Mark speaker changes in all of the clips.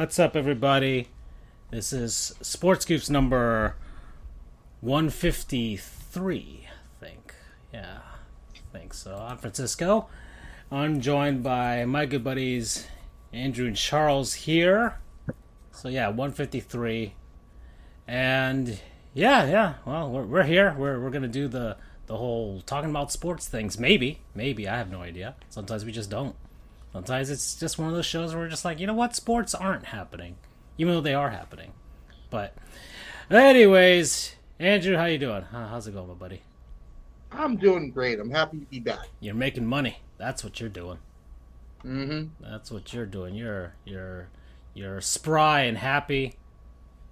Speaker 1: What's up, everybody? This is Sports Goofs number 153, I think. Yeah, I think so. I'm Francisco. I'm joined by my good buddies Andrew and Charles here. So yeah, 153. And yeah. Well, we're here. We're gonna do the whole talking about sports things. Maybe. I have no idea. Sometimes we just don't. Sometimes it's just one of those shows where we're just like, you know what, sports aren't happening, even though they are happening. But anyways, Andrew, how you doing? How's it going, my buddy?
Speaker 2: I'm doing great. I'm happy to be back.
Speaker 1: You're making money. That's what you're doing.
Speaker 2: Mm-hmm.
Speaker 1: That's what you're doing. You're spry and happy.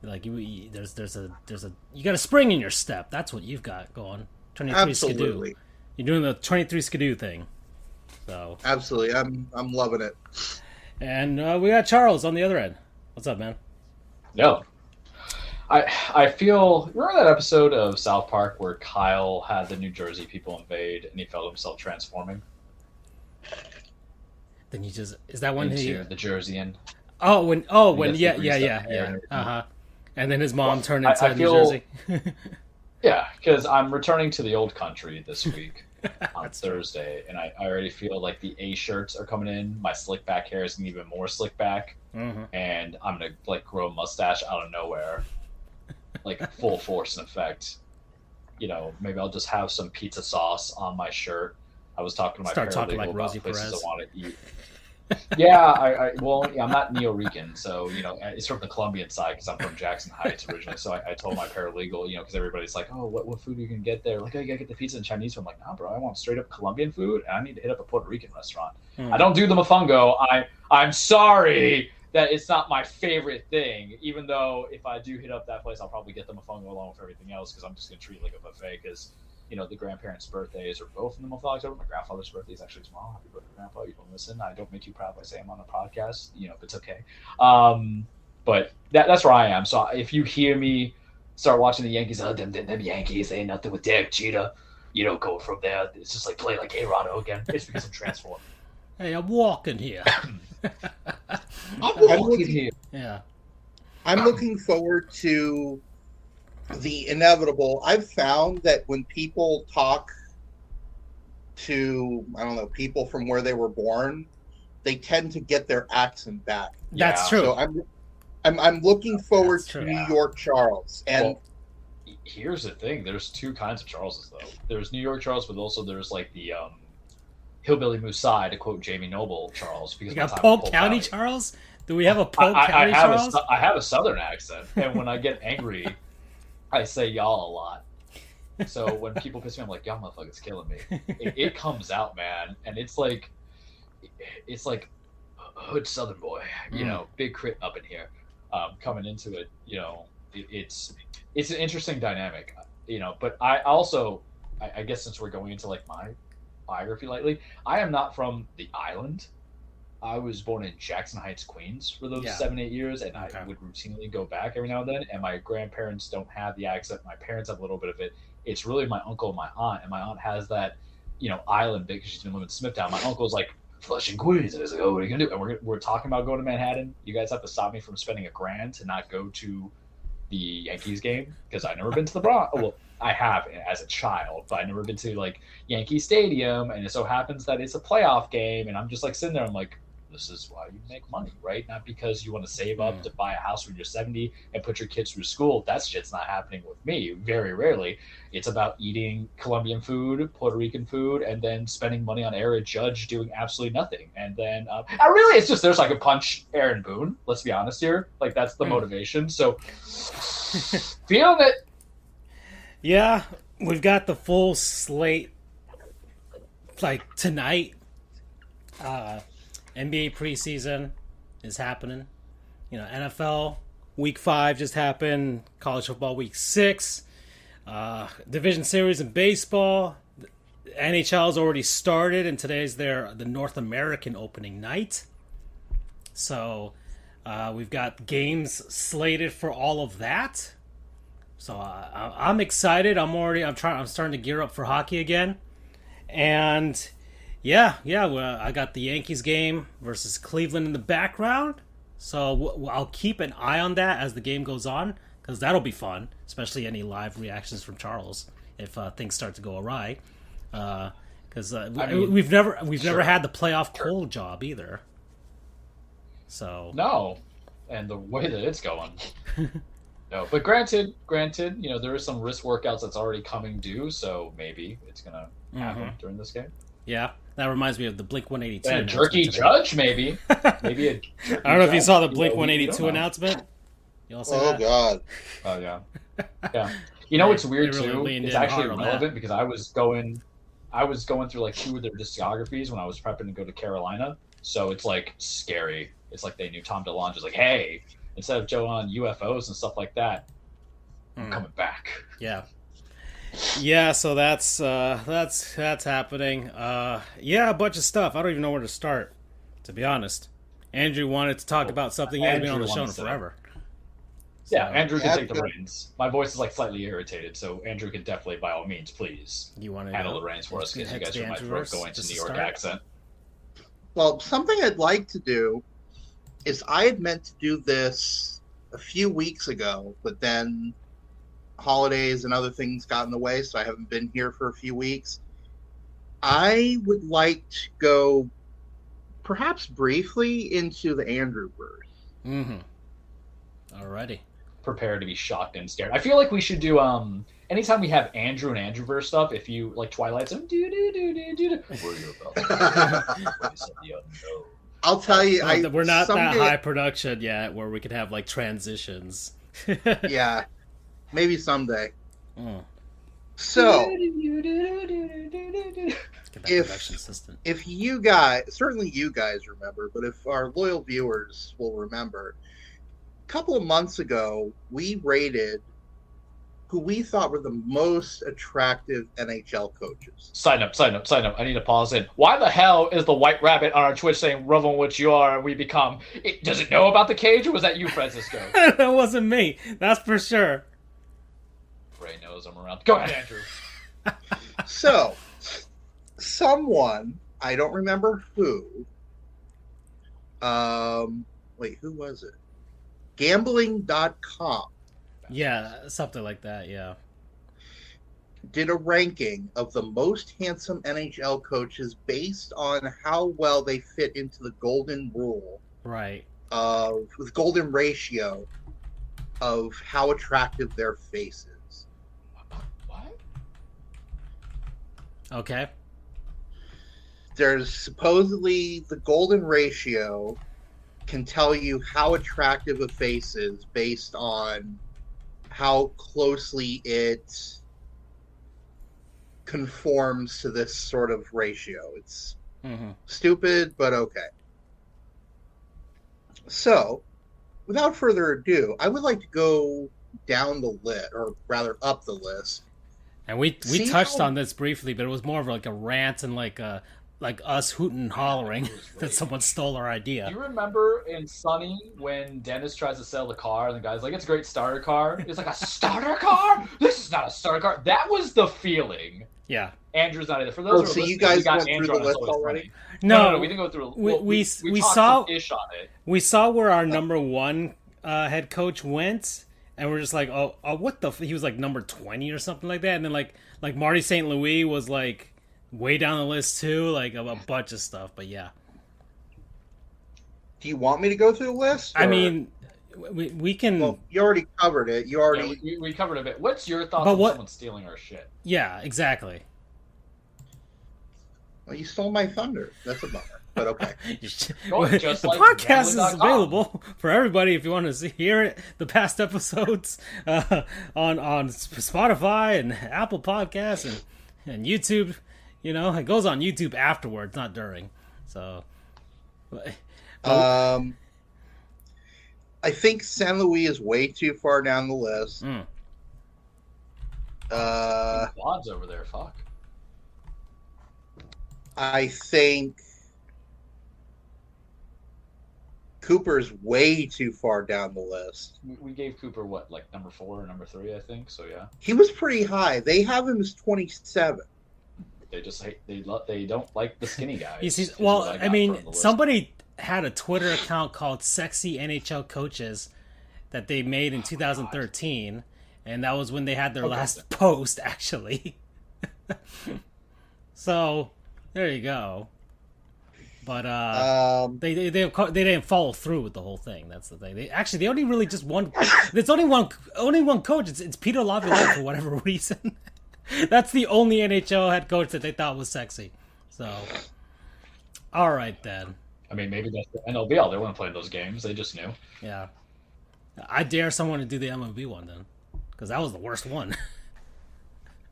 Speaker 1: Like there's a you got a spring in your step. That's what you've got going. 23
Speaker 2: Absolutely.
Speaker 1: Skidoo. You're doing the 23 Skidoo thing. So
Speaker 2: absolutely, I'm loving it.
Speaker 1: And we got Charles on the other end. What's up, man?
Speaker 3: No, I feel, remember that episode of South Park where Kyle had the New Jersey people invade and he felt himself transforming?
Speaker 1: Then you just, is that when
Speaker 3: into the Jerseyan?
Speaker 1: When yeah. And then his mom turned into New Jersey.
Speaker 3: Yeah, because I'm returning to the old country this week on
Speaker 1: That's
Speaker 3: Thursday, and I already feel like the A shirts are coming in. My slick back hair is even more slick back, and I'm gonna like grow a mustache out of nowhere, like full force and effect. You know, maybe I'll just have some pizza sauce on my shirt. I was talking to my paralegal
Speaker 1: like
Speaker 3: about
Speaker 1: Rosie
Speaker 3: places
Speaker 1: Perez.
Speaker 3: I want to eat. Yeah, I'm not Neo Rican, so you know it's from the Colombian side because I'm from Jackson Heights originally. So I told my paralegal, you know, because everybody's like, "Oh, what food are you gonna get there?" Like, "Oh, you gotta get the pizza and Chinese food." I'm like, "Nah, bro, I want straight up Colombian food, and I need to hit up a Puerto Rican restaurant. I don't do the mofongo. I'm sorry that it's not my favorite thing. Even though if I do hit up that place, I'll probably get the mofongo along with everything else because I'm just gonna treat it like a buffet because." You know, the grandparents' birthdays are both in the month of October. My grandfather's birthday is actually tomorrow. Happy birthday, Grandpa. You don't listen. I don't make you proud by saying I'm on a podcast. You know, it's okay. But that's where I am. So if you hear me start watching the Yankees, them Yankees ain't nothing with Derek Jeter. You don't go from there. It's just like play like A-Rod again. It's because I'm transformed.
Speaker 1: Hey, I'm walking here.
Speaker 2: I'm walking here.
Speaker 1: Yeah.
Speaker 2: I'm looking forward to the inevitable. I've found that when people talk to, I don't know, people from where they were born, they tend to get their accent back.
Speaker 1: That's true.
Speaker 2: So I'm looking forward to New York Charles. And
Speaker 3: here's the thing: there's two kinds of Charleses, though. There's New York Charles, but also there's like the hillbilly Moosai, to quote Jamie Noble Charles. Because
Speaker 1: you got Polk County Charles. Do we have a Polk County Charles?
Speaker 3: I have a Southern accent, and when I get angry, I say y'all a lot. So when people piss me, I'm like, y'all motherfuckers killing me. It comes out, man, and it's like hood Southern boy, you know, big crit up in here, coming into it. You know, it's an interesting dynamic, you know. But I also, I guess since we're going into like my biography lightly, I am not from the island. I was born in Jackson Heights, Queens for those 7-8 years, and I would routinely go back every now and then, and my grandparents don't have the accent. My parents have a little bit of it. It's really my uncle and my aunt, and my aunt has that, you know, island bit because she's been living in Smithtown. My uncle's like, Flushing, Queens. And I was like, oh, what are you going to do? And we're talking about going to Manhattan. You guys have to stop me from spending $1,000 to not go to the Yankees game because I've never been to the Bronx. Well, I have as a child, but I've never been to, like, Yankee Stadium, and it so happens that it's a playoff game, and I'm just, like, sitting there, I'm like, this is why you make money, right? Not because you want to save up to buy a house when you're 70 and put your kids through school. That shit's not happening with me, very rarely. It's about eating Colombian food, Puerto Rican food, and then spending money on Aaron Judge doing absolutely nothing. And then, it's just there so I can punch Aaron Boone. Let's be honest here. Like, that's the motivation. So, feeling it.
Speaker 1: Yeah, we've got the full slate, like, tonight. NBA preseason is happening. You know, NFL week 5 just happened. College football week 6. Division series in baseball. NHL's already started, and today's the North American opening night. So we've got games slated for all of that. So I'm excited. I'm starting to gear up for hockey again, and. Yeah. Well, I got the Yankees game versus Cleveland in the background. So I'll keep an eye on that as the game goes on, because that'll be fun, especially any live reactions from Charles if things start to go awry. Because we've never had the playoff cold job either. So
Speaker 3: no, and the way that it's going. No, but granted, there is some wrist workouts that's already coming due, so maybe it's gonna happen during this game.
Speaker 1: Yeah, that reminds me of the Blink 182.
Speaker 3: And a jerky judge, maybe. Maybe a jerky
Speaker 1: I don't know if you
Speaker 3: judge,
Speaker 1: saw the Blink 182 announcement. You all saw that?
Speaker 2: God.
Speaker 3: Oh yeah, yeah. You know what's weird
Speaker 1: really
Speaker 3: too?
Speaker 1: leaned
Speaker 3: It's
Speaker 1: in
Speaker 3: actually
Speaker 1: hard on
Speaker 3: relevant because I was going through like 2 of their discographies when I was prepping to go to Carolina. So it's like scary. It's like they knew Tom DeLonge was like, hey, instead of Joe on UFOs and stuff like that, I'm coming back.
Speaker 1: Yeah. Yeah, so that's happening. Yeah, a bunch of stuff. I don't even know where to start, to be honest. Andrew wanted to talk about something he hasn't been on the show in forever. So,
Speaker 3: yeah, Andrew can take the reins. My voice is like slightly irritated, so Andrew can definitely, by all means, please handle the reins for us because you guys are my throat going to New York accent.
Speaker 2: Well, something I'd like to do is I had meant to do this a few weeks ago, but then holidays and other things got in the way, so I haven't been here for a few weeks. I would like to go, perhaps briefly, into the Andrewverse.
Speaker 1: Alrighty.
Speaker 3: Prepare to be shocked and scared. I feel like we should do anytime we have Andrew and Andrewverse stuff. If you like Twilight Zone, worry about the unknown.
Speaker 2: I'll tell you,
Speaker 1: we're not that high production yet where we could have like transitions.
Speaker 2: Yeah, maybe someday. So, if you guys, certainly you guys remember, but if our loyal viewers will remember, a couple of months ago, we rated who we thought were the most attractive NHL coaches.
Speaker 3: Sign up. I need to pause in. Why the hell is the White Rabbit on our Twitch saying, Revel what you are, and we become... Does it know about the cage, or was that you, Francisco?
Speaker 1: That wasn't me. That's for sure.
Speaker 3: Ray knows I'm around. Go ahead, Andrew.
Speaker 2: So, someone, I don't remember who, wait, who was it? Gambling.com.
Speaker 1: Yeah, something like that, yeah.
Speaker 2: Did a ranking of the most handsome NHL coaches based on how well they fit into the golden rule.
Speaker 1: Right.
Speaker 2: The golden ratio of how attractive their face is.
Speaker 3: What?
Speaker 1: Okay.
Speaker 2: There's supposedly the golden ratio can tell you how attractive a face is based on how closely it conforms to this sort of ratio. It's stupid, but okay. So, without further ado, I would like to go down the list, or rather up the list.
Speaker 1: And we touched on this briefly, but it was more of like a rant and like us hooting and hollering that someone stole our idea.
Speaker 3: Do you remember in Sunny when Dennis tries to sell the car and the guy's like, it's a great starter car? It's like, a starter car? This is not a starter car. That was the feeling.
Speaker 1: Yeah.
Speaker 3: Andrew's not either. For those who are
Speaker 2: so
Speaker 3: listening,
Speaker 2: you guys
Speaker 3: we got
Speaker 2: went through
Speaker 3: Andrew
Speaker 2: the
Speaker 3: on
Speaker 2: list
Speaker 3: Always
Speaker 2: already?
Speaker 3: Funny.
Speaker 1: No,
Speaker 3: We didn't go through.
Speaker 1: We
Speaker 3: talked
Speaker 1: saw
Speaker 3: some ish on it.
Speaker 1: We saw where our number one head coach went, and we're just like, oh what the? He was like number 20 or something like that, and then like Marty St. Louis was like way down the list too, like a bunch of stuff. But yeah.
Speaker 2: Do you want me to go through the list?
Speaker 1: Or... I mean, we can.
Speaker 2: Well, you already covered it. You already.
Speaker 3: Yeah, we covered a bit. What's your thoughts on someone stealing our shit?
Speaker 1: Yeah, exactly.
Speaker 2: Well, you stole my thunder. That's a bummer, but okay.
Speaker 1: The podcast is available for everybody if you want to hear it. The past episodes on Spotify and Apple Podcasts and YouTube. You know, it goes on YouTube afterwards, not during. So,
Speaker 2: I think San Luis is way too far down the list.
Speaker 3: Quads over there, fuck.
Speaker 2: I think Cooper's way too far down the list.
Speaker 3: We gave Cooper what, like number 4 or number 3, I think. So yeah,
Speaker 2: he was pretty high. They have him as 27.
Speaker 3: They just hate. They don't like the skinny guys.
Speaker 1: Well, I mean, somebody had a Twitter account called Sexy NHL Coaches that they made in 2013, and that was when they had their last post, actually. So there you go. But they didn't follow through with the whole thing. That's the thing. They only really just one. There's only one coach. It's Peter Laviolette for whatever reason. That's the only NHL head coach that they thought was sexy. So, all right then.
Speaker 3: I mean, maybe that's the NLBL. They weren't playing those games. They just knew.
Speaker 1: Yeah. I dare someone to do the MLB one then, because that was the worst one.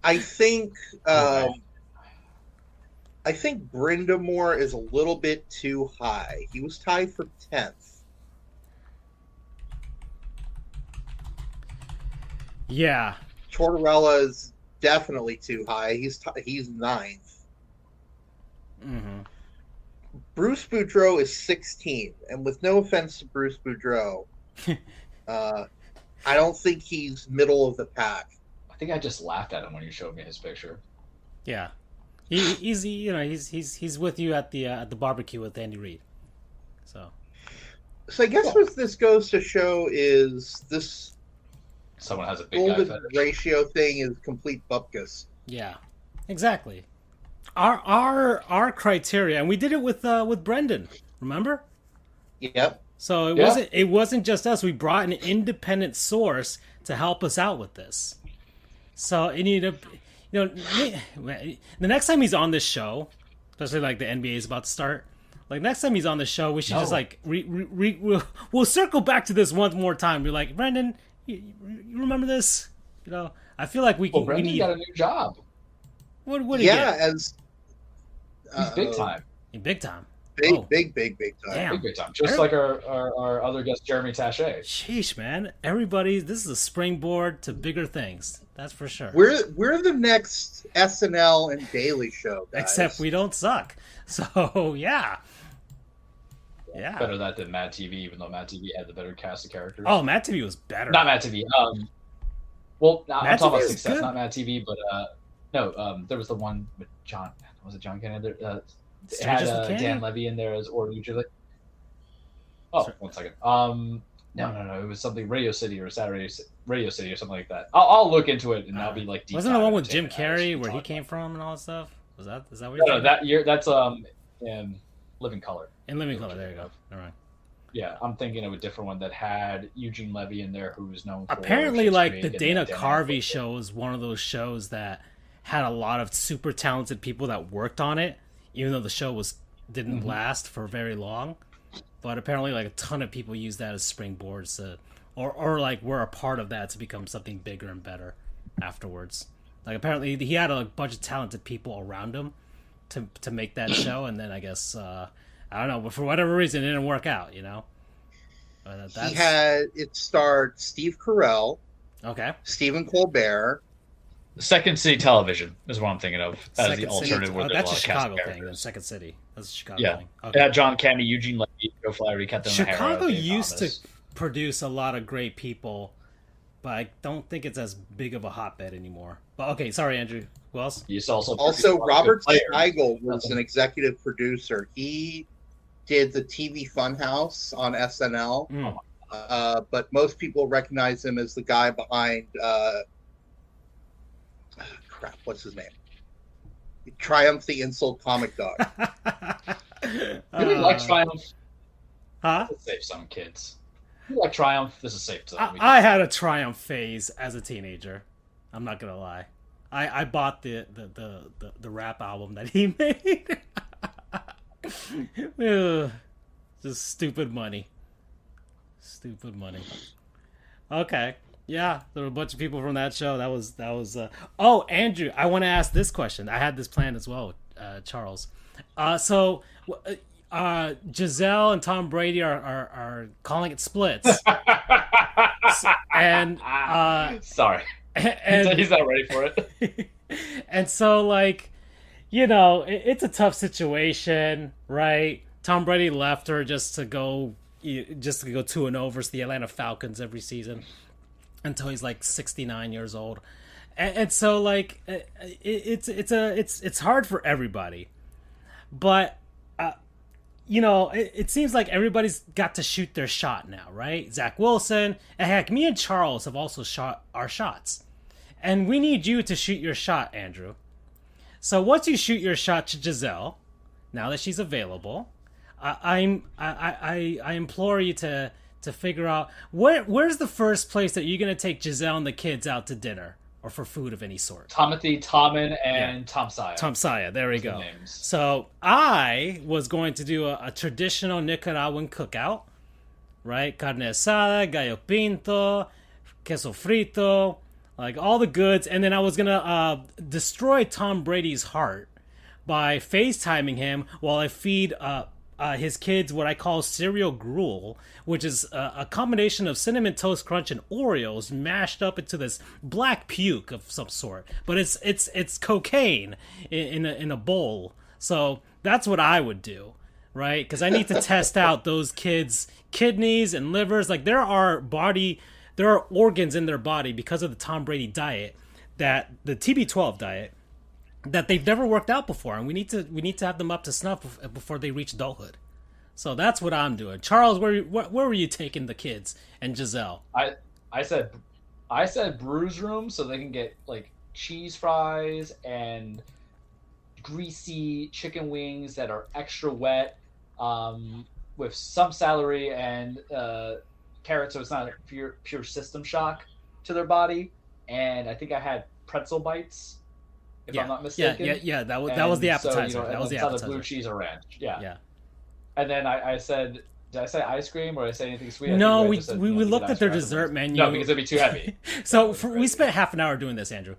Speaker 2: I think Brindamore is a little bit too high. He was tied for 10th.
Speaker 1: Yeah.
Speaker 2: Tortorella is definitely too high. He's 9th.
Speaker 1: Mm-hmm.
Speaker 2: Bruce Boudreau is 16th, and with no offense to Bruce Boudreau, I don't think he's middle of the pack.
Speaker 3: I think I just laughed at him when you showed me his picture.
Speaker 1: Yeah. He's with you at the barbecue with Andy Reid. So
Speaker 2: I guess what this goes to show is this
Speaker 3: someone has a big
Speaker 2: golden
Speaker 3: guy
Speaker 2: ratio thing is complete bupkis.
Speaker 1: Yeah, exactly. Our criteria, and we did it with Brendan. Remember?
Speaker 2: Yep.
Speaker 1: So it wasn't just us. We brought an independent source to help us out with this. So the next time he's on this show, especially like the NBA is about to start, like next time he's on the show, we should just like we'll circle back to this one more time. Be like, Brendan, you remember this? I feel like we need.
Speaker 3: Got a new job.
Speaker 1: What did he get?
Speaker 2: As
Speaker 3: he's big time.
Speaker 1: Big time.
Speaker 2: Big time.
Speaker 1: Damn.
Speaker 3: Big time. Just like our other guest, Jeremy Taché.
Speaker 1: Sheesh, man! This is a springboard to bigger things. That's for sure.
Speaker 2: We're the next SNL and Daily Show, guys.
Speaker 1: Except we don't suck. So yeah.
Speaker 3: Better that than Mad TV, even though Mad TV had the better cast of characters.
Speaker 1: Oh, Mad TV was better.
Speaker 3: Not Mad TV. I'm talking about Success,
Speaker 1: good.
Speaker 3: not Mad TV, but no. There was the one with John. Was it John Kennedy? It had Dan Levy in there as or usually. Oh, sorry. 1 second. No. It was something Radio City or Saturday Radio City or something like that. I'll look into it and I'll be like.
Speaker 1: Wasn't the one with Jim Carrey where he came from and all that stuff? Is that what you're
Speaker 3: No, that year. That's in Living Color.
Speaker 1: In Living Color, there you go. All right.
Speaker 3: Yeah, I'm thinking of a different one that had Eugene Levy in there, who was known for.
Speaker 1: Apparently, like the Dana Carvey show is one of those shows that had a lot of super talented people that worked on it, even though the show didn't last for very long. But apparently, like a ton of people use that as springboards to, or like were a part of that to become something bigger and better afterwards. Like apparently, he had a bunch of talented people around him to make that show, and then I guess I don't know, but for whatever reason, it didn't work out.
Speaker 2: It starred Steve Carell, Stephen Colbert.
Speaker 3: Second City Television is what I'm thinking of as the alternative.
Speaker 1: That's a Chicago thing. Then Second City. That's a Chicago thing.
Speaker 3: Okay. Yeah, John Cammey, Eugene Levy, Joe Flaherty, Captain O'Hara.
Speaker 1: Chicago used to produce a lot of great people, but I don't think it's as big of a hotbed anymore. But okay, sorry, Andrew. Who else?
Speaker 2: Also, Robert Steigel was an executive producer. He did the TV Funhouse on SNL, but most people recognize him as the guy behind. What's his name? Triumph the Insult Comic Dog.
Speaker 3: Do we like Triumph?
Speaker 1: Huh?
Speaker 3: Let's save some kids. Do you like Triumph? This is safe.
Speaker 1: I had a Triumph phase as a teenager. I'm not gonna lie. I bought the rap album that he made. Ugh. Just stupid money. Okay. Yeah, there were a bunch of people from that show. That was. Oh, Andrew, I want to ask this question. I had this planned as well, Charles. So, Gisele and Tom Brady are calling it splits, and
Speaker 3: sorry, and he's not ready for it.
Speaker 1: And so, like, it's a tough situation, right? Tom Brady left her just to go 2-0 versus the Atlanta Falcons every season. Until he's like 69 years old, and so like it's hard for everybody, but it seems like everybody's got to shoot their shot now, right? Zach Wilson, and heck, me and Charles have also shot our shots. And we need you to shoot your shot, Andrew. So once you shoot your shot to Gisele, now that she's available, I implore you to figure out where's the first place that you're going to take Gisele and the kids out to dinner or for food of any sort.
Speaker 3: Tomothy, Tommen, and Tom Saya.
Speaker 1: Tom Saya, there we go. So I was going to do a traditional Nicaraguan cookout, right? Carne asada, gallo pinto, queso frito, like all the goods. And then I was going to destroy Tom Brady's heart by FaceTiming him while I feed his kids what I call cereal gruel, which is a combination of Cinnamon Toast Crunch and Oreos mashed up into this black puke of some sort. But it's cocaine in a bowl. So that's what I would do, right? Because I need to test out those kids' kidneys and livers. Like there are organs in their body because of the Tom Brady diet, that the TB12 diet, that they've never worked out before, and we need to have them up to snuff before they reach adulthood. So that's what I'm doing. Charles, where were you taking the kids and Gisele?
Speaker 3: I said Brews Room so they can get like cheese fries and greasy chicken wings that are extra wet, with some celery and carrots, so it's not a pure system shock to their body. And I think I had pretzel bites, if I'm not mistaken.
Speaker 1: Yeah. That was the appetizer.
Speaker 3: So,
Speaker 1: that was the appetizer.
Speaker 3: The blue cheese or ranch.
Speaker 1: Yeah.
Speaker 3: And then I said, did I say ice cream or did I say anything sweet?
Speaker 1: No, we looked at their dessert menu.
Speaker 3: No, because it'd be too heavy.
Speaker 1: So we spent half an hour doing this, Andrew.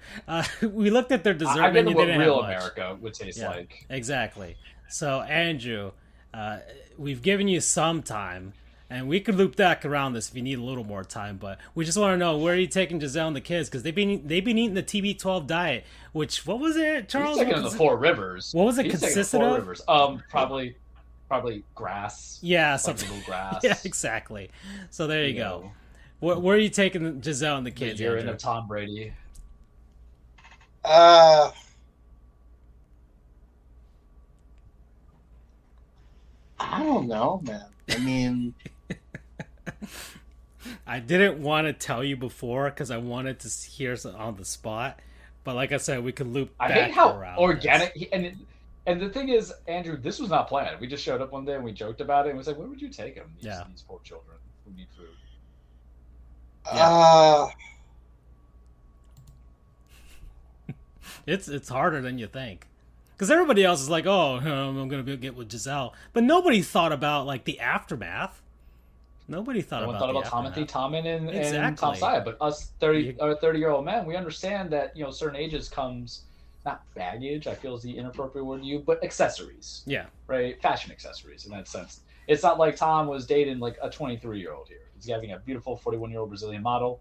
Speaker 1: We looked at their dessert menu.
Speaker 3: What real America would taste like.
Speaker 1: Exactly. So Andrew, we've given you some time, and we could loop back around this if you need a little more time. But we just want to know, where are you taking Gisele and the kids? Because they've been eating the TB12 diet. Which, what was it, Charles?
Speaker 3: He's taking the Four Rivers.
Speaker 1: What was it consistent of?
Speaker 3: Rivers. Probably grass.
Speaker 1: Yeah,
Speaker 3: like
Speaker 1: something.
Speaker 3: Little grass.
Speaker 1: Yeah, exactly. So there you go. Where are you taking Gisele and the kids?
Speaker 3: You're into Tom Brady.
Speaker 2: I don't know, man. I mean,
Speaker 1: I didn't want to tell you before because I wanted to hear on the spot. But like I said, we could loop back around. I hate how
Speaker 3: organic and the thing is, Andrew, this was not planned. We just showed up one day and we joked about it and we said, "Where would you take them? These poor children who need food."
Speaker 1: It's harder than you think, because everybody else is like, "Oh, I'm gonna get with Gisele," but nobody thought about like the aftermath. Nobody thought about
Speaker 3: Tomothy, Tommen, and Tom Saya. But us 30-year-old men, we understand that certain ages comes. Not baggage, I feel is the inappropriate word to use, but accessories.
Speaker 1: Yeah.
Speaker 3: Right? Fashion accessories in that sense. It's not like Tom was dating like a 23-year-old here. He's having a beautiful 41-year-old Brazilian model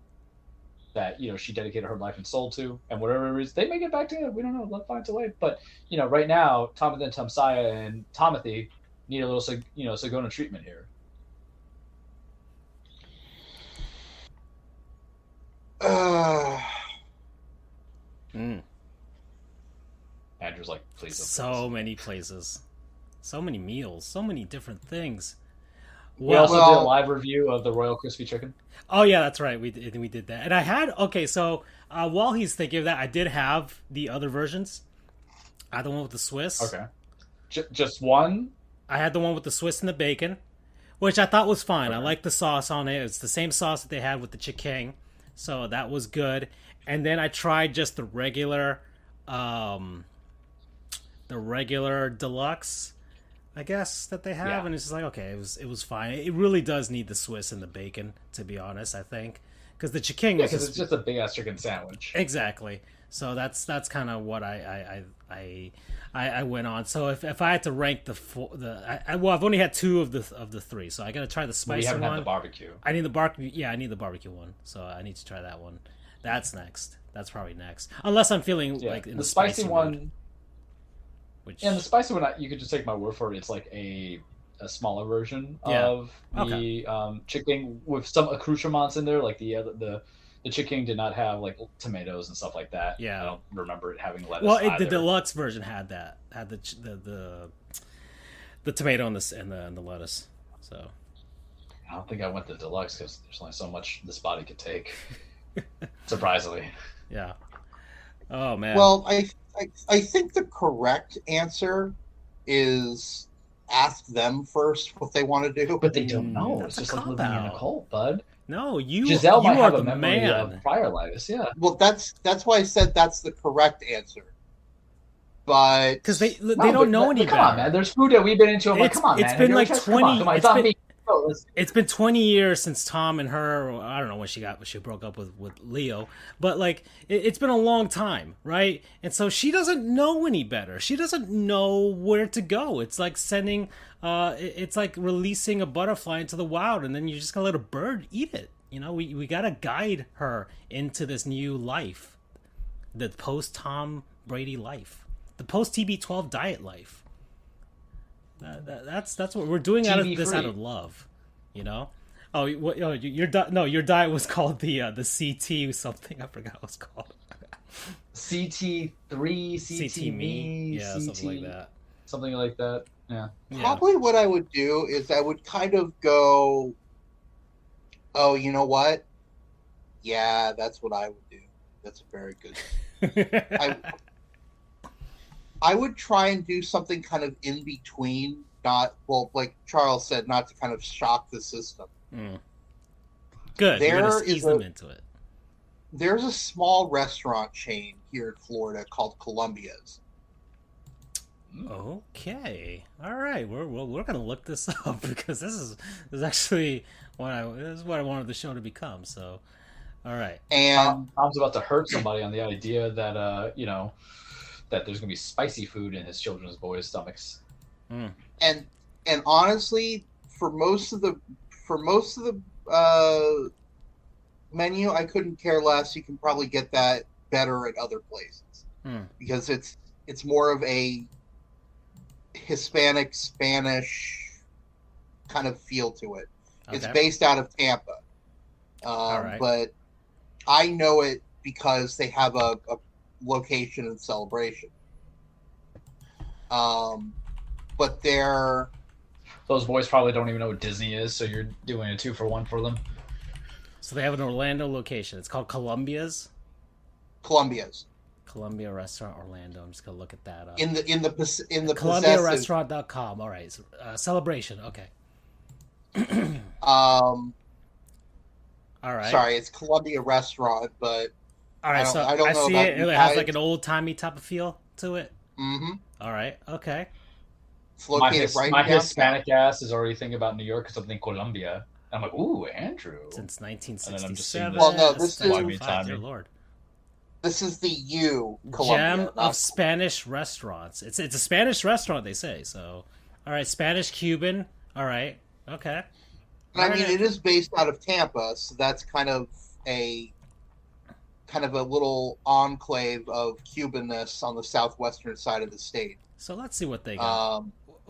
Speaker 3: that, she dedicated her life and soul to. And whatever it is, they may get back together. We don't know. Love finds a way. But, right now, Tom Saya and Tomothy need a little, Sagona treatment here. Andrew's like, please.
Speaker 1: So many places, so many meals, so many different things.
Speaker 3: We also did a live review of the Royal Crispy Chicken.
Speaker 1: Oh yeah, that's right. We did that, and I had So while he's thinking of that, I did have the other versions. I had the one with the Swiss.
Speaker 3: Okay, just one.
Speaker 1: I had the one with the Swiss and the bacon, which I thought was fine. Okay. I like the sauce on it. It's the same sauce that they had with the chicken, so that was good. And then I tried just the regular deluxe, I guess, that they have, and it's just like, okay, it was fine. It really does need the Swiss and the bacon, to be honest. I think because the chicken was
Speaker 3: it's just a big ass chicken sandwich.
Speaker 1: Exactly. So that's kind of what I went on. So if I had to rank I've only had two of the three, so I got to try the spicy one.
Speaker 3: We haven't had the barbecue.
Speaker 1: I need the barbecue. Yeah, I need the barbecue one. So I need to try that one. That's next. That's probably next, unless I'm feeling like in the spicy one. Mode.
Speaker 3: And the spicy one, you could just take my word for it. It's like a smaller version of the chicken with some accoutrements in there. Like the chicken did not have like tomatoes and stuff like that.
Speaker 1: Yeah,
Speaker 3: I don't remember it having lettuce.
Speaker 1: Well, the deluxe version had that. Had The tomato and the lettuce. So
Speaker 3: I don't think I went the deluxe because there's only so much this body could take. Surprisingly.
Speaker 1: Yeah. Oh man.
Speaker 2: Well, I think the correct answer is ask them first what they want to do.
Speaker 3: But they don't know.
Speaker 1: That's
Speaker 3: It's
Speaker 1: a
Speaker 3: just like living in a
Speaker 1: cop-out.
Speaker 3: cult, bud.
Speaker 1: No, you
Speaker 3: Gisele
Speaker 1: you
Speaker 3: might
Speaker 1: are
Speaker 3: have
Speaker 1: the
Speaker 3: a memory
Speaker 1: man.
Speaker 3: of prior lives, yeah.
Speaker 2: Well, that's why I said that's the correct answer. But
Speaker 1: Because they
Speaker 3: No,
Speaker 1: don't know any
Speaker 3: come
Speaker 1: better.
Speaker 3: on, man. There's food that we've been into. I'm like,
Speaker 1: It's-
Speaker 3: come on,
Speaker 1: it's
Speaker 3: man.
Speaker 1: been
Speaker 3: Have you
Speaker 1: like
Speaker 3: ever tried-
Speaker 1: 20
Speaker 3: Come on,
Speaker 1: it's
Speaker 3: it's not
Speaker 1: been-
Speaker 3: me. No, listen.
Speaker 1: It's been 20 years since Tom and her. I don't know when she broke up with Leo, but like it's been a long time, right? And so she doesn't know any better. She doesn't know where to go. It's like sending, it's like releasing a butterfly into the wild, and then you're just gonna let a bird eat it. You know, we gotta guide her into this new life, the post Tom Brady life, the post TB12 diet life. That's what we're doing out of this, out of love, you know. Oh, your diet was called the CT something. I forgot what it's called.
Speaker 3: CT3,
Speaker 1: CT me, yeah,
Speaker 3: CT,
Speaker 1: something like that.
Speaker 3: Something like that. Yeah.
Speaker 2: probably what I would do is I would kind of go, oh, you know what? Yeah, that's what I would do. That's a very good. I would try and do something kind of in between, not, well, like Charles said, not to kind of shock the system.
Speaker 1: Good. You're gonna
Speaker 2: There
Speaker 1: ease
Speaker 2: is
Speaker 1: them into it.
Speaker 2: There's a small restaurant chain here in Florida called Columbia's.
Speaker 1: Okay. All right. We're gonna look this up because this is actually this is what I wanted the show to become. So, all right.
Speaker 2: And
Speaker 3: Tom's about to hurt somebody on the idea that that there's gonna be spicy food in his children's boys' stomachs.
Speaker 2: and honestly, for most of the menu, I couldn't care less. You can probably get that better at other places because it's more of a Hispanic Spanish kind of feel to it. Okay. It's based out of Tampa, but I know it because they have a location in Celebration. But
Speaker 3: those boys probably don't even know what Disney is, so you're doing a 2-for-1 for them.
Speaker 1: So they have an Orlando location. It's called Columbia's. Columbia Restaurant Orlando. I'm just gonna look at that up.
Speaker 2: In the
Speaker 1: ColumbiaRestaurant.com. All right. Celebration. Okay.
Speaker 2: All
Speaker 1: right.
Speaker 2: Sorry, it's Columbia Restaurant, but
Speaker 1: all right. I don't know see about it. It has like an old timey type of feel to it.
Speaker 2: Mm-hmm.
Speaker 1: All right. Okay.
Speaker 2: It's located
Speaker 3: my Hispanic ass is already thinking about New York because I'm thinking Columbia. I'm like, ooh, Andrew.
Speaker 1: Since 1967.
Speaker 2: Well, no, this is
Speaker 1: dear Lord.
Speaker 2: This is the U Columbia.
Speaker 1: Gem of Spanish restaurants. It's a Spanish restaurant, they say. So, all right, Spanish Cuban. All right, okay.
Speaker 2: I mean, it is based out of Tampa, so that's kind of a little enclave of Cubanness on the southwestern side of the state.
Speaker 1: So let's see what they got.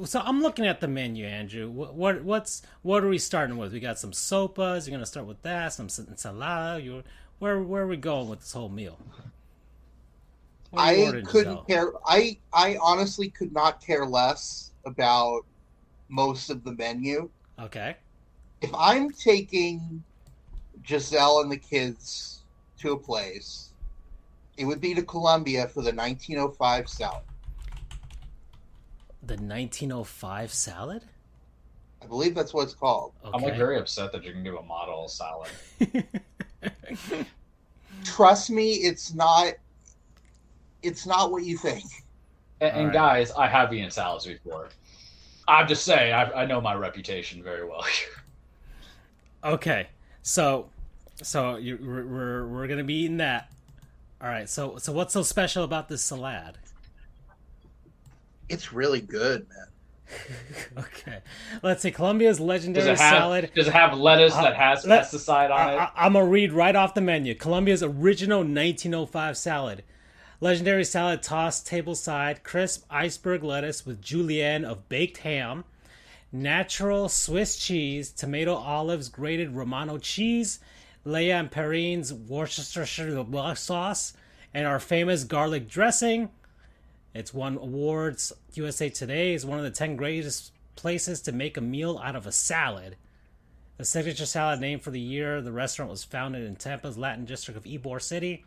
Speaker 1: So I'm looking at the menu, Andrew. What are we starting with? We got some sopas. You're gonna start with that. Some ensalada. Where are we going with this whole meal?
Speaker 2: I couldn't care. I honestly could not care less about most of the menu.
Speaker 1: Okay.
Speaker 2: If I'm taking Gisele and the kids to a place, it would be to Columbia for the 1905 salad.
Speaker 1: The 1905 salad?
Speaker 2: I believe that's what it's called.
Speaker 3: Okay. I'm like very upset that you can give a model a salad.
Speaker 2: Trust me, it's not what you think.
Speaker 3: And guys, I have eaten salads before. I'm just saying, I know my reputation very well here.
Speaker 1: Okay, so we're gonna be eating that. All right. So what's so special about this salad?
Speaker 2: It's really good, man.
Speaker 1: Okay, let's see. Columbia's legendary salad.
Speaker 3: Does it have lettuce that has pesticide on it?
Speaker 1: I'm gonna read right off the menu. Columbia's original 1905 salad. Legendary salad tossed tableside, crisp iceberg lettuce with julienne of baked ham, natural Swiss cheese, tomato olives, grated Romano cheese, Leia and Perrine's Worcestershire sauce, and our famous garlic dressing. It's won awards. USA Today is one of the 10 greatest places to make a meal out of a salad. The signature salad named for the year. The restaurant was founded in Tampa's Latin district of Ybor City,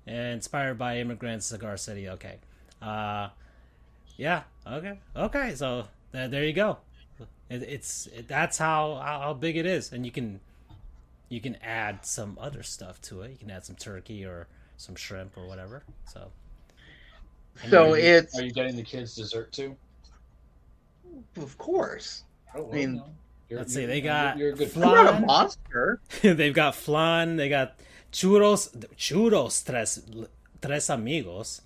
Speaker 1: inspired by immigrants, Cigar City. Okay. Yeah. Okay. So there you go. That's how big it is, and you can add some other stuff to it. You can add some turkey or some shrimp or whatever. So
Speaker 3: are you getting the kids dessert too?
Speaker 2: Of course. I mean,
Speaker 1: let's see. They got
Speaker 2: flan. I'm not a monster.
Speaker 1: They've got flan. They got churros tres amigos.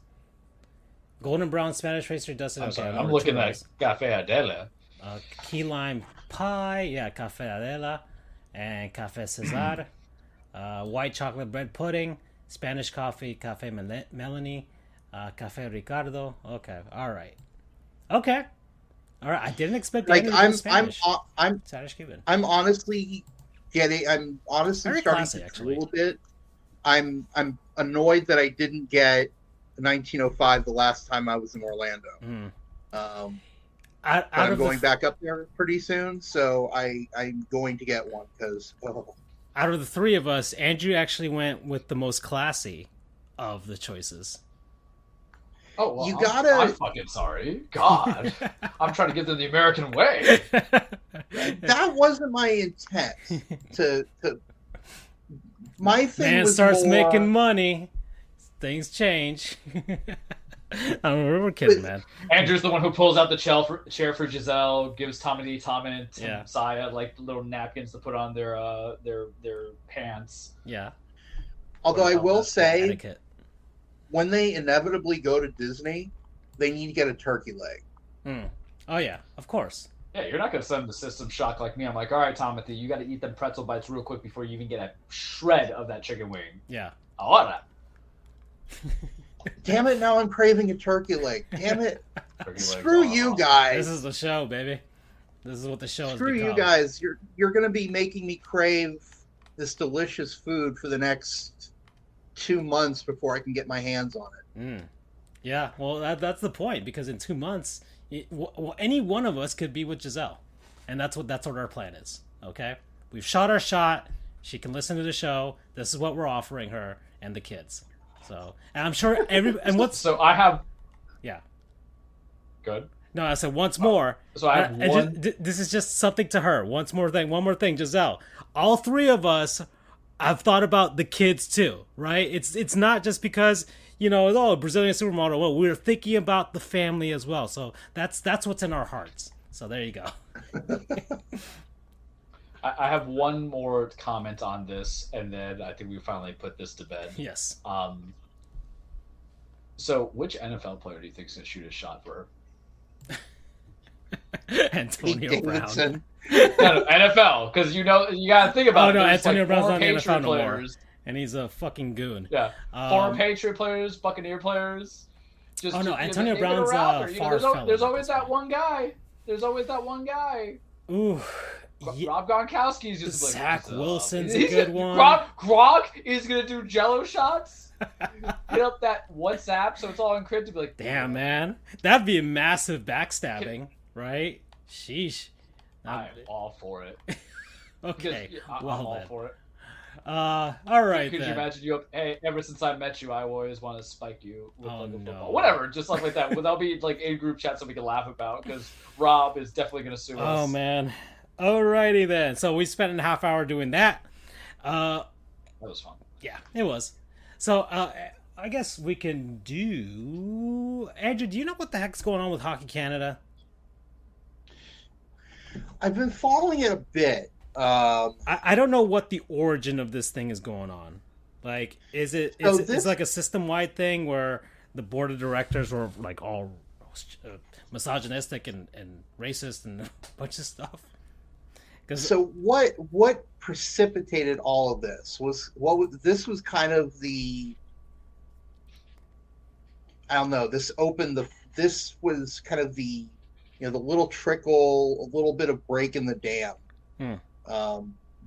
Speaker 1: Golden brown Spanish pastry dusted.
Speaker 3: I'm sorry, I'm looking at Cafe Adela.
Speaker 1: Key lime pie. Yeah, Cafe Adela. And Cafe Cesar. White chocolate bread pudding. Spanish coffee. Cafe Melanie. Cafe Ricardo. Okay. All right. I didn't expect Spanish. Spanish Cuban.
Speaker 2: I'm honestly
Speaker 1: very
Speaker 2: starting
Speaker 1: classy,
Speaker 2: to
Speaker 1: actually.
Speaker 2: a little bit. I'm annoyed that I didn't get 1905 the last time I was in Orlando. I'm going back up there pretty soon, so I'm going to get one because
Speaker 1: out of the three of us, Andrew actually went with the most classy of the choices.
Speaker 3: Oh, well, I'm fucking sorry. God, I'm trying to give them the American way.
Speaker 2: That wasn't my intent. My thing
Speaker 1: Man
Speaker 2: was
Speaker 1: starts
Speaker 2: more,
Speaker 1: making money, things change. We're kidding, man.
Speaker 3: Andrew's the one who pulls out the chair for Gisele, gives Tommy and Tim Saya like little napkins to put on their pants.
Speaker 1: Yeah.
Speaker 2: Although I will say,
Speaker 1: etiquette.
Speaker 2: When they inevitably go to Disney, they need to get a turkey leg.
Speaker 1: Oh yeah, of course.
Speaker 3: Yeah, you're not going to send them to System Shock like me. I'm like, all right, Timothy, you got to eat them pretzel bites real quick before you even get a shred of that chicken wing.
Speaker 1: Yeah.
Speaker 3: All right.
Speaker 2: Damn it! Now I'm craving a turkey leg. Damn it! Screw you
Speaker 3: awesome.
Speaker 2: guys.
Speaker 1: This is the show, baby. This is what the show is.
Speaker 2: Screw you guys. You're going to be making me crave this delicious food for the next 2 months before I can get my hands on it.
Speaker 1: Yeah, well, that's the point, because in 2 months, any one of us could be with Gisele, and that's what our plan is. Okay, we've shot our shot. She can listen to the show. This is what we're offering her and the kids. So, and I'm sure
Speaker 3: So I have.
Speaker 1: Yeah.
Speaker 3: Good.
Speaker 1: No, I said once more.
Speaker 3: So I have one.
Speaker 1: This is just something to her. One more thing, Gisele. All three of us. I've thought about the kids too, right? It's not just because, Brazilian supermodel. Well, we're thinking about the family as well. So that's what's in our hearts. So there you go.
Speaker 3: I have one more comment on this, and then I think we finally put this to bed.
Speaker 1: Yes.
Speaker 3: So which NFL player do you think is going to shoot a shot for her?
Speaker 1: Antonio Brown.
Speaker 3: No, NFL, because you got to think about it.
Speaker 1: Antonio Brown's not in the NFL no more,
Speaker 3: players.
Speaker 1: And he's a fucking goon.
Speaker 3: Yeah, former Patriot players, Buccaneer players.
Speaker 1: Antonio Brown's
Speaker 3: there's always that one guy.
Speaker 1: Ooh.
Speaker 3: Rob Gronkowski's just
Speaker 1: Zach Wilson's a good one.
Speaker 3: Gronk is gonna do Jello shots. Hit up that WhatsApp so it's all encrypted. Be like,
Speaker 1: damn, man, that'd be a massive backstabbing, right? Sheesh.
Speaker 3: I'm all for it.
Speaker 1: Okay,
Speaker 3: I'm all for it.
Speaker 1: All right.
Speaker 3: Could you imagine ever since I met you, I always want to spike you with
Speaker 1: a
Speaker 3: football. Whatever, just like that. That'll be like in group chat so we can laugh about, because Rob is definitely gonna sue us.
Speaker 1: Oh man. Alrighty then. So we spent a half hour doing that.
Speaker 3: That was fun.
Speaker 1: Yeah, it was. So I guess we can do. Andrew, do you know what the heck's going on with Hockey Canada?
Speaker 2: I've been following it a bit.
Speaker 1: I don't know what the origin of this thing is going on. Like, is it like a system-wide thing where the board of directors were like all misogynistic and racist and a bunch of stuff?
Speaker 2: So what precipitated all of this this was kind of the, I don't know, this was kind of the, the little trickle, a little bit of break in the dam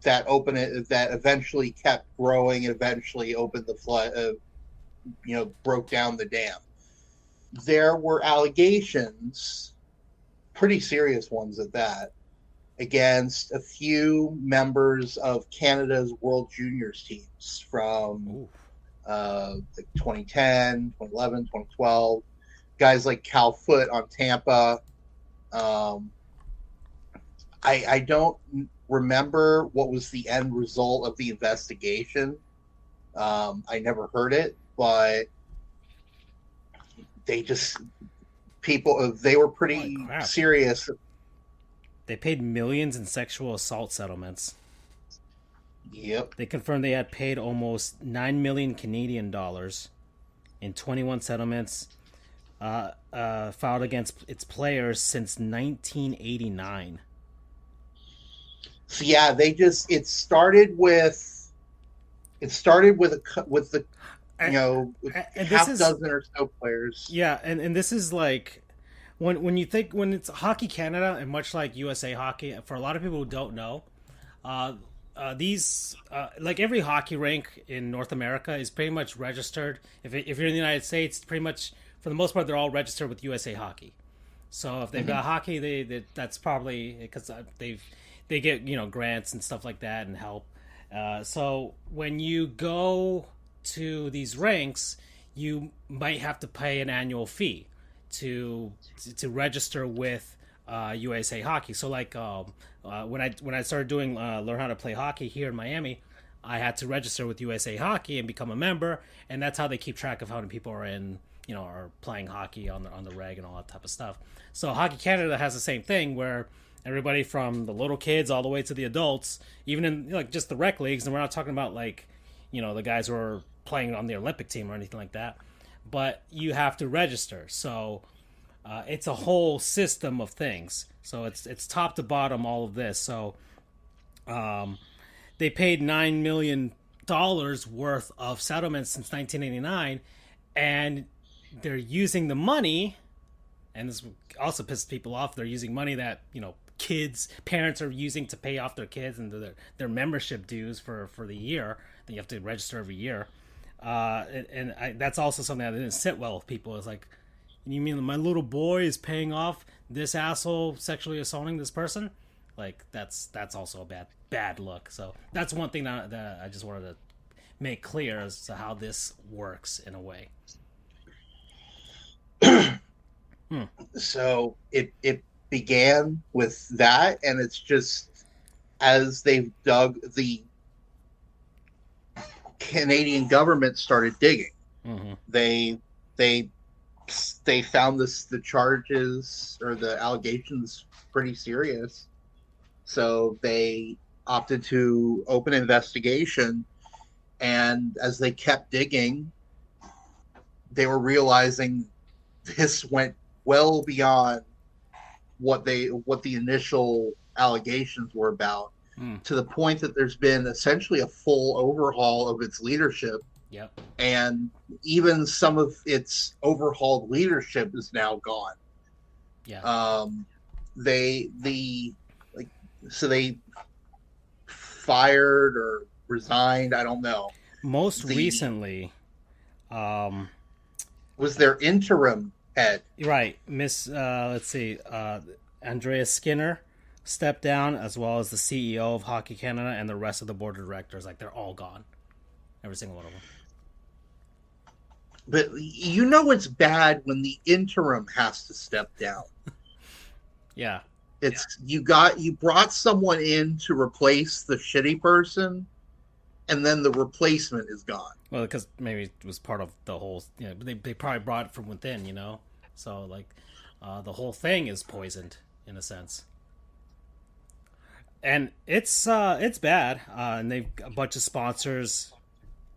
Speaker 2: that opened it, that eventually kept growing and eventually opened the flood, broke down the dam. There were allegations pretty serious ones at that, against a few members of Canada's World Juniors teams from like 2010, 2011, 2012. Guys like Cal Foote on Tampa. I don't remember what was the end result of the investigation. I never heard it, but they were pretty serious.
Speaker 1: They paid millions in sexual assault settlements.
Speaker 2: Yep.
Speaker 1: They confirmed they had paid almost 9 million Canadian dollars in 21 settlements filed against its players since 1989.
Speaker 2: So yeah, it started with the half dozen or so players.
Speaker 1: Yeah, and this is like when it's Hockey Canada, and much like USA Hockey, for a lot of people who don't know, these like every hockey rink in North America is pretty much registered. If you're in the United States, pretty much for the most part they're all registered with USA Hockey. So if they've got hockey, that's probably because they get grants and stuff like that and help. So when you go to these rinks, you might have to pay an annual fee to register with USA Hockey. So like when I started doing learn how to play hockey here in Miami, I had to register with USA Hockey and become a member, and that's how they keep track of how many people are are playing hockey on the reg and all that type of stuff. So Hockey Canada has the same thing where everybody from the little kids all the way to the adults, even in like just the rec leagues, and we're not talking about like the guys who are playing on the Olympic team or anything like that, but you have to register. So it's a whole system of things. So it's top to bottom all of this. So they paid $9 million worth of settlements since 1989, and they're using the money, and this also pisses people off. They're using money that parents are using to pay off their kids and their membership dues for the year that you have to register every year. That's also something that didn't sit well with people. It's like, you mean my little boy is paying off this asshole sexually assaulting this person? Like that's also a bad look. So that's one thing that I just wanted to make clear as to how this works in a way.
Speaker 2: So it began with that, and it's just as they've dug, the Canadian government started digging. They found the charges or the allegations pretty serious, so they opted to open an investigation. And as they kept digging, they were realizing this went well beyond what the initial allegations were about, to the point that there's been essentially a full overhaul of its leadership.
Speaker 1: Yep.
Speaker 2: And even some of its overhauled leadership is now gone.
Speaker 1: Yeah.
Speaker 2: They fired or resigned, I don't know.
Speaker 1: Most recently,
Speaker 2: was their interim head.
Speaker 1: Right. Andrea Skinner stepped down, as well as the CEO of Hockey Canada and the rest of the board of directors. Like, they're all gone. Every single one of them.
Speaker 2: But it's bad when the interim has to step down.
Speaker 1: Yeah.
Speaker 2: You brought someone in to replace the shitty person, and then the replacement is gone.
Speaker 1: Well, because maybe it was part of the whole, they probably brought it from within, So, like, the whole thing is poisoned, in a sense. And it's bad. And a bunch of sponsors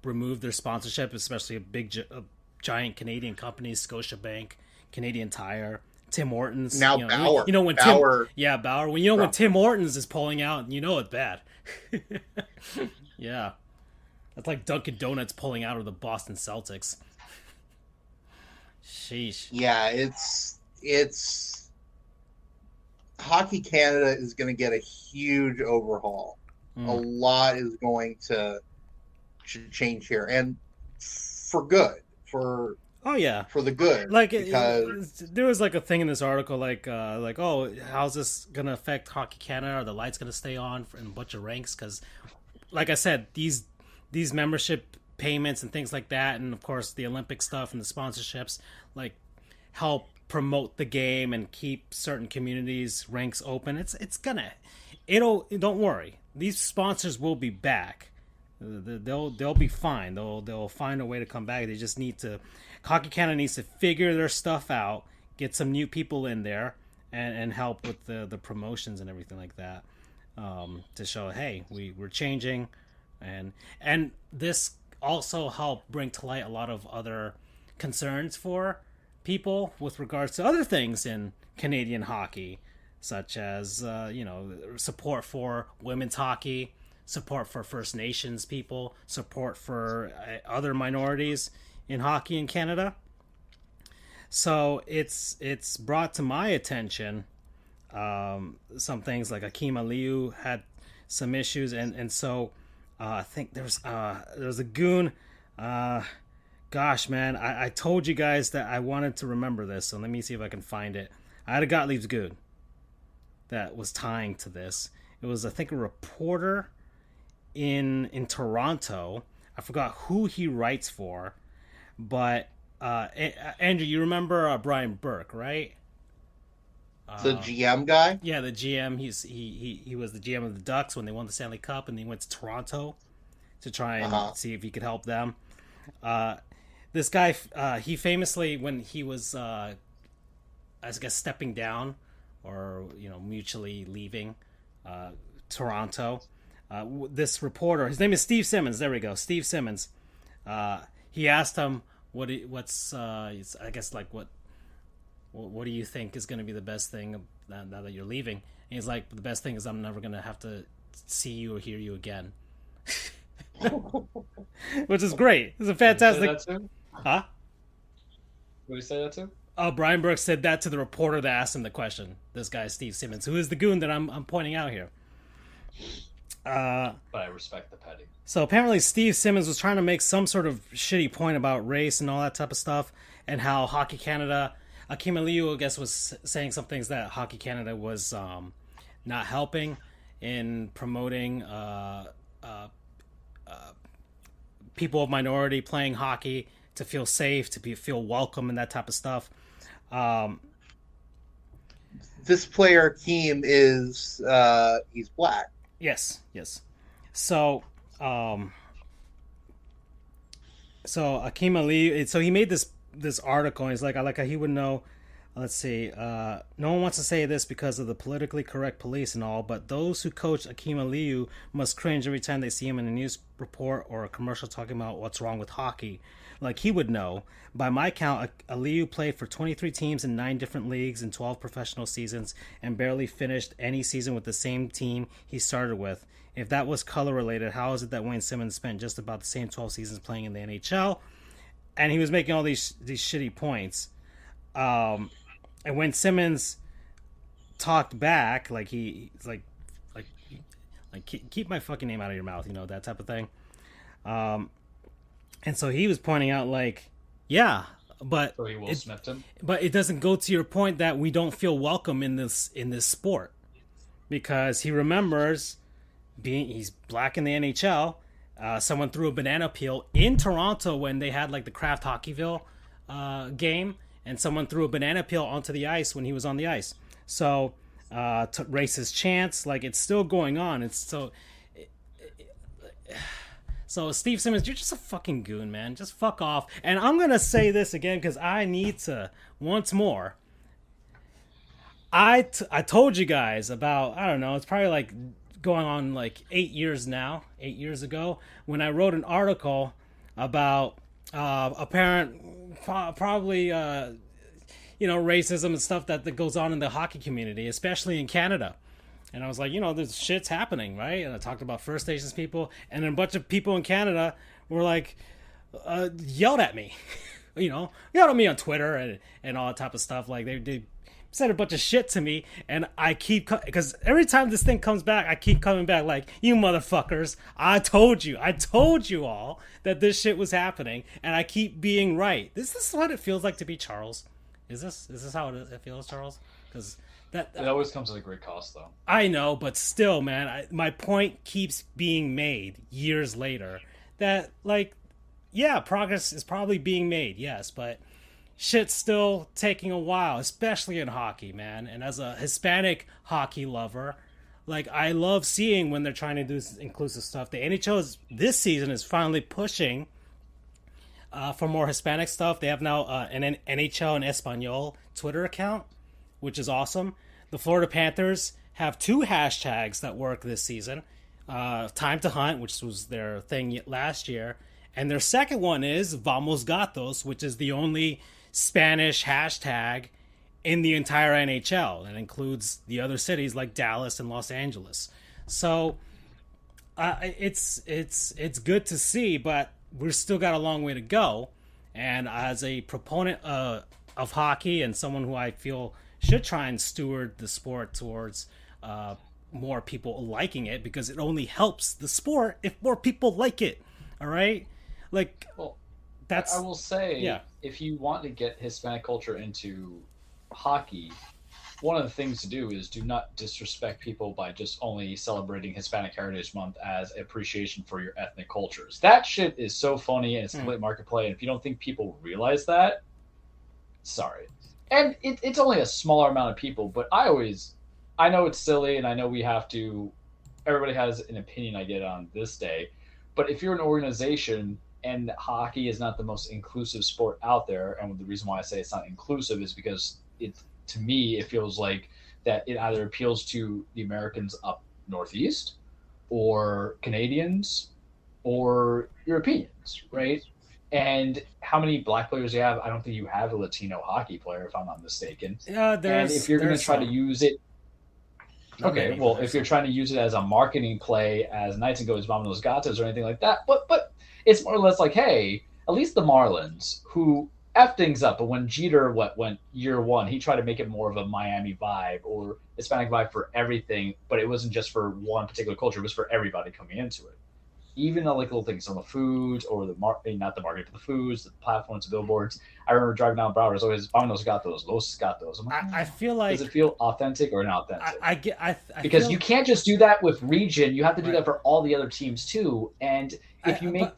Speaker 1: removed their sponsorship, especially giant Canadian companies, Scotiabank, Canadian Tire, Tim Hortons.
Speaker 2: Now Bauer.
Speaker 1: When
Speaker 2: Bauer.
Speaker 1: Bauer. When Tim Hortons is pulling out, it's bad. Yeah. That's like Dunkin' Donuts pulling out of the Boston Celtics. Sheesh.
Speaker 2: Yeah, it's Hockey Canada is going to get a huge overhaul. A lot is going to change here, and for good.
Speaker 1: Oh yeah,
Speaker 2: for the good.
Speaker 1: like there was like a thing in this article like oh, how's this gonna affect Hockey Canada? Are the lights gonna stay on in a bunch of ranks? Because like I said, these membership payments and things like that, and of course the Olympic stuff and the sponsorships, like help promote the game and keep certain communities ranks open. Don't worry, these sponsors will be back. They'll be fine. They'll find a way to come back. They just need to. Hockey Canada needs to figure their stuff out, get some new people in there, and help with the promotions and everything like that, to show, hey, we're changing, and this also helped bring to light a lot of other concerns for people with regards to other things in Canadian hockey, such as support for women's hockey, support for First Nations people, support for other minorities in hockey in Canada. So it's brought to my attention some things like Akim Aliu had some issues, and so I think there's a goon. Gosh, man, I told you guys that I wanted to remember this, so let me see if I can find it. I had a Gottlieb's goon that was tying to this. It was, I think, a reporter in Toronto. I forgot who he writes for, but Andrew, you remember Brian Burke, right?
Speaker 2: The GM guy?
Speaker 1: Yeah, the GM. He was the GM of the Ducks when they won the Stanley Cup, and he went to Toronto to try and see if he could help them. This guy, he famously, when he was, I guess, stepping down or mutually leaving Toronto, this reporter, his name is Steve Simmons. There we go, Steve Simmons. He asked him what do you think is going to be the best thing now that you're leaving? And he's like, the best thing is I'm never going to have to see you or hear you again. Which is great. It's a fantastic. Huh?
Speaker 3: What did he say that to?
Speaker 1: Oh, Brian Burke said that to the reporter that asked him the question. This guy, Steve Simmons, who is the goon that I'm pointing out here.
Speaker 3: But I respect the petting.
Speaker 1: So apparently Steve Simmons was trying to make some sort of shitty point about race and all that type of stuff, and how Hockey Canada, Akim Aliu, I guess, was saying some things that Hockey Canada was not helping in promoting people of minority playing hockey to feel safe, feel welcome, and that type of stuff.
Speaker 2: This player Akim is he's black.
Speaker 1: Yes. So Akim Aliu, so he made this article, and he's like he would know. Let's see. No one wants to say this because of the politically correct police and all, but those who coach Akim Aliu must cringe every time they see him in a news report or a commercial talking about what's wrong with hockey. Like he would know. By my count, Aliu played for 23 teams in 9 different leagues in 12 professional seasons and barely finished any season with the same team he started with. If that was color related, how is it that Wayne Simmons spent just about the same 12 seasons playing in the NHL? And he was making all these shitty points. And when Simmons talked back, like he's like keep my fucking name out of your mouth, that type of thing. And so he was pointing out, like, yeah, but
Speaker 3: so he Will Smithed him.
Speaker 1: But it doesn't go to your point that we don't feel welcome in this sport, because he remembers he's black in the NHL. Someone threw a banana peel in Toronto when they had like the Kraft Hockeyville game, and someone threw a banana peel onto the ice when he was on the ice. So to raise his chance, like, it's still going on. It's so Steve Simmons, you're just a fucking goon, man. Just fuck off. And I'm gonna say this again because I need to once more. I told you guys about, I don't know, it's probably like going on like 8 years now, 8 years ago, when I wrote an article about probably racism and stuff that goes on in the hockey community, especially in Canada. And I was like, this shit's happening, right? And I talked about First Nations people, and then a bunch of people in Canada were like, yelled at me, yelled at me on Twitter and all that type of stuff. Like they said a bunch of shit to me, and I keep because every time this thing comes back, I keep coming back like, you motherfuckers, I told you all that this shit was happening, and I keep being right. Is this what it feels like to be Charles? Is this how it feels, Charles? Because that
Speaker 3: always comes at a great cost, though.
Speaker 1: I know, but still, man, my point keeps being made years later. That, like, yeah, progress is probably being made, yes, but shit's still taking a while, especially in hockey, man. And as a Hispanic hockey lover, like, I love seeing when they're trying to do inclusive stuff. The NHL this season is finally pushing for more Hispanic stuff. They have now an NHL and Espanol Twitter account, which is awesome. The Florida Panthers have 2 hashtags that work this season. Time to Hunt, which was their thing last year. And their second one is Vamos Gatos, which is the only Spanish hashtag in the entire NHL. That includes the other cities like Dallas and Los Angeles. So it's good to see, but we've still got a long way to go. And as a proponent of hockey and someone who I feel should try and steward the sport towards more people liking it, because it only helps the sport if more people like it. All right? Like,
Speaker 3: well,
Speaker 1: that's...
Speaker 3: I will say,
Speaker 1: yeah.
Speaker 3: If you want to get Hispanic culture into hockey, one of the things to do is do not disrespect people by just only celebrating Hispanic Heritage Month as appreciation for your ethnic cultures. That shit is so funny, and it's complete market play, and if you don't think people realize that, sorry. And it's only a smaller amount of people, but I know it's silly, and I know everybody has an opinion, I get, on this day, but if you're an organization and hockey is not the most inclusive sport out there, and the reason why I say it's not inclusive is because to me, it feels like that it either appeals to the Americans up northeast, or Canadians, or Europeans, right? And how many black players you have? I don't think you have a Latino hockey player, if I'm not mistaken.
Speaker 1: Yeah,
Speaker 3: and if you're going to try to use it, okay, well, if you're trying to use it as a marketing play, as Knights and Goats, Vamonos Gatos, or anything like that, but it's more or less like, hey, at least the Marlins, who F things up, but when Jeter went year one, he tried to make it more of a Miami vibe or Hispanic vibe for everything, but it wasn't just for one particular culture, it was for everybody coming into it. Even the like little things on the foods or not the market, but the foods, the platforms, the billboards. I remember driving down Broward, always Vamonos Gatos, Los Gatos. I'm like,
Speaker 1: I feel like,
Speaker 3: does it feel authentic or inauthentic?
Speaker 1: I
Speaker 3: because
Speaker 1: feel...
Speaker 3: you can't just do that with region. You have to do that for all the other teams too. And if you make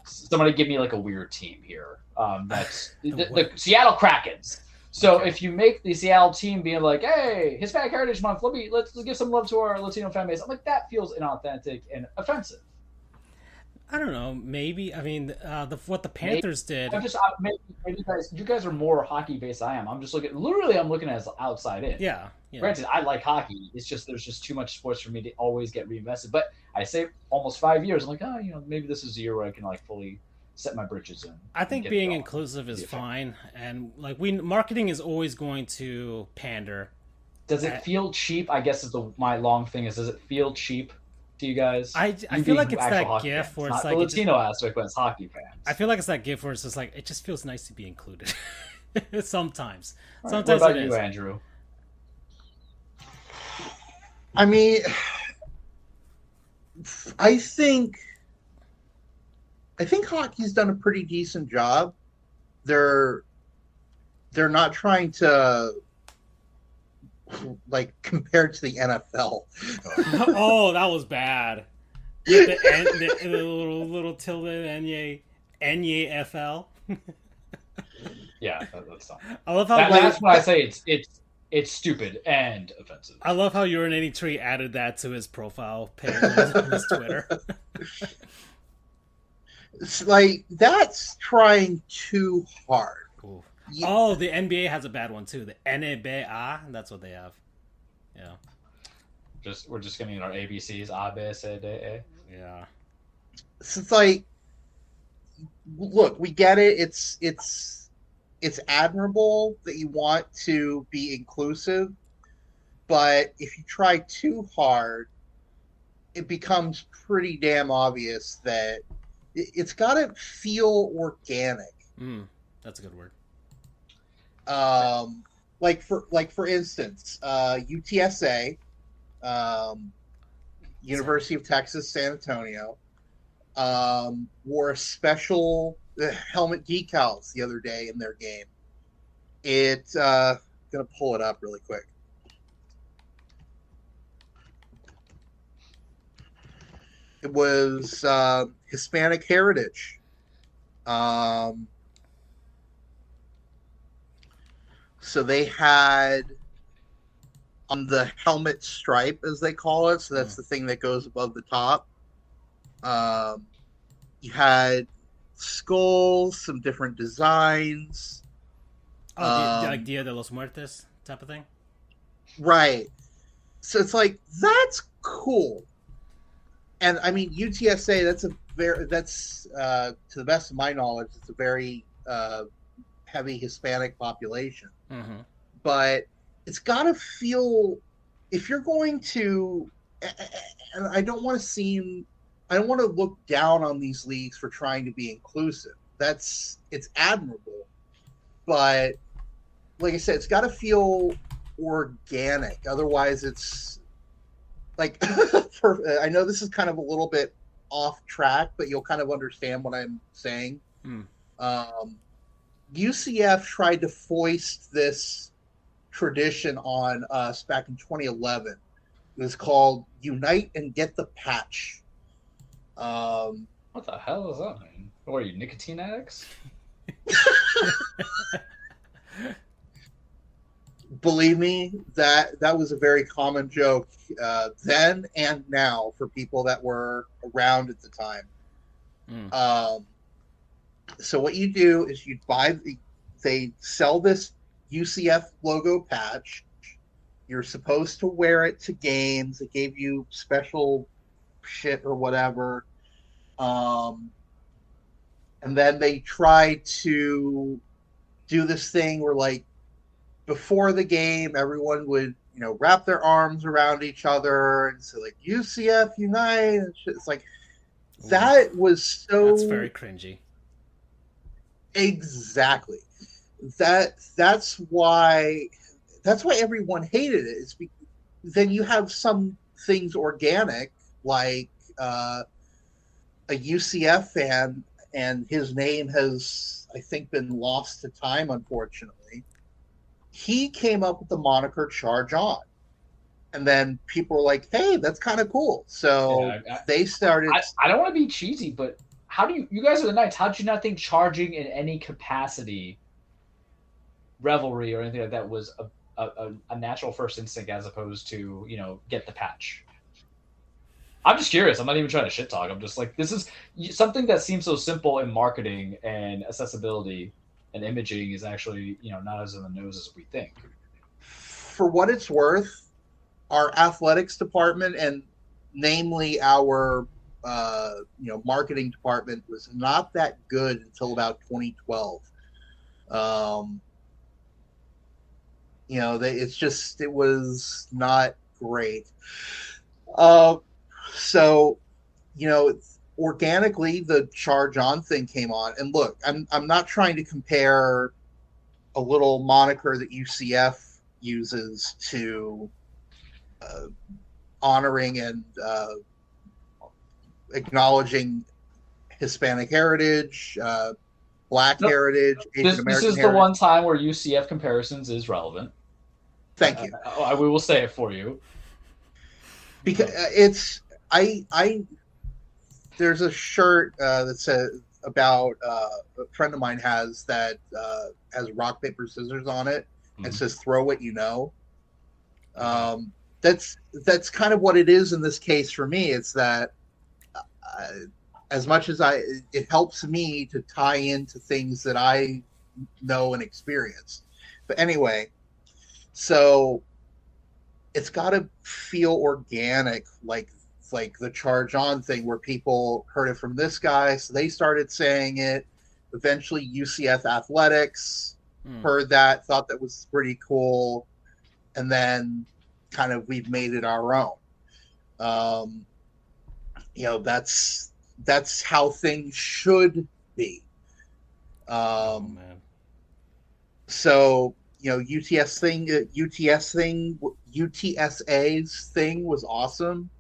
Speaker 3: somebody give me like a weird team here. That's the Seattle Krakens. So if you make the Seattle team being like, hey, Hispanic Heritage Month, let's give some love to our Latino fan base. I'm like, that feels inauthentic and offensive.
Speaker 1: I don't know. Maybe. I mean, what the Panthers did.
Speaker 3: Maybe you guys are more hockey based than I am. I'm just looking. Literally, I'm looking as outside in.
Speaker 1: Yeah.
Speaker 3: Granted, I like hockey. It's just there's just too much sports for me to always get reinvested. But I say almost 5 years. I'm like, maybe this is the year where I can like fully set my britches in.
Speaker 1: I think being inclusive is fine, and like marketing is always going to pander.
Speaker 3: Does it feel cheap? I guess is my long thing is. Does it feel cheap to you guys?
Speaker 1: I feel like it's that gif where it's like
Speaker 3: the Latino aspect, but it's hockey fans.
Speaker 1: I feel like it's that gif where it's just like it just feels nice to be included. Sometimes.
Speaker 3: Right,
Speaker 1: Sometimes
Speaker 3: what about
Speaker 1: it
Speaker 3: you,
Speaker 1: is.
Speaker 3: Andrew?
Speaker 2: I mean, I think hockey's done a pretty decent job. They're not trying to like compare to the NFL.
Speaker 1: Oh, that was bad. The little tilde Enye FL.
Speaker 3: Yeah, that's not.
Speaker 1: I love how
Speaker 3: that's why I say it's stupid and offensive.
Speaker 1: I love how Urinating Tree added that to his profile page on his Twitter.
Speaker 2: It's like that's trying too hard.
Speaker 1: Yeah. Oh, the NBA has a bad one too. The NBA, that's what they have. Yeah.
Speaker 3: We're just getting our ABCs, A, B, C, D, E.
Speaker 1: Yeah.
Speaker 2: So it's like, look, we get it. It's admirable that you want to be inclusive, but if you try too hard, it becomes pretty damn obvious that it's got to feel organic.
Speaker 1: That's a good word.
Speaker 2: for instance, UTSA, University of Texas, San Antonio, wore special helmet decals the other day in their game. Gonna pull it up really quick. It was Hispanic Heritage. So they had on the helmet stripe, as they call it. So that's the thing that goes above the top. You had skulls, some different designs.
Speaker 1: Oh, like Dia de los Muertos type of thing?
Speaker 2: Right. So it's like, that's cool. And I mean, UTSA, to the best of my knowledge, it's a very heavy Hispanic population.
Speaker 1: Mm-hmm.
Speaker 2: But it's got to feel, if you're going to, and I don't want to look down on these leagues for trying to be inclusive. It's admirable. But like I said, it's got to feel organic. Otherwise, it's like, I know this is kind of a little bit off track, but you'll kind of understand what I'm saying. UCF tried to foist this tradition on us back in 2011. It was called Unite and Get the Patch.
Speaker 3: What the hell does that mean? What are you, nicotine addicts?
Speaker 2: Believe me, that was a very common joke then and now for people that were around at the time. So what you do is they sell this UCF logo patch. You're supposed to wear it to games. It gave you special shit or whatever. And then they try to do this thing where, like, before the game, everyone would, wrap their arms around each other and say, like, UCF Unite and shit. It's like, that was so...
Speaker 1: That's very cringy.
Speaker 2: Exactly. That's why everyone hated it. Then you have some things organic, like a UCF fan, and his name has, I think, been lost to time, unfortunately. He came up with the moniker Charge On. And then people were like, hey, that's kind of cool. So they started...
Speaker 3: I don't want to be cheesy, but how do you guys are the Knights, how did you not think charging in any capacity, revelry or anything like that, was a natural first instinct as opposed to, get the patch? I'm just curious. I'm not even trying to shit talk. I'm just like, this is something that seems so simple in marketing and accessibility and imaging is actually, not as in the nose as we think.
Speaker 2: For what it's worth, our athletics department, and namely our marketing department, was not that good until about 2012. It was not great. So, organically, the Charge On thing came on. And look, I'm not trying to compare a little moniker that UCF uses to honoring and acknowledging Hispanic heritage, Black heritage, Asian American heritage.
Speaker 3: This is the one time where UCF comparisons is relevant.
Speaker 2: Thank you.
Speaker 3: We will say it for you.
Speaker 2: Because there's a shirt that says about a friend of mine has that has rock, paper, scissors on it. Mm-hmm. And says, throw what you know. That's kind of what it is in this case for me. It's that as much as it helps me to tie into things that I know and experience. But anyway, so it's got to feel organic, like the Charge On thing, where people heard it from this guy, so they started saying it. Eventually, UCF Athletics heard that, thought that was pretty cool, and then kind of we've made it our own. That's how things should be.
Speaker 1: Oh man.
Speaker 2: So UTSA's thing was awesome.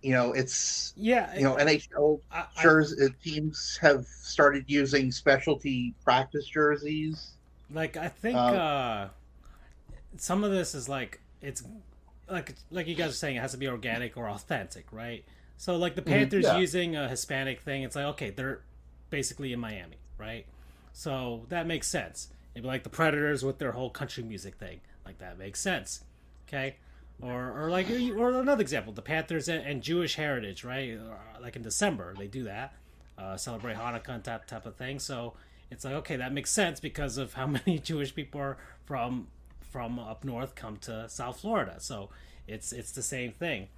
Speaker 2: It's NHL teams have started using specialty practice jerseys.
Speaker 1: Like I think some of this is like it's like you guys are saying, it has to be organic or authentic, right? So like the Panthers using a Hispanic thing, it's like, okay, they're basically in Miami, right? So that makes sense. Maybe like the Predators with their whole country music thing, like that makes sense, okay? Or another example, the Panthers and Jewish heritage, right? Like in December they do that, celebrate Hanukkah and type of thing. So it's like, okay, that makes sense because of how many Jewish people are from up north come to South Florida. So it's the same thing.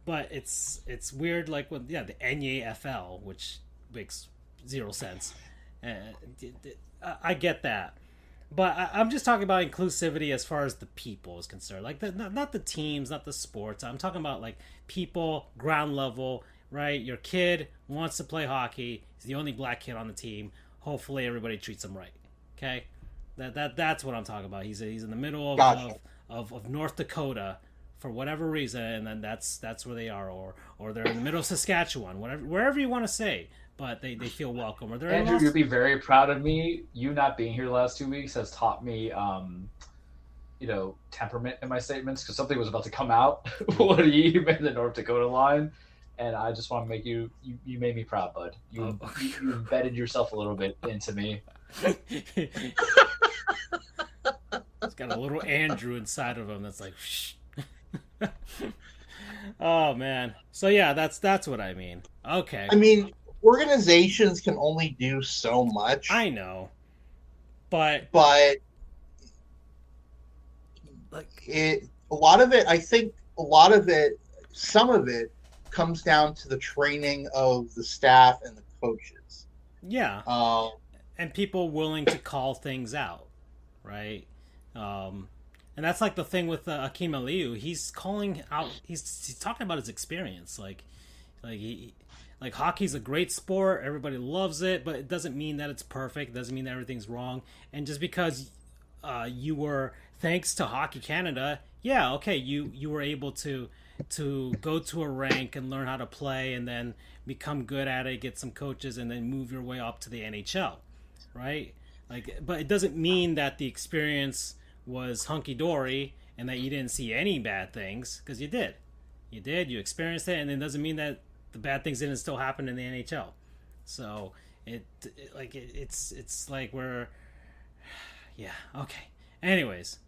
Speaker 1: But it's weird, like with the NAFL, which makes zero sense. I get that, but I'm just talking about inclusivity as far as the people is concerned. Like not the teams, not the sports. I'm talking about like people, ground level, right? Your kid wants to play hockey. He's the only black kid on the team. Hopefully, everybody treats him right. Okay, that's what I'm talking about. He's in the middle of North Dakota. For whatever reason, and then that's where they are, or they're in the middle of Saskatchewan, wherever you want to say, but they feel welcome. Or they're
Speaker 3: Andrew, you'll be very proud of me. You not being here the last 2 weeks has taught me, temperament in my statements, because something was about to come out when you made the North Dakota line, and I just want to make you made me proud, bud. You embedded yourself a little bit into me.
Speaker 1: He's got a little Andrew inside of him that's like, shh. Oh man, so yeah, that's what I mean. Okay,
Speaker 2: I mean, organizations can only do so much.
Speaker 1: I know, but
Speaker 2: like some of it comes down to the training of the staff and the coaches.
Speaker 1: Yeah, and people willing to call things out, right? And that's like the thing with Akim Aliu. He's calling out. He's talking about his experience. Like hockey's a great sport. Everybody loves it, but it doesn't mean that it's perfect. It doesn't mean that everything's wrong. And just because you were, thanks to Hockey Canada, yeah, okay, you were able to go to a rank and learn how to play, and then become good at it, get some coaches, and then move your way up to the NHL, right? Like, but it doesn't mean that the experience was hunky-dory and that you didn't see any bad things, because you did, you experienced it, and it doesn't mean that the bad things didn't still happen in the NHL. So it's like we're, yeah, okay, anyways,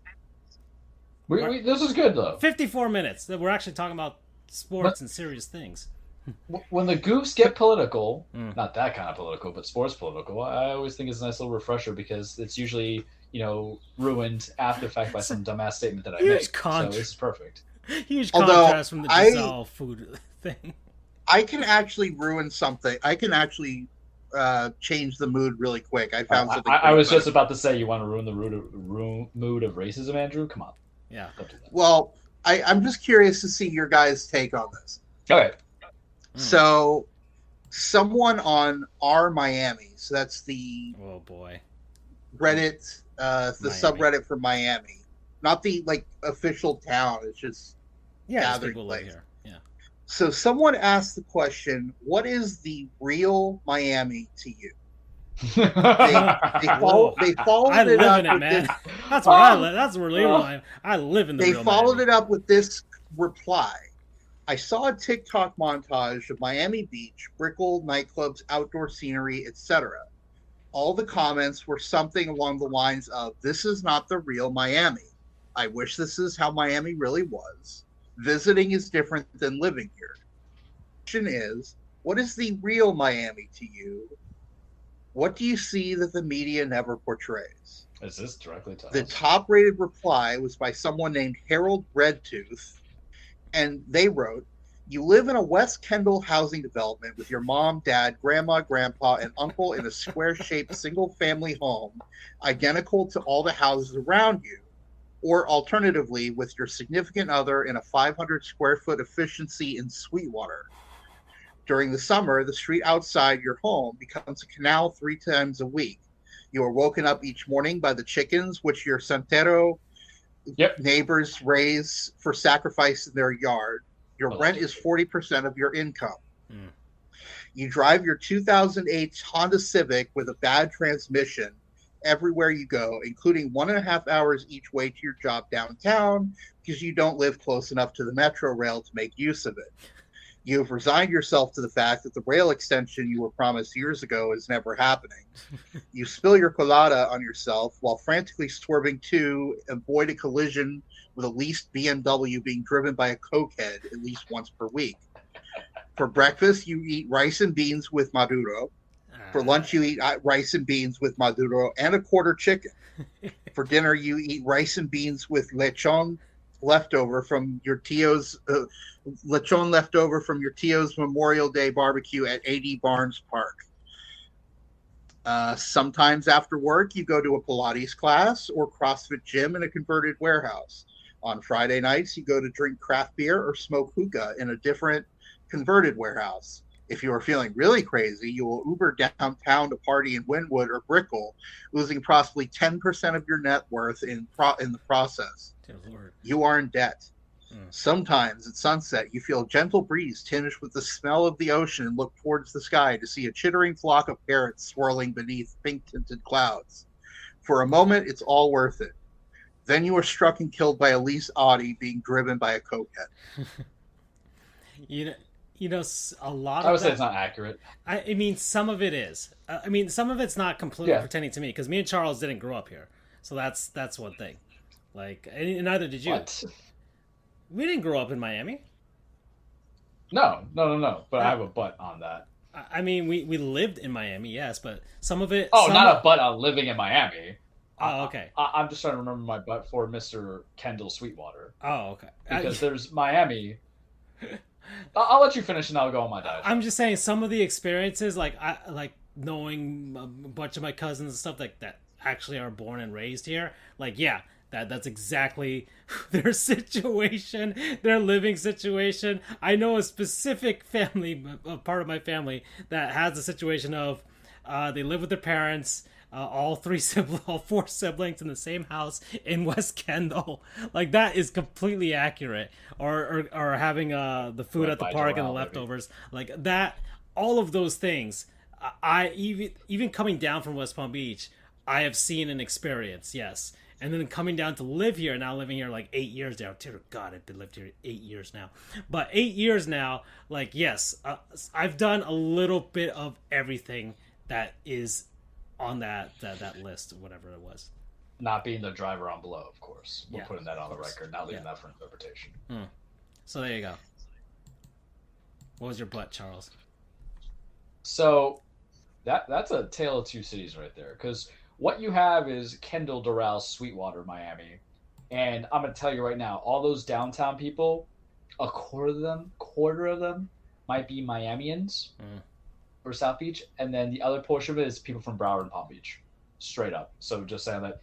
Speaker 3: this is good though.
Speaker 1: 54 minutes that we're actually talking about sports and serious things.
Speaker 3: When the goofs get political, not that kind of political, but sports political, I always think it's a nice little refresher, because it's usually ruined after the fact by some dumbass statement that I make. So this is perfect.
Speaker 1: Huge contrast from the Gisele food thing.
Speaker 2: I can actually ruin something. I can actually change the mood really quick. I found something.
Speaker 3: I was just about to say, you want to ruin the mood of racism, Andrew? Come on.
Speaker 1: Yeah.
Speaker 3: Don't do that.
Speaker 2: Well, I'm just curious to see your guys' take on this.
Speaker 3: Okay.
Speaker 2: So, someone on R Miami, so that's the Reddit, the subreddit for Miami, not the official town. It's just gathering place. Here. Yeah. So someone asked the question, "What is the real Miami to you?" They followed it up with this.
Speaker 1: That's where I live. That's where I live in the.
Speaker 2: They followed it up with this reply. I saw a TikTok montage of Miami Beach, Brickell, nightclubs, outdoor scenery, etc. All the comments were something along the lines of, "This is not the real Miami. I wish this is how Miami really was. Visiting is different than living here." The question is, what is the real Miami to you? What do you see that the media never portrays?
Speaker 3: Is this directly to us?
Speaker 2: The top-rated reply was by someone named Harold Redtooth, and they wrote, "You live in a West Kendall housing development with your mom, dad, grandma, grandpa, and uncle in a square-shaped single-family home, identical to all the houses around you, or alternatively, with your significant other in a 500-square-foot efficiency in Sweetwater. During the summer, the street outside your home becomes a canal 3 times a week. You are woken up each morning by the chickens, which your Santero neighbors raise for sacrifice in their yard. Your rent is 40% of your income. Mm. You drive your 2008 Honda Civic with a bad transmission everywhere you go, including 1.5 hours each way to your job downtown because you don't live close enough to the metro rail to make use of it. You have resigned yourself to the fact that the rail extension you were promised years ago is never happening. You spill your colada on yourself while frantically swerving to avoid a collision with a leased BMW being driven by a cokehead at least once per week. For breakfast, you eat rice and beans with maduro. For lunch, you eat rice and beans with maduro and a quarter chicken. For dinner, you eat rice and beans with lechon leftover from your Tio's Memorial Day barbecue at 80 Barnes Park. Sometimes after work, you go to a Pilates class or CrossFit gym in a converted warehouse. On Friday nights, you go to drink craft beer or smoke hookah in a different converted warehouse. If you are feeling really crazy, you will Uber downtown to party in Wynwood or Brickell, losing possibly 10% of your net worth in the process. You are in debt. Sometimes at sunset, you feel a gentle breeze tinged with the smell of the ocean and look towards the sky to see a chittering flock of parrots swirling beneath pink-tinted clouds. For a moment, it's all worth it. Then you are struck and killed by a leased Audi being driven by a cokehead.
Speaker 1: You know, a lot of
Speaker 3: I would say it's not accurate.
Speaker 1: I mean, some of it is. I mean, some of it's not completely pertaining to me, because me and Charles didn't grow up here. So that's one thing. Like, and neither did you.
Speaker 3: What?
Speaker 1: We didn't grow up in Miami.
Speaker 3: No. But I have a but on that.
Speaker 1: I mean, we lived in Miami, yes, but some of it...
Speaker 3: Oh, not a but on living in Miami.
Speaker 1: Oh, okay.
Speaker 3: I'm just trying to remember my but for Mr. Kendall Sweetwater.
Speaker 1: Oh, okay.
Speaker 3: Because there's Miami... I'll let you finish and I'll go on my diet.
Speaker 1: I'm just saying some of the experiences, like knowing a bunch of my cousins and stuff that actually are born and raised here. Like, yeah, that's exactly their situation, their living situation. I know a specific family, a part of my family, that has a situation of they live with their parents. All four siblings in the same house in West Kendall. Like, that is completely accurate. Or having the food at the park and the leftovers. Like that, all of those things. I even coming down from West Palm Beach, I have seen and experienced, yes. And then coming down to live here, now living here like 8 years now. Dear God, I've been lived here 8 years now. But 8 years now, like, yes, I've done a little bit of everything that is on that list, whatever it was.
Speaker 3: Not being the driver on below, of course. We're putting that on the record, not leaving that for interpretation.
Speaker 1: So there you go. What was your butt, Charles?
Speaker 3: So that's a tale of two cities right there. Because what you have is Kendall, Doral, Sweetwater, Miami. And I'm going to tell you right now, all those downtown people, a quarter of them might be Miamians. Or South Beach, and then the other portion of it is people from Broward and Palm Beach, straight up. So just saying that.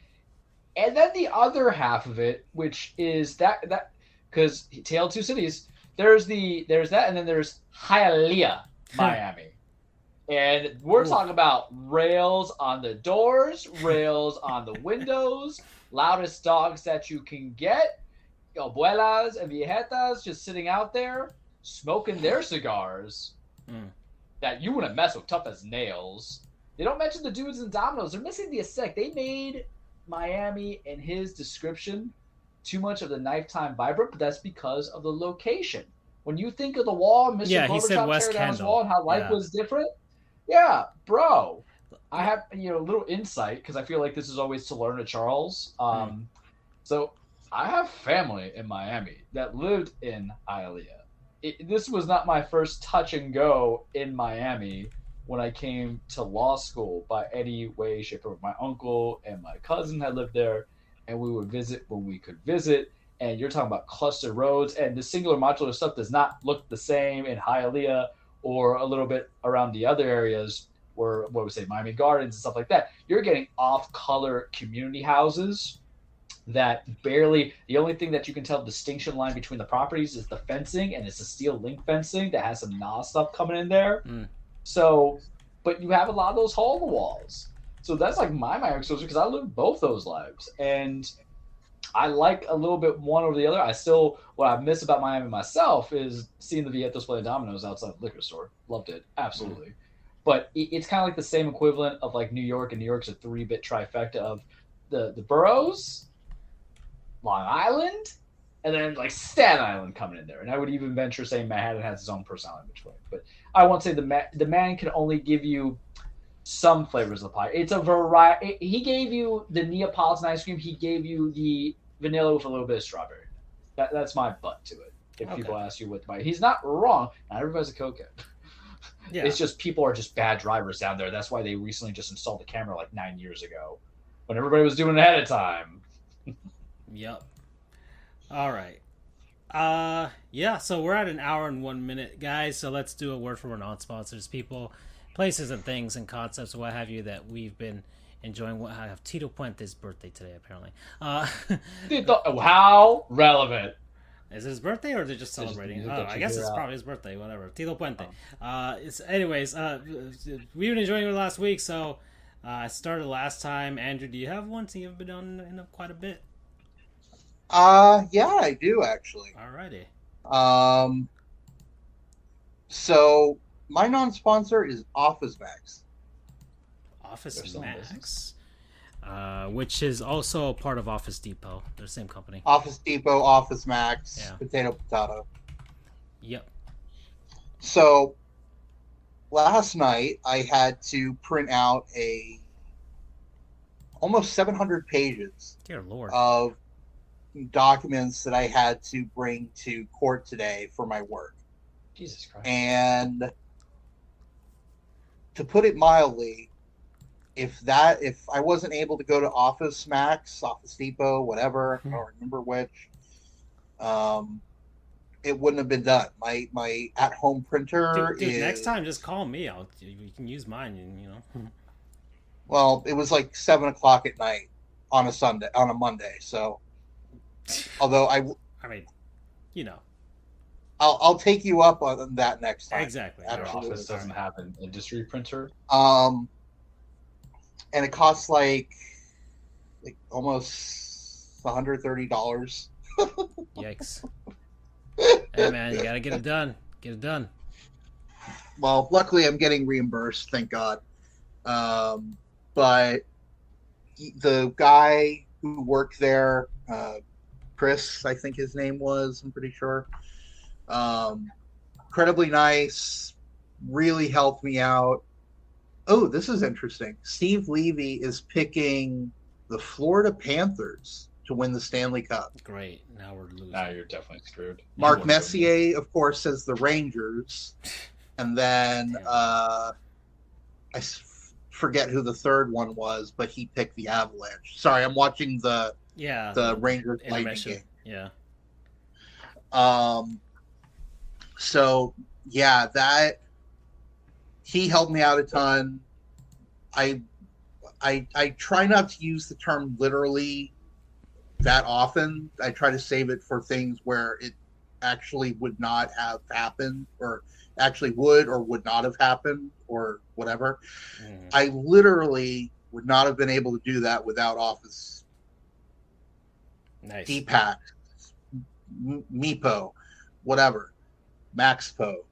Speaker 3: And then the other half of it, which is that because Tale of Two Cities, there's that, and then there's Hialeah, Miami, and we're talking about rails on the doors, rails on the windows, loudest dogs that you can get, abuelas and viejetas just sitting out there smoking their cigars. That you wouldn't mess with, tough as nails. They don't mention the dudes in Domino's. They're missing the aesthetic. They made Miami and his description too much of the nighttime vibrant, but that's because of the location. When you think of the wall, Mr. Gorbachev tear down his wall and how life was different, bro. I have a little insight because I feel like this is always to learn to Charles. So I have family in Miami that lived in Hialeah. This was not my first touch and go in Miami when I came to law school by any way, shape, or form. My uncle and my cousin had lived there, and we would visit when we could visit. And you're talking about cluster roads, and the singular modular stuff does not look the same in Hialeah or a little bit around the other areas where, what would we say, Miami Gardens and stuff like that. You're getting off-color community houses that barely, the only thing that you can tell the distinction line between the properties is the fencing, and it's a steel link fencing that has some NAS stuff coming in there. So, but you have a lot of those hole in the walls. So that's like my Miami exposure because I lived both those lives. And I like a little bit one over the other. What I miss about Miami myself is seeing the Vietos play Domino's outside the liquor store. Loved it. Absolutely. Mm-hmm. But it's kind of like the same equivalent of like New York, and New York's a 3-bit trifecta of the boroughs, Long Island, and then like Staten Island coming in there. And I would even venture saying Manhattan has its own personality which way. But I won't say the man can only give you some flavors of the pie. It's a variety. He gave you the Neapolitan ice cream. He gave you the vanilla with a little bit of strawberry. That's my butt to it. If people ask you what to buy, he's not wrong. Not everybody's a cokehead. Yeah. It's just people are just bad drivers down there. That's why they recently just installed the camera like 9 years ago, when everybody was doing it ahead of time.
Speaker 1: Yep. All right. Yeah. So we're at an hour and 1 minute, guys. So let's do a word from our non-sponsors, people, places, and things and concepts, what have you, that we've been enjoying. I have Tito Puente's birthday today, apparently.
Speaker 3: How relevant.
Speaker 1: Is it his birthday, or is it just celebrating? I guess it's probably his birthday, whatever. Tito Puente. Anyways, we've been enjoying it last week, so I started last time. Andrew, do you have one? So you've been on in quite a bit.
Speaker 2: Yeah, I do, actually.
Speaker 1: Alrighty.
Speaker 2: So my non-sponsor is Office Max.
Speaker 1: Office Max, which is also part of Office Depot. They're the same company.
Speaker 2: Office Depot, Office Max, potato.
Speaker 1: Yep.
Speaker 2: So last night I had to print out almost 700 pages
Speaker 1: Dear Lord.
Speaker 2: of documents that I had to bring to court today for my work.
Speaker 3: Jesus Christ.
Speaker 2: And to put it mildly, if I wasn't able to go to Office Max, Office Depot, whatever, I don't remember which, it wouldn't have been done. My at-home printer
Speaker 1: dude,
Speaker 2: is...
Speaker 1: next time, just call me. You can use mine, you know.
Speaker 2: Well, it was like 7 o'clock at night on a Monday, so... Although I mean,
Speaker 1: you know.
Speaker 2: I'll take you up on that next time.
Speaker 1: Exactly.
Speaker 3: Our office doesn't have an industry printer.
Speaker 2: And it costs like almost $130.
Speaker 1: Yikes. Hey man, you gotta get it done. Get it done.
Speaker 2: Well, luckily I'm getting reimbursed, thank God. But the guy who worked there, Chris, I think his name was, I'm pretty sure. Incredibly nice, really helped me out. Oh, this is interesting. Steve Levy is picking the Florida Panthers to win the Stanley Cup.
Speaker 1: Great. Now we're losing.
Speaker 3: Now you're definitely screwed.
Speaker 2: Mark Messier, of course, says the Rangers. And then I forget who the third one was, but he picked the Avalanche. Sorry, I'm watching the Rangers Lightning game.
Speaker 1: Yeah.
Speaker 2: So yeah, that he helped me out a ton. I try not to use the term literally that often. I try to save it for things where it actually would not have happened, or actually would or would not have happened, or whatever. I literally would not have been able to do that without Office.
Speaker 1: Nice.
Speaker 2: DPAC, MePo, whatever, MaxiPo.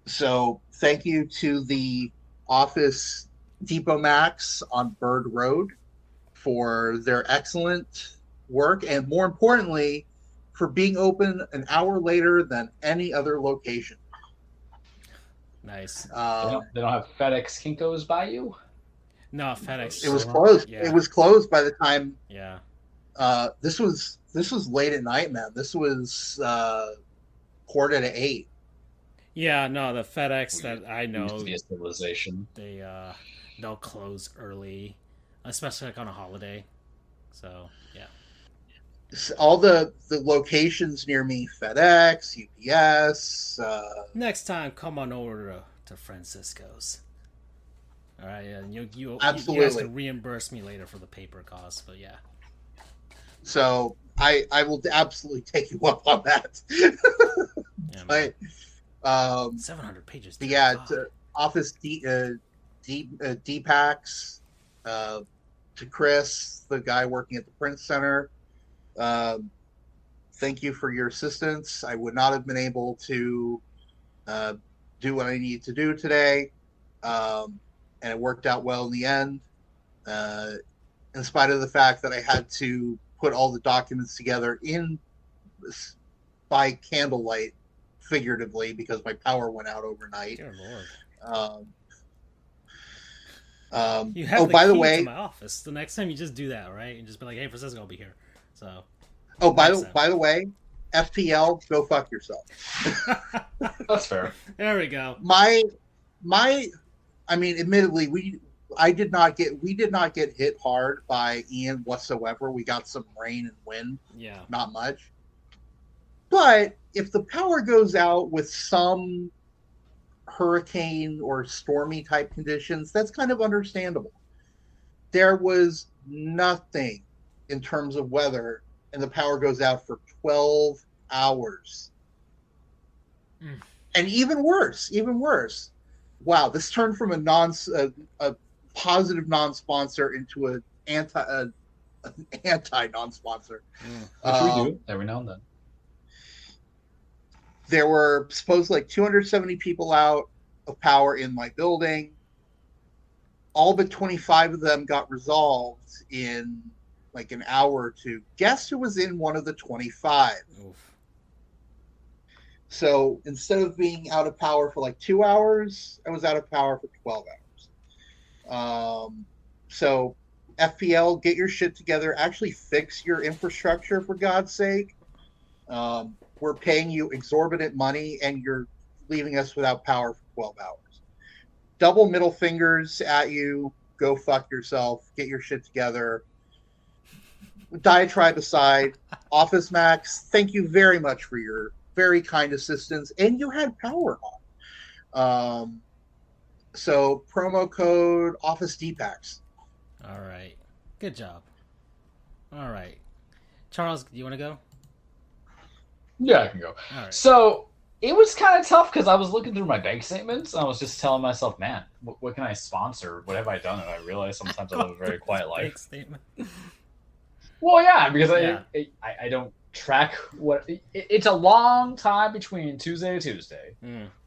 Speaker 2: So thank you to the Office Depot Max on Bird Road for their excellent work, and more importantly, for being open an hour later than any other location.
Speaker 1: Nice.
Speaker 3: They don't have FedEx Kinko's by you?
Speaker 1: No, FedEx.
Speaker 2: It was closed. Yeah. It was closed by the time.
Speaker 1: Yeah.
Speaker 2: This was late at night, man. This was 7:45.
Speaker 1: Yeah, no, the FedEx that I know,
Speaker 3: civilization.
Speaker 1: They'll close early, especially like on a holiday. So yeah.
Speaker 2: All the locations near me, FedEx, UPS.
Speaker 1: Next time, come on over to Francisco's. All right, and you
Speaker 2: absolutely.
Speaker 1: You guys can reimburse me later for the paper costs, but yeah.
Speaker 2: So I will absolutely take you up on that.
Speaker 1: Yeah,
Speaker 2: Um,
Speaker 1: 700 pages.
Speaker 2: but yeah,
Speaker 1: God.
Speaker 2: Office D-Packs, to Chris, the guy working at the Print Center. Thank you for your assistance. I would not have been able to do what I needed to do today, and it worked out well in the end, in spite of the fact that I had to put all the documents together by candlelight, figuratively, because my power went out overnight.
Speaker 1: Dear Lord. You have the
Speaker 2: by
Speaker 1: key
Speaker 2: the way,
Speaker 1: to my office. The next time you just do that, right? And just be like, "Hey, Francisco, I'll be here." So.
Speaker 2: by the way, FPL, go fuck yourself.
Speaker 3: That's fair.
Speaker 1: There we go.
Speaker 2: I mean, admittedly, we did not get hit hard by Ian whatsoever. We got some rain and wind.
Speaker 1: Yeah.
Speaker 2: Not much. But if the power goes out with some hurricane or stormy type conditions, that's kind of understandable. There was nothing in terms of weather, and the power goes out for 12 hours. And even worse. Wow, this turned from a positive non-sponsor into an anti non-sponsor.
Speaker 3: Which we do every now and then.
Speaker 2: There were supposedly like 270 people out of power in my building. All but 25 of them got resolved in like an hour or two. Guess who was in one of the 25?
Speaker 1: Oof.
Speaker 2: So instead of being out of power for like 2 hours, I was out of power for 12 hours. So FPL, get your shit together. Actually fix your infrastructure, for God's sake. We're paying you exorbitant money, and you're leaving us without power for 12 hours. Double middle fingers at you. Go fuck yourself. Get your shit together. Diatribe aside, Office Max, thank you very much for your very kind assistance, and you had power on. So promo code Office D-Packs.
Speaker 1: All right. Good job. All right. Charles, do you want to go?
Speaker 3: Yeah, I can go.
Speaker 1: All right.
Speaker 3: So it was kind of tough because I was looking through my bank statements and I was just telling myself, man, what can I sponsor? What have I done? And I realized sometimes I live a very quiet life.
Speaker 1: Bank statement.
Speaker 3: Well, yeah, because
Speaker 1: Yeah.
Speaker 3: I don't track what it's a long time between Tuesday to Tuesday,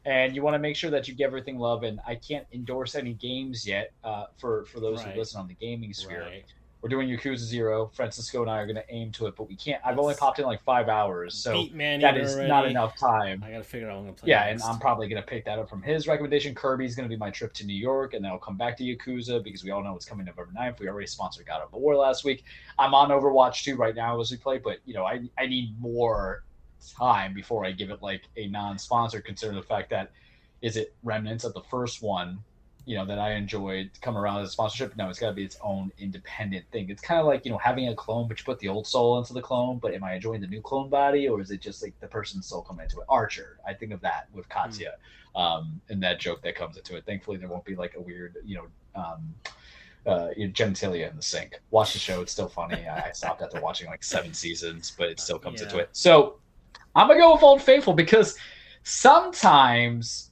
Speaker 3: and you want to make sure that you give everything love. And I can't endorse any games yet for those who listen on the gaming sphere.
Speaker 1: Right.
Speaker 3: We're doing Yakuza 0. Francisco and I are going to aim to it, but we can't. I've only popped in like 5 hours, so that is not enough time.
Speaker 1: I got to figure out what I'm going to play.
Speaker 3: Yeah,
Speaker 1: next.
Speaker 3: and I'm probably going to pick that up from his recommendation. Kirby's going to be my trip to New York, and then I'll come back to Yakuza because we all know it's coming November 9th. We already sponsored God of War last week. I'm on Overwatch 2 right now as we play, but I need more time before I give it like a non-sponsor, considering the fact that is it remnants of the first one that I enjoyed come around as a sponsorship. No, it's got to be its own independent thing. It's kind of like, having a clone, but you put the old soul into the clone, but am I enjoying the new clone body, or is it just like the person's soul coming into it? Archer, I think of that with Katya, and that joke that comes into it. Thankfully, there won't be like a weird, genitalia in the sink. Watch the show. It's still funny. I stopped after watching like 7 seasons, but it still comes into it. So I'm going to go with Old Faithful because sometimes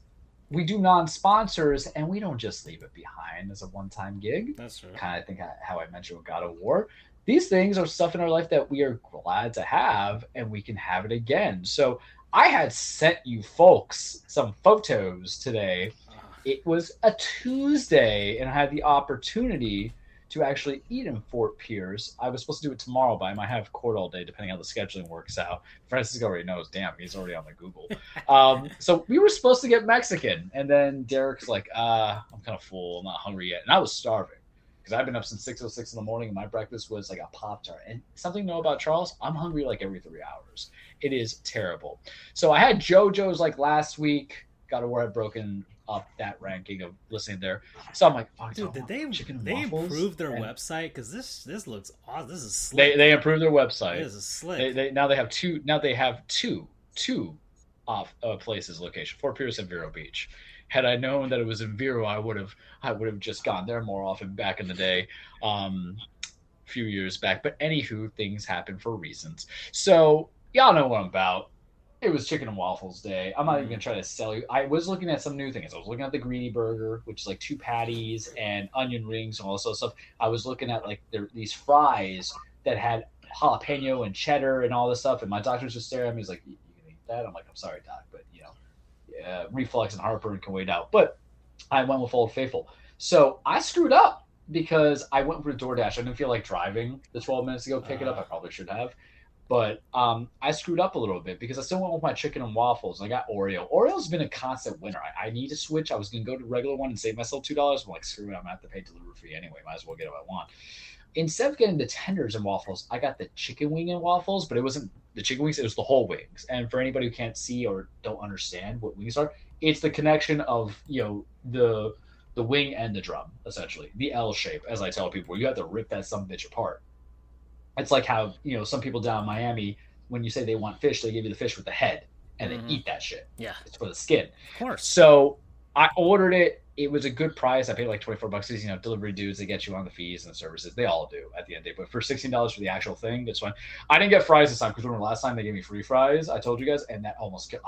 Speaker 3: we do non-sponsors, and we don't just leave it behind as a one-time gig.
Speaker 1: That's right.
Speaker 3: Kind of think how I mentioned with God of War. These things are stuff in our life that we are glad to have, and we can have it again. So I had sent you folks some photos today. It was a Tuesday, and I had the opportunity to actually eat in Fort Pierce. I was supposed to do it tomorrow, but I might have court all day, depending on how the scheduling works out. Francisco already knows. Damn, he's already on the Google. So we were supposed to get Mexican, and then Derek's like, I'm kind of full. I'm not hungry yet. And I was starving because I've been up since 6:06 in the morning, and my breakfast was like a Pop-Tart. And something to know about Charles, I'm hungry like every 3 hours. It is terrible. So I had JoJo's like last week. God of War had broken up that ranking of listening there. So I'm like,
Speaker 1: dude, did they improve their website? Because this looks awesome. This is slick.
Speaker 3: They improved their website.
Speaker 1: This is slick.
Speaker 3: Now they have two off places location, Fort Pierce and Vero Beach. Had I known that it was in Vero, I would have just gone there more often back in the day, a few years back. But anywho, things happen for reasons. So y'all know what I'm about. it was chicken and waffles day. I'm not even gonna try to sell you. I was looking at some new things. I was looking at the greedy burger, which is like 2 patties and onion rings and all this other stuff. I was looking at like these fries that had jalapeno and cheddar and all this stuff. And my doctor was just staring at me. He's like, "You can eat that?" I'm like, "I'm sorry, doc, but reflux and heartburn can wait out." But I went with Old Faithful. So I screwed up because I went for DoorDash. I didn't feel like driving the 12 minutes to go pick it up. I probably should have. But I screwed up a little bit because I still went with my chicken and waffles. I got Oreo. Oreo's been a constant winner. I need to switch. I was going to go to the regular one and save myself $2. I'm like, screw it. I'm going to have to pay delivery fee anyway. Might as well get what I want. Instead of getting the tenders and waffles, I got the chicken wing and waffles, but it wasn't the chicken wings. It was the whole wings. And for anybody who can't see or don't understand what wings are, it's the connection of, the wing and the drum, essentially. The L shape, as I tell people, where you have to rip that sumbitch apart. It's like how, some people down in Miami, when you say they want fish, they give you the fish with the head, and they eat that shit.
Speaker 1: Yeah.
Speaker 3: It's for the skin.
Speaker 1: Of course.
Speaker 3: So I ordered it. It was a good price. I paid like $24. These, delivery dudes, they get you on the fees and the services. They all do at the end of the day. But for $16 for the actual thing, that's fine. I didn't get fries this time because remember last time they gave me free fries, I told you guys, and that almost killed.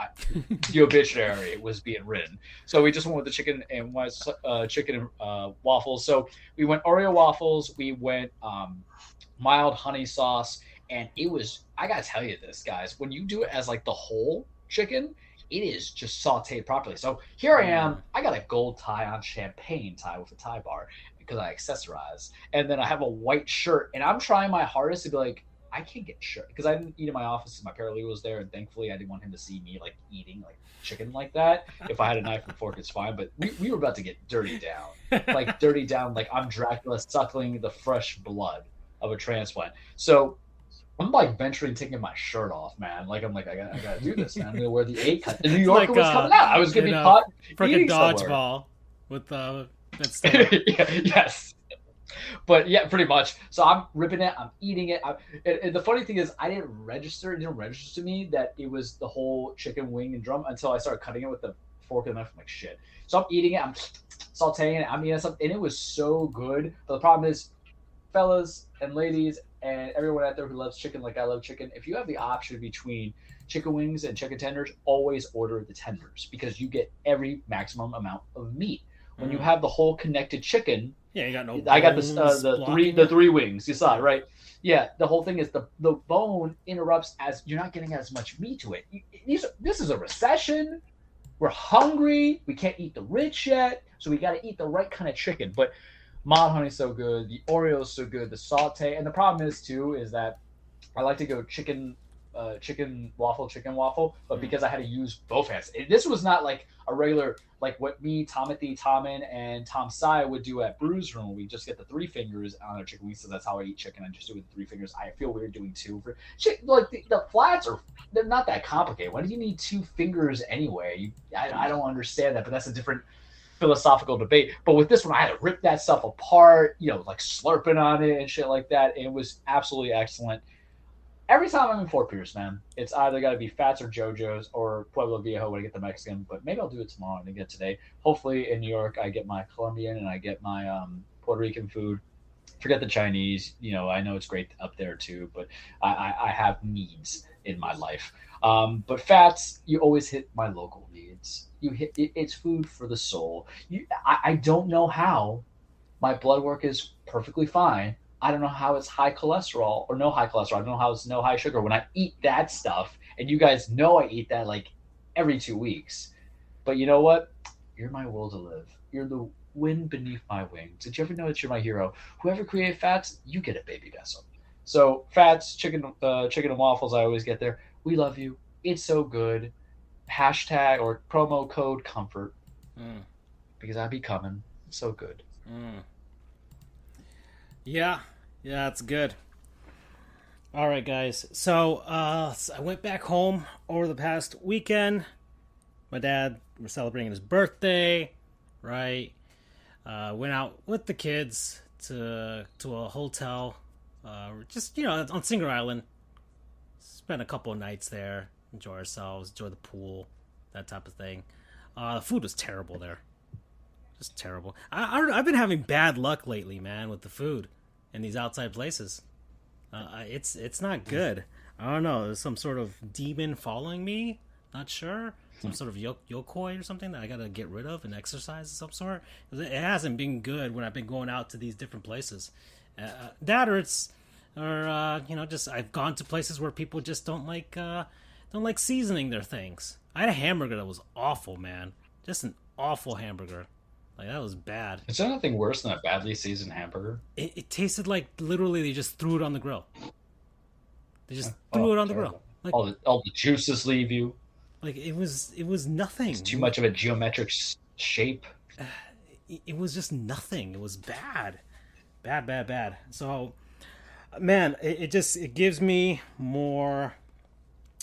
Speaker 3: The obituary was being written. So we just went with the chicken and waffles. So we went Oreo waffles. We went mild honey sauce, and it was, I gotta tell you this, guys, when you do it as like the whole chicken, it is just sauteed properly. So here I am, I got a gold tie on, champagne tie with a tie bar because I accessorize, and then I have a white shirt, and I'm trying my hardest to be like, I can't get shirt because I didn't eat in my office. My paralegal was there, and thankfully I didn't want him to see me like eating like chicken like that. If I had a knife and fork, it's fine. But we were about to get dirty down, like I'm Dracula suckling the fresh blood of a transplant. So I'm like venturing taking my shirt off, man. Like I'm like, I gotta do this, man. I'm gonna wear the 8 cut. The New Yorker was coming out. I was gonna be caught
Speaker 1: freaking dodgeball with that stuff.
Speaker 3: Yes. But yeah, pretty much. So I'm ripping it. I'm eating it. And the funny thing is, it didn't register to me that it was the whole chicken wing and drum until I started cutting it with the fork and knife. I'm like, shit. So I'm eating it. I'm sauteing it. I'm eating something, and it was so good. But the problem is, fellas and ladies and everyone out there who loves chicken like I love chicken, if you have the option between chicken wings and chicken tenders, always order the tenders because you get every maximum amount of meat. When you have the whole connected chicken,
Speaker 1: you got no.
Speaker 3: I got the three wings. You saw it, right? Yeah, the whole thing is the bone interrupts as you're not getting as much meat to it. This is a recession. We're hungry. We can't eat the rich yet, so we got to eat the right kind of chicken. But mild honey's so good. The Oreo's so good. The saute, and the problem is that I like to go chicken waffle, but because I had to use both hands, this was not like a regular like what me, Tomothy, Tommen, and Tom Sai would do at Brews Room. We just get the 3 fingers on our chicken wings, so that's how I eat chicken. I just do it with the 3 fingers. I feel weird doing 2 for like the flats they're not that complicated. Why do you need 2 fingers anyway? I don't understand that, but that's a different philosophical debate. But with this one, I had to rip that stuff apart, like slurping on it and shit like that. And it was absolutely excellent. Every time I'm in Fort Pierce, man, it's either got to be Phatz or JoJo's or Pueblo Viejo when I get the Mexican, but maybe I'll do it tomorrow and get today. Hopefully in New York, I get my Colombian and I get my Puerto Rican food. Forget the Chinese. I know it's great up there too, but I have needs in my life. But Phatz, you always hit my local needs. It's food for the soul. I don't know how my blood work is perfectly fine. I don't know how it's high cholesterol or no high cholesterol. I don't know how it's no high sugar when I eat that stuff. And you guys know I eat that like every 2 weeks. But you know what? You're my will to live. You're the wind beneath my wings. Did you ever know that you're my hero? Whoever created Phatz, you get a baby vessel. So Phatz, chicken and waffles, I always get there. We love you. It's so good. Hashtag or promo code comfort. Because I be coming. It's so good.
Speaker 1: Yeah, it's good. All right, guys. So I went back home over the past weekend. My dad, we're celebrating his birthday, right? Went out with the kids to a hotel, just on Singer Island. Spent a couple of nights there, enjoy ourselves, enjoy the pool, that type of thing. The food was terrible there. Just terrible. I've been having bad luck lately, man, with the food in these outside places. It's not good. I don't know. There's some sort of demon following me. Not sure. Some sort of yokoi or something that I gotta get rid of and exercise of some sort. It hasn't been good when I've been going out to these different places. That or just I've gone to places where people just don't like seasoning their things. I had a hamburger that was awful, man. Just an awful hamburger. Like, that was bad.
Speaker 3: Is there nothing worse than a badly seasoned hamburger?
Speaker 1: It tasted like literally they just threw it on the grill. They just threw it on the grill. Like,
Speaker 3: all the juices leave you.
Speaker 1: Like, it was nothing.
Speaker 3: It's too much of a geometric shape.
Speaker 1: It was just nothing. It was bad. Bad. So, man, it gives me more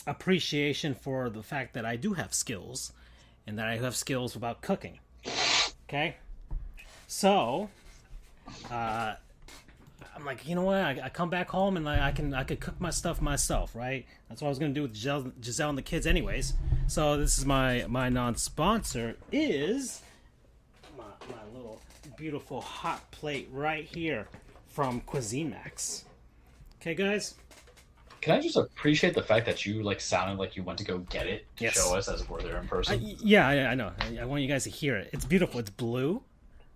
Speaker 1: appreciation for the fact that I do have skills and that I have skills about cooking. Okay? So, I'm like, you know what? I come back home and I could cook my stuff myself, right? That's what I was gonna do with Gisele and the kids, anyways. So this is my non-sponsor is my little beautiful hot plate right here from Cusimax. Okay, guys.
Speaker 3: Can I just appreciate the fact that you sounded like you went to go get it to show us as if we're there in person?
Speaker 1: Yeah, I know. I want you guys to hear it. It's beautiful. It's blue.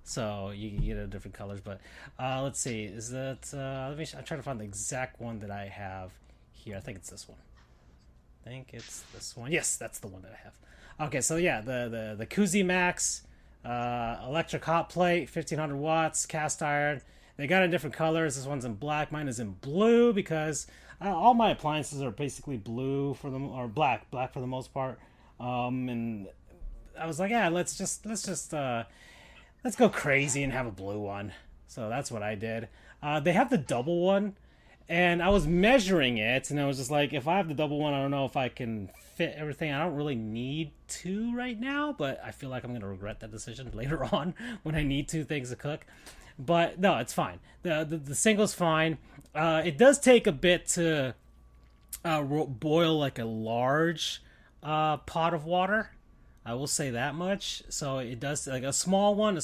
Speaker 1: So you can get it different colors, but let's see. Is that? I'm trying to find the exact one that I have here. I think it's this one. Yes, that's the one that I have. Okay, so yeah, the Cusimax electric hot plate, 1500 watts, cast iron. They got it in different colors. This one's in black. Mine is in blue because all my appliances are basically blue for them, or black for the most part. And I was like, yeah, let's go crazy and have a blue one. So that's what I did. They have the double one, and I was measuring it, and I was just like, if I have the double one, I don't know if I can fit everything. I don't really need two right now, but I feel like I'm going to regret that decision later on when I need two things to cook. But no, it's fine. The single's fine. It does take a bit to boil like a large pot of water. I will say that much. So it does, like a small one, you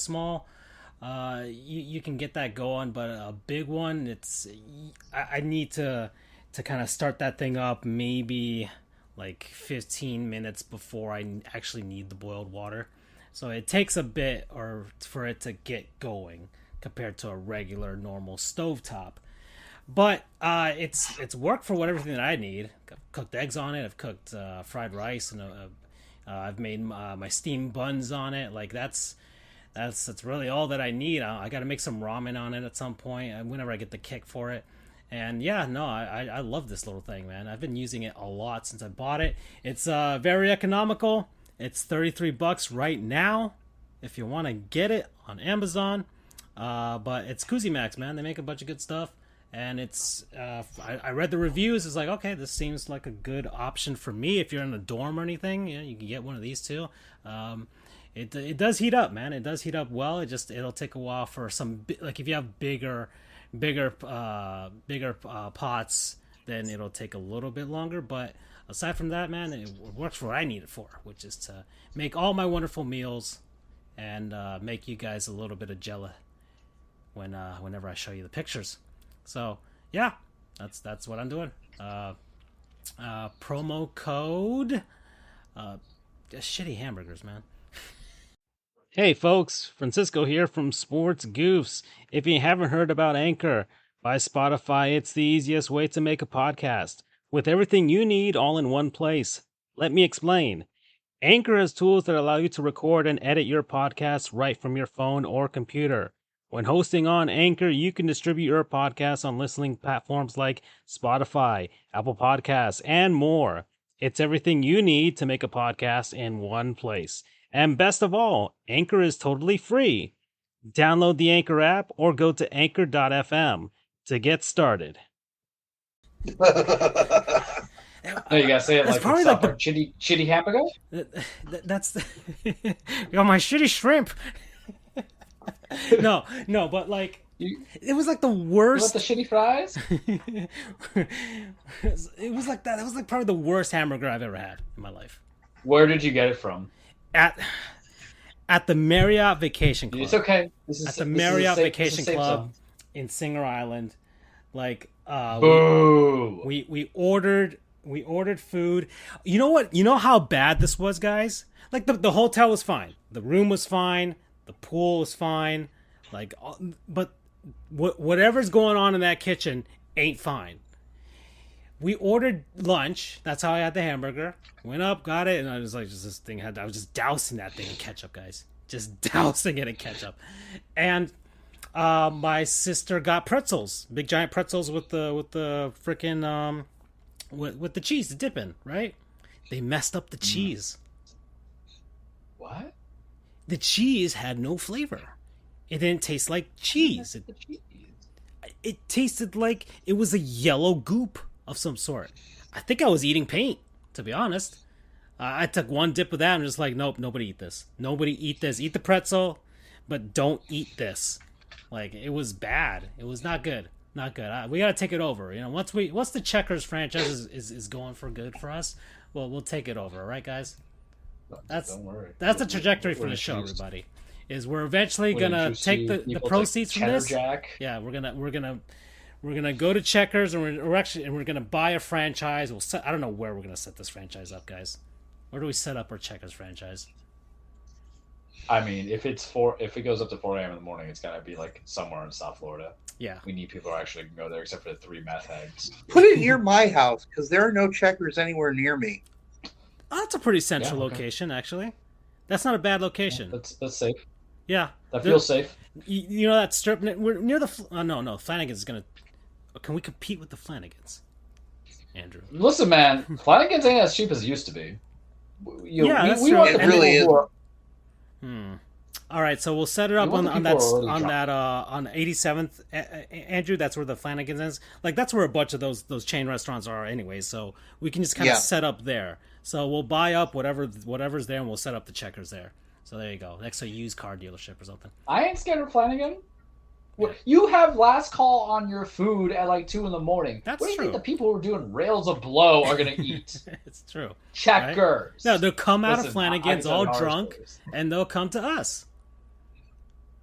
Speaker 1: can get that going, but a big one, I need to kind of start that thing up maybe like 15 minutes before I actually need the boiled water. So it takes a bit for it to get going compared to a regular normal stovetop. But it's worked for everything that I need. I've cooked eggs on it. I've cooked fried rice, and I've made my steamed buns on it. Like that's really all that I need. I got to make some ramen on it at some point whenever I get the kick for it. And yeah, no, I love this little thing, man. I've been using it a lot since I bought it. It's very economical. It's $33 right now if you want to get it on Amazon. But it's Cusimax, man. They make a bunch of good stuff. And it's I read the reviews. It's like, okay, this seems like a good option for me. If you're in a dorm or anything, you can get one of these too. It does heat up, man. It does heat up well. It'll take a while for some, like if you have bigger pots, then it'll take a little bit longer. But aside from that, man, it works for what I need it for, which is to make all my wonderful meals and make you guys a little bit of jelly whenever I show you the pictures. So yeah, that's what I'm doing. Promo code shitty hamburgers, man. Hey folks, Francisco here from Sports Goofs. If you haven't heard about Anchor by Spotify, it's the easiest way to make a podcast with everything you need all in one place. Let me explain. Anchor has tools that allow you to record and edit your podcasts right from your phone or computer. When hosting on Anchor, you can distribute your podcasts on listening platforms like Spotify, Apple Podcasts, and more. It's everything you need to make a podcast in one place. And best of all, Anchor is totally free. Download the Anchor app or go to anchor.fm to get started.
Speaker 3: No, you gotta say it like
Speaker 1: probably like the
Speaker 3: shitty hamburger.
Speaker 1: That's yo, my shitty shrimp. No, but like it was like the worst.
Speaker 3: You want the shitty fries?
Speaker 1: It was like that. That was like probably the worst hamburger I've ever had in my life.
Speaker 3: Where did you get it from?
Speaker 1: At the Marriott Vacation Club.
Speaker 3: It's okay.
Speaker 1: The Marriott Vacation Club in Singer Island. Like,
Speaker 3: Boo!
Speaker 1: We ordered food. You know what? You know how bad this was, guys? Like the hotel was fine. The room was fine. The pool was fine. Like, but whatever's going on in that kitchen ain't fine. We ordered lunch. That's how I had the hamburger. Went up, got it, and I was like, I was just dousing that thing in ketchup, guys. Just dousing it in ketchup. And my sister got pretzels, big giant pretzels with the freaking with the cheese to dip in. Right? They messed up the cheese.
Speaker 3: What?
Speaker 1: The cheese had no flavor. It didn't taste like cheese. It tasted like it was a yellow goop of some sort. I think I was eating paint, to be honest. I took one dip of that and just like, nope, nobody eat this. Nobody eat this. Eat the pretzel, but don't eat this. Like, it was bad. It was not good. Not good. We got to take it over. You know, once the Checkers franchise is going for good for us, well, we'll take it over. All right, guys?
Speaker 3: Don't worry.
Speaker 1: That's the trajectory for the show, everybody. Is we're eventually gonna take the proceeds from this.
Speaker 3: Jack.
Speaker 1: Yeah, we're gonna go to Checkers and we're gonna buy a franchise. I don't know where we're gonna set this franchise up, guys. Where do we set up our Checkers franchise?
Speaker 3: I mean, if it goes up to 4 a.m. in the morning, it's gotta be like somewhere in South Florida.
Speaker 1: Yeah,
Speaker 3: we need people who actually can go there, except for the 3 meth heads.
Speaker 2: Put it near my house because there are no Checkers anywhere near me.
Speaker 1: Oh, that's a pretty central location, actually. That's not a bad location.
Speaker 3: Yeah, that's safe.
Speaker 1: Yeah,
Speaker 3: that feels safe.
Speaker 1: You know that strip? We're near the. No. Flanagan's is gonna. Can we compete with the Flanagans, Andrew?
Speaker 3: Listen, man, Flanagan's ain't as cheap as it used to be.
Speaker 1: That's
Speaker 3: we
Speaker 1: true.
Speaker 3: want the people who are.
Speaker 1: All right, so we'll set it up on 87th, Andrew. That's where the Flanagan's is. Like, that's where a bunch of those chain restaurants are, anyways. So we can just kind of set up there. So we'll buy up whatever's there, and we'll set up the Checkers there. So there you go. Next to a used car dealership or something.
Speaker 3: I ain't scared of Flanagan. You have last call on your food at like 2 a.m.
Speaker 1: That's
Speaker 3: what do you
Speaker 1: true.
Speaker 3: think the people who are doing rails of blow are going to eat?
Speaker 1: It's true.
Speaker 3: Checkers.
Speaker 1: Right? No, they'll come out of Flanagan's all drunk, and they'll come to us.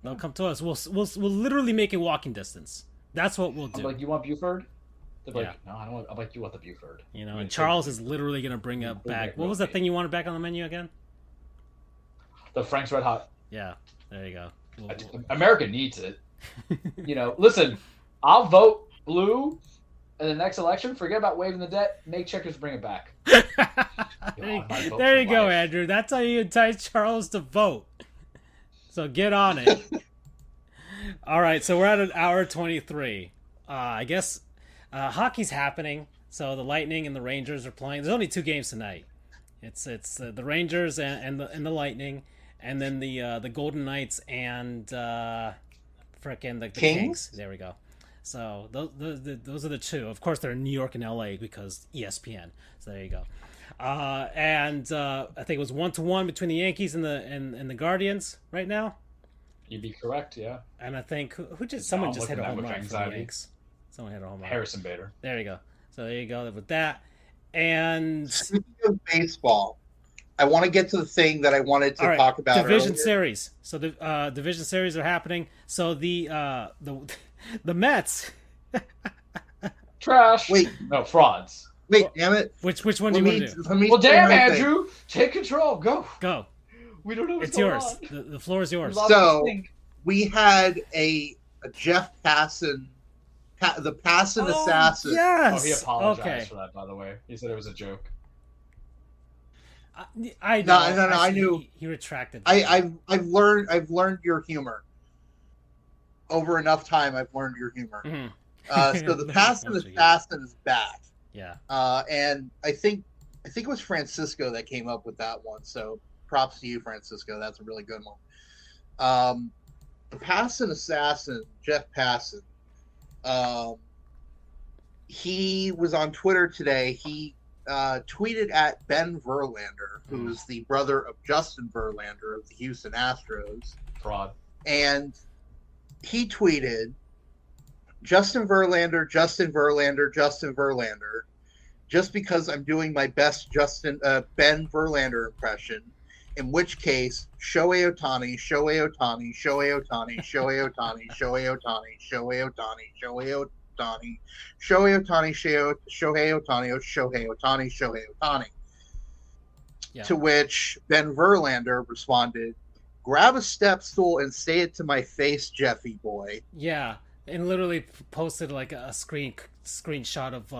Speaker 1: They'll come to us. We'll literally make it walking distance. That's what we'll do.
Speaker 3: I'm like, you want Buford? They're like, no, I don't want. I'm like, you want the Buford?
Speaker 1: You know, and Charles is literally going to bring up back. What was the thing you wanted back on the menu again?
Speaker 3: The Frank's Red Hot.
Speaker 1: Yeah, there you go.
Speaker 3: America needs it. You know, listen, I'll vote blue in the next election. Forget about waving the debt. Make Checkers bring it back.
Speaker 1: There you go, Andrew. That's how you entice Charles to vote. So get on it. All right, so we're at an hour 23. I guess hockey's happening. So the Lightning and the Rangers are playing. There's only 2 games tonight. It's the Rangers and the Lightning. And then the Golden Knights and frickin' the Kings. There we go. So those are the 2. Of course, they're in New York and LA because ESPN. So there you go. And I think it was 1-1 between the Yankees and the Guardians right now.
Speaker 3: You'd be correct, yeah.
Speaker 1: And I think someone just hit a home run for the Yankees. Someone hit a home run.
Speaker 3: Harrison Bader.
Speaker 1: There you go. So there you go with that. And
Speaker 2: speaking of baseball, I want to get to the thing that I wanted to talk about.
Speaker 1: Division
Speaker 2: earlier.
Speaker 1: series. So the division series are happening. So the Mets.
Speaker 3: Trash.
Speaker 2: Wait,
Speaker 3: no frauds.
Speaker 2: Wait, damn it.
Speaker 1: Which one do you want to do?
Speaker 3: Well, damn, Andrew, take control. Go.
Speaker 1: We don't know what's going on. It's yours. The floor is yours.
Speaker 2: So we had a Jeff Passan, the Passan assassin.
Speaker 1: Yes.
Speaker 3: Oh, he apologized for that, by the way. He said it was a joke.
Speaker 1: I know.
Speaker 2: No. I knew
Speaker 1: he retracted.
Speaker 2: I've learned your humor. Over enough time, I've learned your humor.
Speaker 1: Mm-hmm.
Speaker 2: So the Passan assassin is back.
Speaker 1: Yeah.
Speaker 2: And I think it was Francisco that came up with that one. So props to you, Francisco. That's a really good one. The Passan assassin, Jeff Passan. He was on Twitter today. He tweeted at Ben Verlander, who's the brother of Justin Verlander of the Houston Astros.
Speaker 3: Fraud.
Speaker 2: And he tweeted, Justin Verlander, just because I'm doing my best Ben Verlander impression, in which case, Shohei Ohtani, Shohei Ohtani, Shohei Ohtani, Shohei Ohtani, Shohei Ohtani, Shohei Ohtani, Shohei Ohtani, Shohei Ohtani, Shohei Ohtani, Shohei Ohtani, Shohei Ohtani.
Speaker 1: Yeah.
Speaker 2: To which Ben Verlander responded, "Grab a step stool and say it to my face, Jeffy boy."
Speaker 1: Yeah, and literally posted like a screenshot of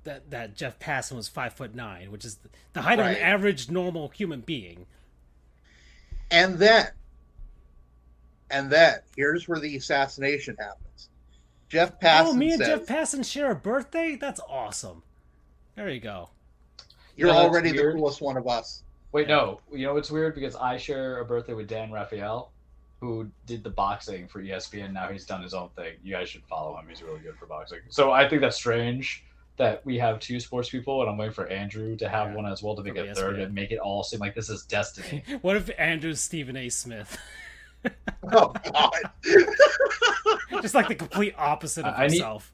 Speaker 1: that Jeff Passan was 5'9", which is the height of an average normal human being.
Speaker 2: And then, here's where the assassination happens. Jeff Passan
Speaker 1: Oh, me and
Speaker 2: says,
Speaker 1: Jeff Passan share a birthday? That's awesome. There you go.
Speaker 2: "You're already the coolest one of us."
Speaker 3: Wait, no. You know what's weird? Because I share a birthday with Dan Raphael, who did the boxing for ESPN. Now he's done his own thing. You guys should follow him. He's really good for boxing. So I think that's strange that we have two sports people, and I'm waiting for Andrew to have one as well to make a third and make it all seem like this is destiny.
Speaker 1: What if Andrew's Stephen A. Smith?
Speaker 2: Oh, God.
Speaker 1: Just like the complete opposite of himself.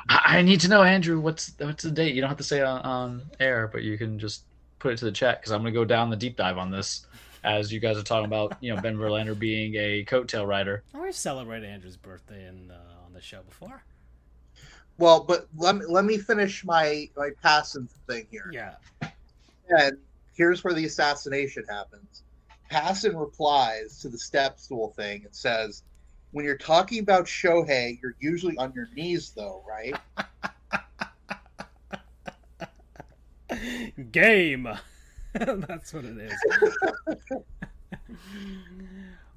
Speaker 3: I need to know, Andrew, what's the date? You don't have to say it on air, but you can just put it to the chat, because I'm going to go down the deep dive on this as you guys are talking about, Ben Verlander being a coattail rider.
Speaker 1: We've celebrated Andrew's birthday on the show before.
Speaker 2: Well, but let me finish my Passan thing here.
Speaker 1: Yeah.
Speaker 2: And here's where the assassination happens. Passan replies to the step stool thing and says, "When you're talking about Shohei, you're usually on your knees, though, right?"
Speaker 1: Game. That's what it is.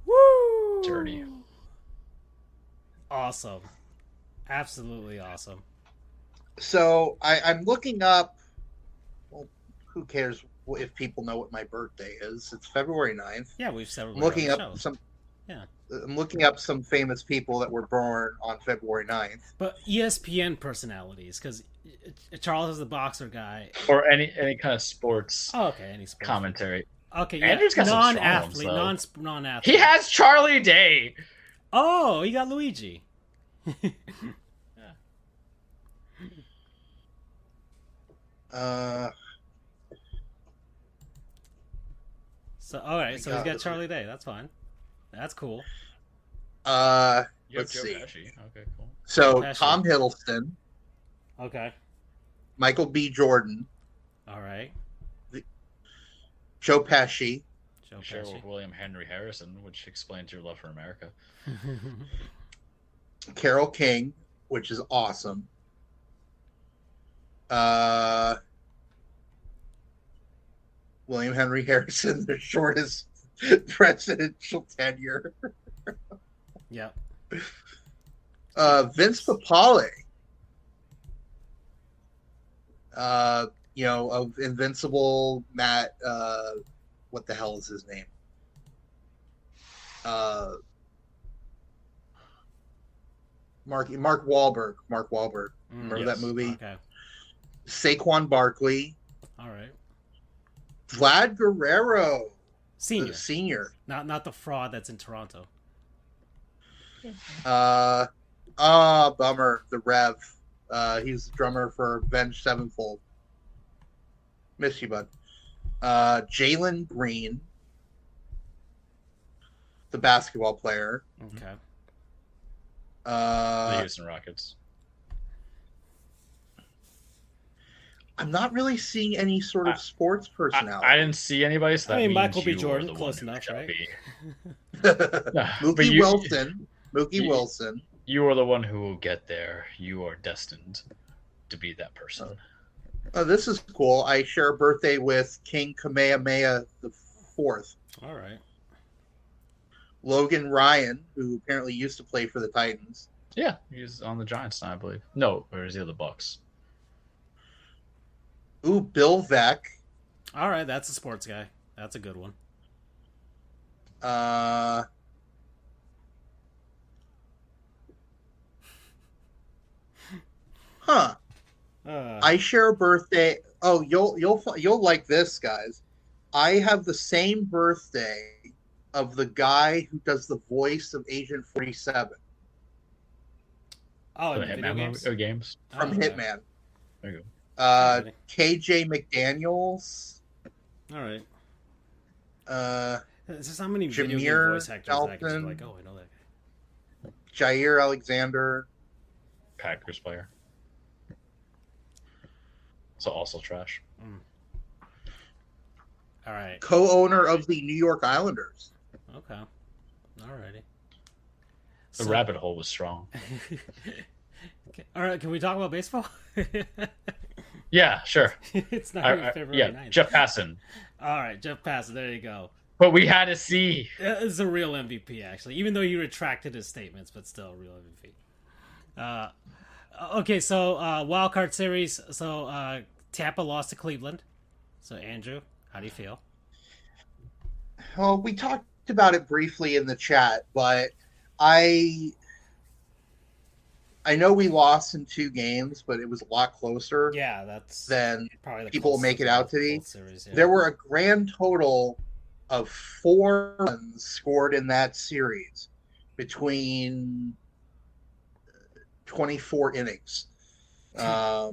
Speaker 1: Woo!
Speaker 3: Dirty.
Speaker 1: Awesome. Absolutely awesome.
Speaker 2: So I'm looking up. Well, who cares if people know what my birthday is? It's February 9th.
Speaker 1: Yeah, we've celebrated.
Speaker 2: I'm looking up some.
Speaker 1: Yeah.
Speaker 2: I'm looking up some famous people that were born on February 9th.
Speaker 1: But ESPN personalities, because Charles is the boxer guy.
Speaker 3: Or any kind of sports.
Speaker 1: Oh, okay, any sports
Speaker 3: commentary.
Speaker 1: Okay, yeah.
Speaker 3: Andrew's got
Speaker 1: non-athlete, non-athlete.
Speaker 3: He has Charlie Day.
Speaker 1: Oh, he got Luigi. So all right, so he's got Charlie Day. That's fine. That's cool.
Speaker 2: Let's see.
Speaker 3: Okay, cool.
Speaker 2: So Tom Hiddleston.
Speaker 1: Okay.
Speaker 2: Michael B. Jordan.
Speaker 1: All right.
Speaker 2: Joe Pesci.
Speaker 3: Share with William Henry Harrison, which explains your love for America.
Speaker 2: Carole King, which is awesome. William Henry Harrison, the shortest presidential tenure.
Speaker 1: Yep.
Speaker 2: Vince Papale. Of Invincible, Matt. What the hell is his name? Mark Wahlberg. Mark Wahlberg. Remember that movie?
Speaker 1: Okay.
Speaker 2: Saquon Barkley.
Speaker 1: All right.
Speaker 2: Vlad Guerrero.
Speaker 1: Senior. Not the fraud that's in Toronto.
Speaker 2: Bummer. The Rev. He's the drummer for Avenged Sevenfold. Miss you, bud. Jalen Green, the basketball player.
Speaker 1: Okay.
Speaker 3: The Houston Rockets.
Speaker 2: I'm not really seeing any sort of sports personality.
Speaker 3: I didn't see anybody. So that
Speaker 1: Michael B. Jordan, close enough, right?
Speaker 2: Mookie Wilson. Wilson.
Speaker 3: You are the one who will get there. You are destined to be that person.
Speaker 2: Oh, this is cool. I share a birthday with King Kamehameha IV.
Speaker 1: All right.
Speaker 2: Logan Ryan, who apparently used to play for the Titans.
Speaker 3: Yeah, he's on the Giants now, I believe. No, or is he on the Bucks?
Speaker 2: Ooh, Bill Veeck.
Speaker 1: All right, that's a sports guy. That's a good one. I
Speaker 2: share a birthday. Oh, you'll like this, guys. I have the same birthday of the guy who does the voice of Agent 47.
Speaker 1: Oh, in video games?
Speaker 3: Games
Speaker 2: from Hitman.
Speaker 3: There you
Speaker 2: go. KJ McDaniels.
Speaker 1: All right.
Speaker 2: There's
Speaker 1: just how many video game voice actors that I can like, oh, I know that guy.
Speaker 2: Jair Alexander.
Speaker 4: Packers player. So also trash.
Speaker 1: All right.
Speaker 2: Co-owner of the New York Islanders.
Speaker 1: Okay. Alrighty.
Speaker 4: The rabbit hole was strong.
Speaker 1: Okay. All right. Can we talk about baseball?
Speaker 4: Yeah, sure.
Speaker 1: It's not even February 9th.
Speaker 4: Jeff Passan.
Speaker 1: All right, Jeff Passan. There you go.
Speaker 4: But we had to see.
Speaker 1: It's a real MVP, actually, even though he retracted his statements, but still a real MVP. Okay, so wild card series. So Tampa lost to Cleveland. So Andrew, how do you feel?
Speaker 2: Well, we talked about it briefly in the chat, but I know we lost in 2 games, but it was a lot closer.
Speaker 1: Yeah, that's
Speaker 2: than
Speaker 1: probably the
Speaker 2: people make it out to be.
Speaker 1: Series, yeah.
Speaker 2: There were a grand total of 4 runs scored in that series between 24 innings.
Speaker 1: Yeah,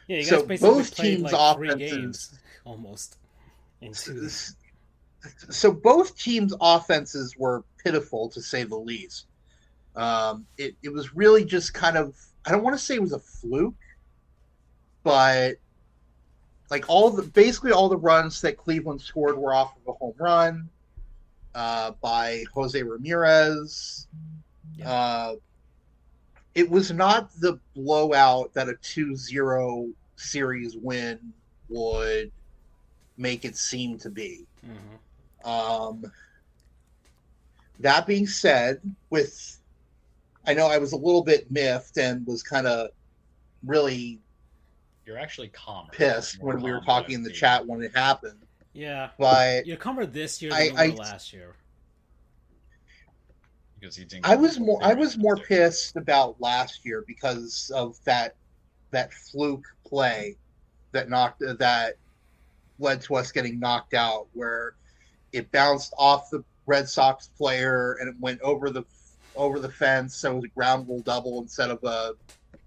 Speaker 1: you guys
Speaker 2: so
Speaker 1: basically
Speaker 2: both
Speaker 1: played
Speaker 2: teams'
Speaker 1: like 3
Speaker 2: offenses
Speaker 1: games almost.
Speaker 2: So both teams' offenses were pitiful, to say the least. It was really just kind of, I don't want to say it was a fluke, but like basically all the runs that Cleveland scored were off of a home run by Jose Ramirez.
Speaker 1: Yeah.
Speaker 2: It was not the blowout that a 2-0 series win would make it seem to be.
Speaker 1: Mm-hmm.
Speaker 2: That being said, I know I was a little bit miffed and was kind of really
Speaker 4: You're actually calmer.
Speaker 2: pissed when we were talking in the chat when it happened.
Speaker 1: Yeah.
Speaker 2: But
Speaker 1: you're calmer this year than you were last year.
Speaker 4: Because he didn't.
Speaker 2: I was more pissed about last year because of that fluke play that led to us getting knocked out, where it bounced off the Red Sox player and it went over the fence, so it was a ground rule double instead of a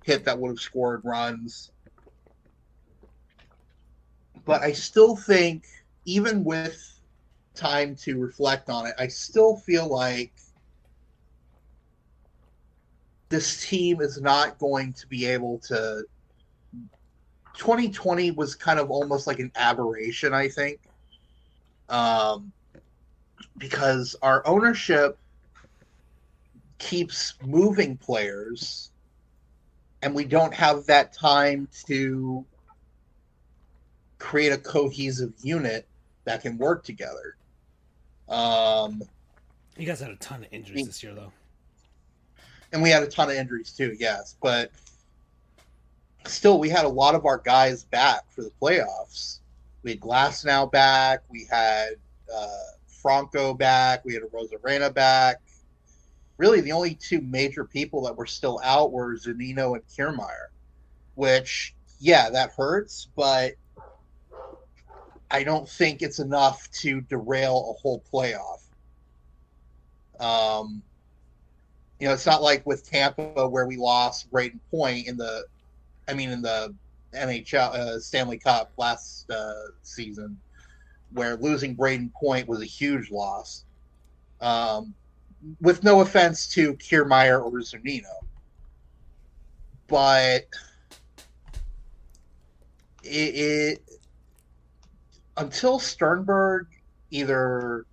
Speaker 2: hit that would have scored runs. But I still think, even with time to reflect on it, I still feel like this team is not going to be able to. 2020 was kind of almost like an aberration, I think, because our ownership keeps moving players, and we don't have that time to create a cohesive unit that can work together.
Speaker 1: You guys had a ton of injuries this year, though.
Speaker 2: And we had a ton of injuries too, yes. But still, we had a lot of our guys back for the playoffs. We had Glasnow back. We had Franco back. We had Rosarena back. Really, the only 2 major people that were still out were Zunino and Kiermaier, which, yeah, that hurts, but I don't think it's enough to derail a whole playoff. It's not like with Tampa where we lost Braden Point in the NHL Stanley Cup last season, where losing Braden Point was a huge loss. With no offense to Kiermaier or Zunino, but it until Sternberg either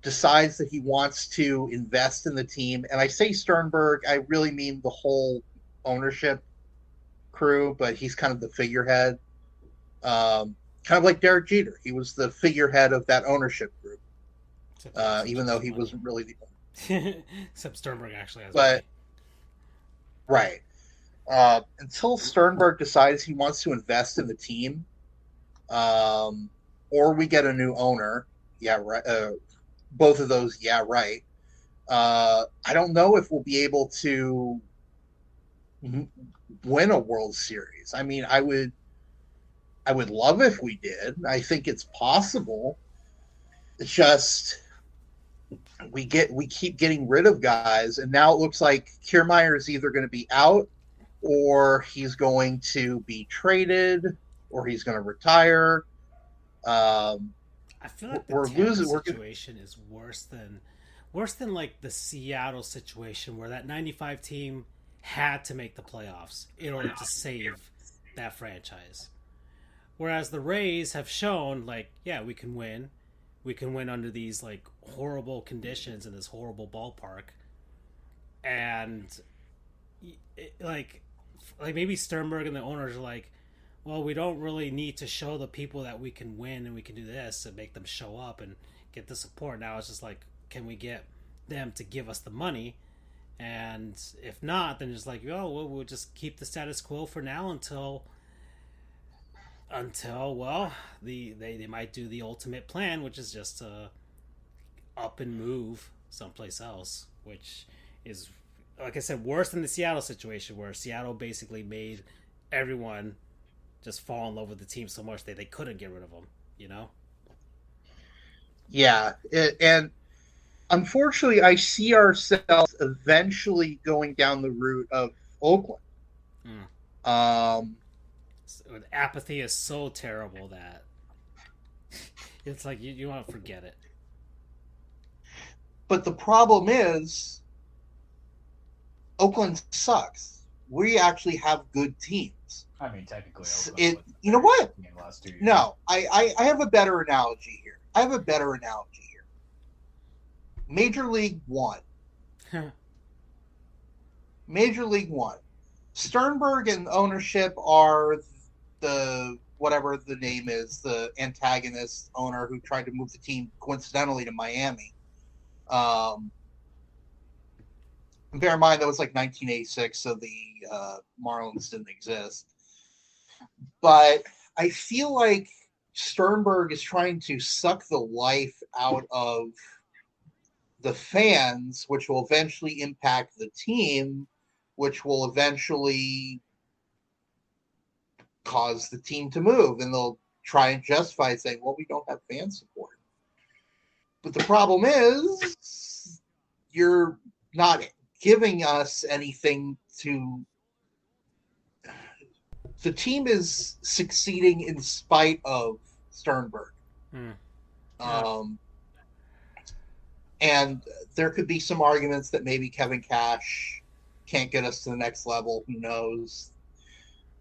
Speaker 2: decides that he wants to invest in the team, and I say Sternberg, I really mean the whole ownership crew, but he's kind of the figurehead, kind of like Derek Jeter. He was the figurehead of that ownership group, even though he wasn't really the
Speaker 1: except Sternberg actually has
Speaker 2: money. Right. Until Sternberg decides he wants to invest in the team, or we get a new owner, yeah, right. Both of those, yeah, right. I don't know if we'll be able to win a World Series. I mean, I would love if we did. I think it's possible. It's just we keep getting rid of guys, and now it looks like Kiermaier is either going to be out, or he's going to be traded, or he's going to retire.
Speaker 1: I feel like the situation is worse than worse than like the Seattle situation where that 95 team had to make the playoffs in order to save that franchise. Whereas the Rays have shown, like, yeah, we can win. We can win under these, like, horrible conditions in this horrible ballpark. And, like maybe Sternberg and the owners are like, well, we don't really need to show the people that we can win and we can do this and make them show up and get the support. Now it's just like, can we get them to give us the money? And if not, then it's like, oh, well, we'll just keep the status quo for now until well, they might do the ultimate plan, which is just to up and move someplace else, which is, like I said, worse than the Seattle situation, where Seattle basically made everyone just fall in love with the team so much that they couldn't get rid of them, you know?
Speaker 2: Yeah, and unfortunately, I see ourselves eventually going down the route of Oakland.
Speaker 1: Apathy is so terrible that it's like you want to forget it.
Speaker 2: But the problem is, Oakland sucks. We actually have good teams.
Speaker 3: I mean, technically, Oakland
Speaker 2: you know what?
Speaker 3: in the last 2 years.
Speaker 2: No, I have a better analogy here. Major League One. Major League One. Sternberg and ownership are the, whatever the name is, the antagonist owner who tried to move the team coincidentally to Miami. Bear in mind that was like 1986, so the Marlins didn't exist. But I feel like Sternberg is trying to suck the life out of the fans, which will eventually impact the team, which will eventually cause the team to move. And they'll try and justify saying, well, we don't have fan support. But the problem is, you're not giving us anything to... The team is succeeding in spite of Sternberg. And there could be some arguments that maybe Kevin Cash can't get us to the next level. Who knows?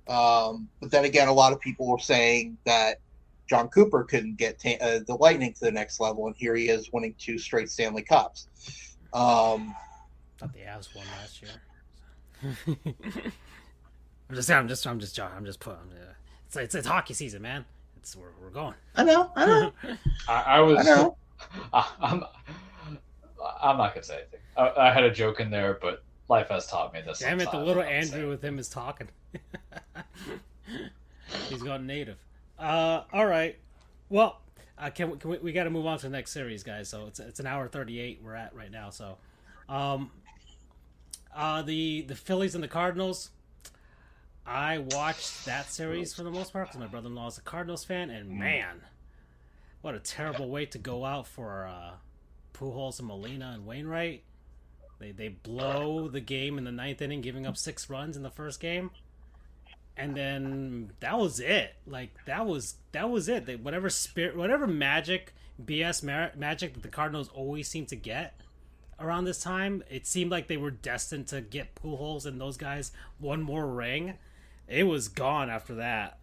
Speaker 2: But then again, a lot of people were saying that John Cooper couldn't get the Lightning to the next level, and here he is winning 2 straight Stanley Cups.
Speaker 1: Thought the Avs won last year. I'm just putting. It's hockey season, man. It's we're going.
Speaker 2: I know.
Speaker 3: I was.
Speaker 2: I know.
Speaker 3: I'm not gonna say anything. I had a joke in there, but life has taught me this.
Speaker 1: Damn it! The little Andrew with him is talking. He's gone native. All right. Well, we got to move on to the next series, guys. So it's an hour 38 we're at right now. So, the Phillies and the Cardinals. I watched that series for the most part because my brother-in-law is a Cardinals fan, and man, what a terrible way to go out for Pujols and Molina and Wainwright. They blow the game in the 9th inning, giving up 6 runs in the first game, and then that was it. Like that was it. Whatever magic, BS magic that the Cardinals always seem to get around this time, it seemed like they were destined to get Pujols and those guys one more ring. It was gone after that.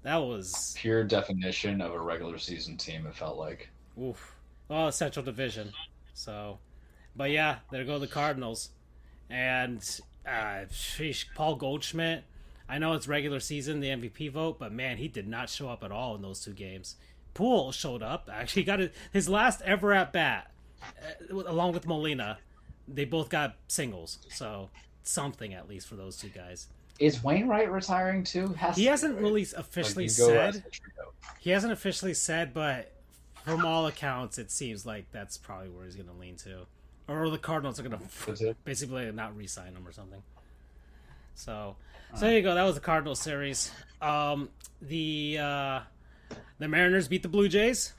Speaker 1: That was
Speaker 3: pure definition of a regular season team, it felt like.
Speaker 1: Oof. Well, Central Division. So, but yeah, there go the Cardinals. And Paul Goldschmidt, I know it's regular season, the MVP vote, but man, he did not show up at all in those 2 games. Poole showed up. Actually got his last ever at bat, along with Molina. They both got singles. So, something at least for those 2 guys.
Speaker 3: Is Wainwright retiring too?
Speaker 1: He hasn't really officially said. He hasn't officially said, but from all accounts, it seems like that's probably where he's going to lean to. Or the Cardinals are going to basically not re-sign him or something. So there you go. That was the Cardinals series. The Mariners beat the Blue Jays.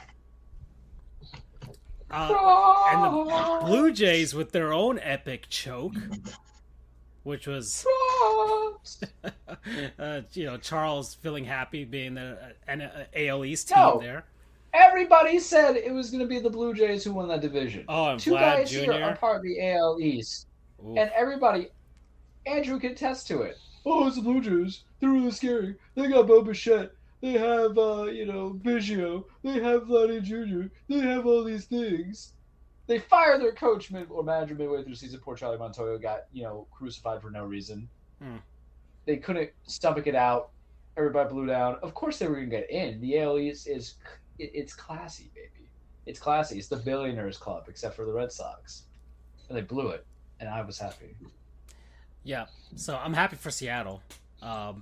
Speaker 1: And the Blue Jays with their own epic choke, which was, Charles feeling happy being an AL East team there.
Speaker 3: Everybody said it was going to be the Blue Jays who won that division.
Speaker 1: Oh, and
Speaker 3: Two
Speaker 1: Vlad
Speaker 3: guys
Speaker 1: Jr.
Speaker 3: here are part of the AL East,
Speaker 1: Oof.
Speaker 3: and everybody, Andrew can attest to it. Oh, it's the Blue Jays. They're really scary. They got Bo Bichette. They have, Biggio. They have Vladdy Jr. They have all these things. They fired their coach or manager midway through the season. Poor Charlie Montoyo got, crucified for no reason. They couldn't stomach it out. Everybody blew down. Of course they were going to get in. The AL East it's classy, baby. It's classy. It's the billionaires club, except for the Red Sox. And they blew it, and I was happy.
Speaker 1: Yeah, so I'm happy for Seattle. I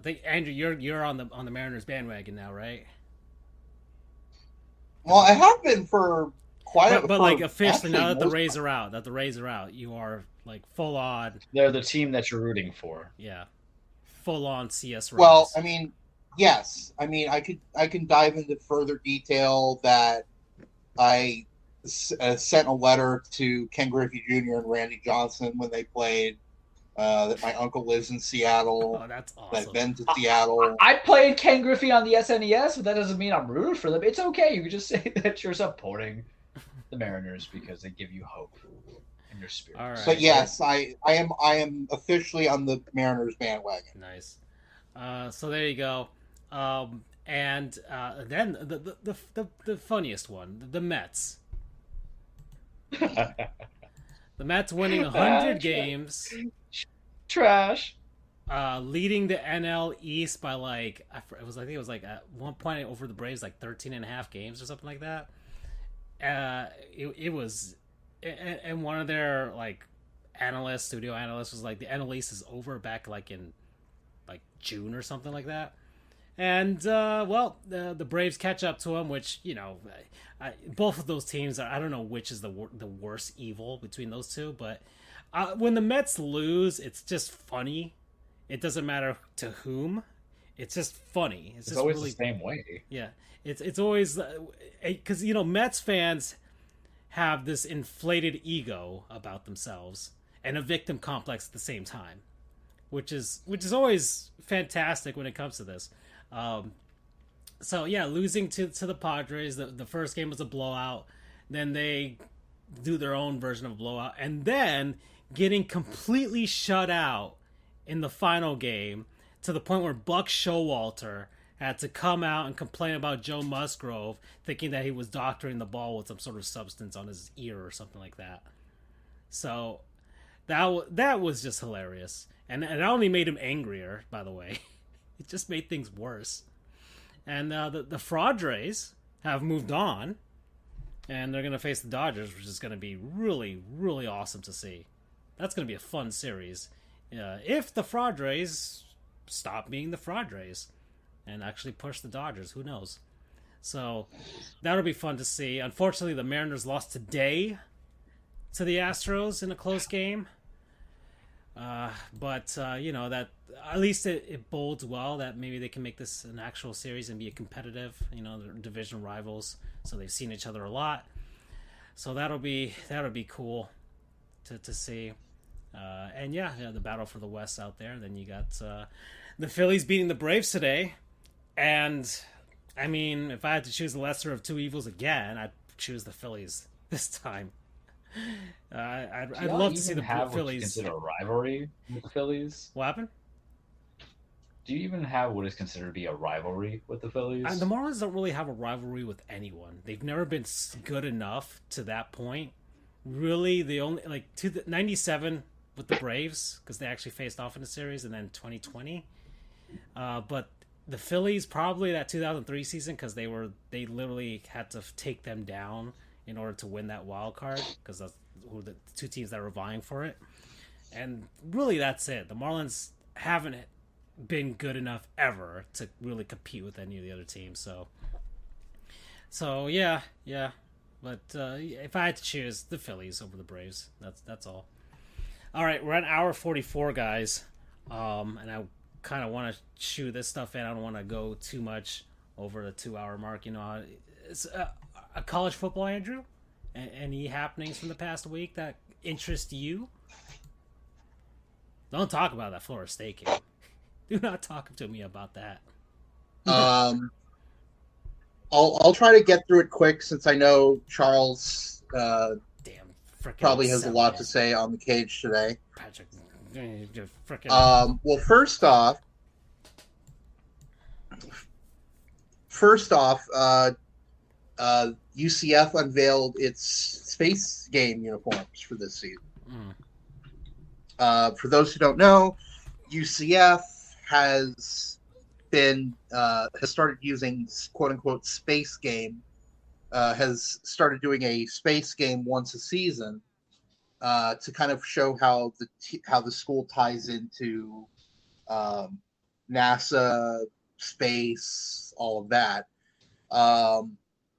Speaker 1: think Andrew, you're on the Mariners bandwagon now, right?
Speaker 2: Well, I have been for quite.
Speaker 1: But like officially, now that the Rays are out, you are like full on.
Speaker 4: They're the team that you're rooting for.
Speaker 1: Yeah, full on CS Rays.
Speaker 2: Well, I mean, yes. I mean, I can dive into further detail that I sent a letter to Ken Griffey Jr. and Randy Johnson when they played. That my uncle lives in Seattle.
Speaker 1: Oh, that's awesome.
Speaker 2: That I've been to Seattle.
Speaker 3: I played Ken Griffey on the SNES, but that doesn't mean I'm rooting for them. It's okay. You can just say that you're supporting the Mariners because they give you hope in your spirit.
Speaker 1: All right.
Speaker 2: But yes, I am officially on the Mariners bandwagon.
Speaker 1: Nice. So there you go. And then the funniest one, the Mets. The Mets winning 100 games.
Speaker 3: Trash.
Speaker 1: Leading the NL East by I think it was like at one point over the Braves, like 13 and a half games or something like that. It was, and one of their studio analysts was like, the NL East is over back like in like June or something like that. And the Braves catch up to them, which both of those teams I don't know which is the worst evil between those two, but when the Mets lose, it's just funny. It doesn't matter to whom. It's just funny. It's just
Speaker 4: always
Speaker 1: really,
Speaker 4: the same way.
Speaker 1: Yeah, it's always because Mets fans have this inflated ego about themselves and a victim complex at the same time, which is always fantastic when it comes to this. So yeah, losing to the Padres, the first game was a blowout. Then they do their own version of a blowout, and then getting completely shut out in the final game to the point where Buck Showalter had to come out and complain about Joe Musgrove, thinking that he was doctoring the ball with some sort of substance on his ear or something like that. So that was just hilarious, and it only made him angrier, by the way. It just made things worse. And the Padres have moved on, and they're going to face the Dodgers, which is going to be really, really awesome to see. That's going to be a fun series. If the Padres stop being the Padres and actually push the Dodgers, who knows? So that'll be fun to see. Unfortunately, the Mariners lost today to the Astros in a close game. But that at least it bodes well that maybe they can make this an actual series and be a competitive. They're division rivals, so they've seen each other a lot. So that'll be cool to see. And the battle for the West out there. Then you got the Phillies beating the Braves today. And I mean, if I had to choose the lesser of two evils again, I'd choose the Phillies this time. I'd love to see the Phillies.
Speaker 4: Consider a rivalry with the Phillies?
Speaker 1: What happened?
Speaker 4: Do you even have what is considered to be a rivalry with the Phillies?
Speaker 1: The Marlins don't really have a rivalry with anyone. They've never been good enough to that point. Really, the only 97 with the Braves, because they actually faced off in the series, and then 2020. But the Phillies, probably that 2003 season, because they literally had to take them down in order to win that wild card, because that's who the two teams that were vying for it. And really, that's it. The Marlins haven't been good enough ever to really compete with any of the other teams. So yeah. But if I had to choose, the Phillies over the Braves. That's all. All right, we're at hour 44, guys. And I kind of want to chew this stuff in. I don't want to go too much over the 2-hour mark. It's a college football, Andrew. Any happenings from the past week that interest you? Don't talk about that Florida State game. Do not talk to me about that.
Speaker 2: I'll try to get through it quick since I know Charles
Speaker 1: Damn, frickin'
Speaker 2: probably has a lot
Speaker 1: Selma.
Speaker 2: to say on the cage today.
Speaker 1: Patrick, you're frickin'.
Speaker 2: Well, first off, UCF unveiled its space game uniforms for this season. For those who don't know, UCF has started using quote unquote space game. Has started doing a space game once a season to kind of show how the school ties into NASA, space, all of that.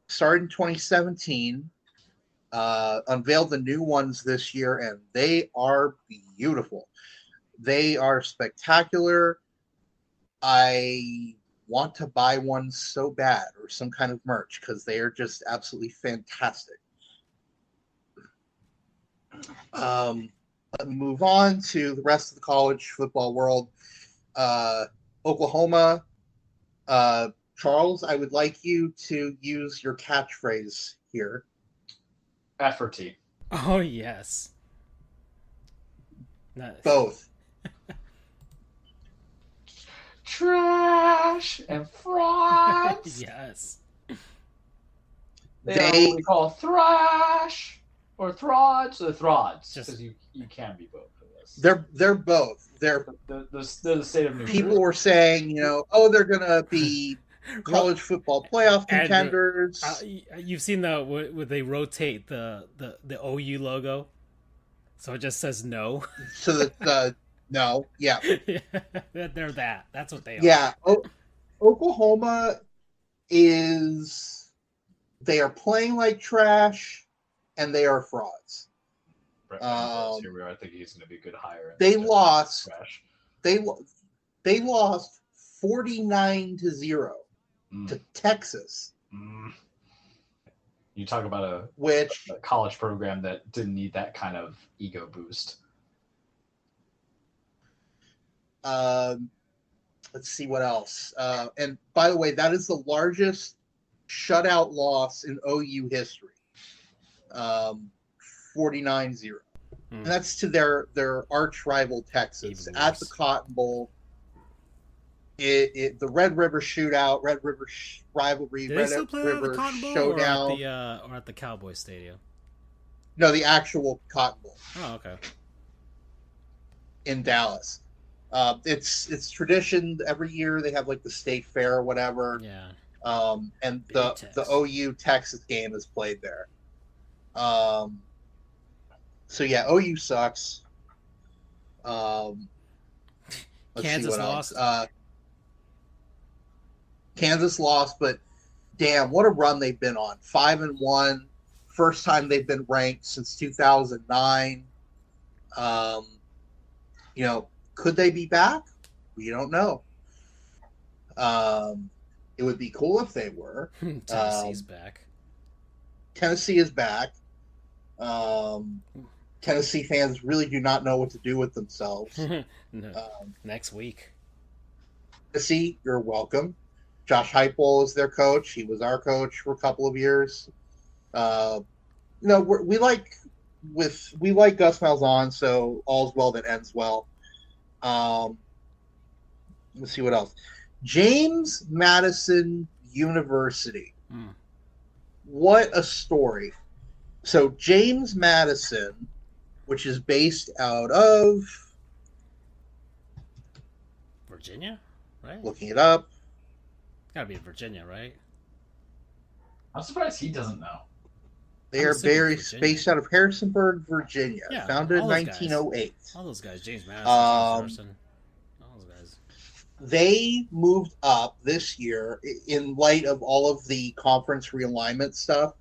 Speaker 2: Started in 2017, unveiled the new ones this year, and they are beautiful. They are spectacular. I want to buy one so bad, or some kind of merch, because they are just absolutely fantastic. Let me move on to the rest of the college football world. Oklahoma. Charles, I would like you to use your catchphrase here.
Speaker 3: Efforty.
Speaker 1: Oh, yes. Nice.
Speaker 2: Both.
Speaker 3: Trash and frauds.
Speaker 1: Yes.
Speaker 3: They are what we call thrash or throds or throds.
Speaker 1: Just-
Speaker 3: Because you can be both of this.
Speaker 2: They're both. They're
Speaker 3: the state of New
Speaker 2: people
Speaker 3: Jersey.
Speaker 2: were saying, they're gonna be college football playoff contenders.
Speaker 1: You've seen where they rotate the OU logo, so it just says no.
Speaker 2: So the no, yeah,
Speaker 1: They're that. That's what they are.
Speaker 2: yeah. Oklahoma they are playing like trash, and they are frauds.
Speaker 3: Brett Venables, here we are. I think he's going to be a good hire.
Speaker 2: They lost.
Speaker 3: Trash.
Speaker 2: They lost 49-0 to Texas.
Speaker 3: You talk about a college program that didn't need that kind of ego boost.
Speaker 2: Let's see what else. And by the way, that is the largest shutout loss in OU history. 49-0. And that's to their arch rival Texas at the Cotton Bowl. The Red River Shootout, Red River Rivalry,
Speaker 1: Did
Speaker 2: Red
Speaker 1: they still play
Speaker 2: River
Speaker 1: at the Cotton Bowl
Speaker 2: Showdown.
Speaker 1: or at the Cowboy Stadium?
Speaker 2: No, the actual Cotton Bowl.
Speaker 1: Oh, okay.
Speaker 2: In Dallas. It's tradition every year. They have like the state fair or whatever.
Speaker 1: Yeah.
Speaker 2: And
Speaker 1: Big
Speaker 2: the
Speaker 1: Tex.
Speaker 2: OU Texas game is played there. So yeah, OU sucks. Let's
Speaker 1: Kansas
Speaker 2: see what
Speaker 1: lost.
Speaker 2: else. Kansas lost, but damn, what a run they've been on. 5-1. First time they've been ranked since 2009. Could they be back? We don't know. It would be cool if they were.
Speaker 1: Tennessee's back.
Speaker 2: Tennessee is back. Tennessee fans really do not know what to do with themselves.
Speaker 1: No. Next week.
Speaker 2: Tennessee, you're welcome. Josh Heupel is their coach. He was our coach for a couple of years. We like Gus Malzahn, so all's well that ends well. Let's see what else. James Madison University. What a story. So James Madison, which is based out of
Speaker 1: Virginia, right?
Speaker 2: looking it up.
Speaker 1: It's gotta be Virginia, right?
Speaker 3: I'm surprised he doesn't know.
Speaker 2: They
Speaker 1: I'm
Speaker 2: are
Speaker 1: assuming Virginia.
Speaker 2: based out of Harrisonburg, Virginia.
Speaker 1: Yeah,
Speaker 2: Founded in
Speaker 1: all those guys.
Speaker 2: 1908.
Speaker 1: All those guys, James Madison, Jefferson, all those guys.
Speaker 2: They moved up this year in light of all of the conference realignment stuff.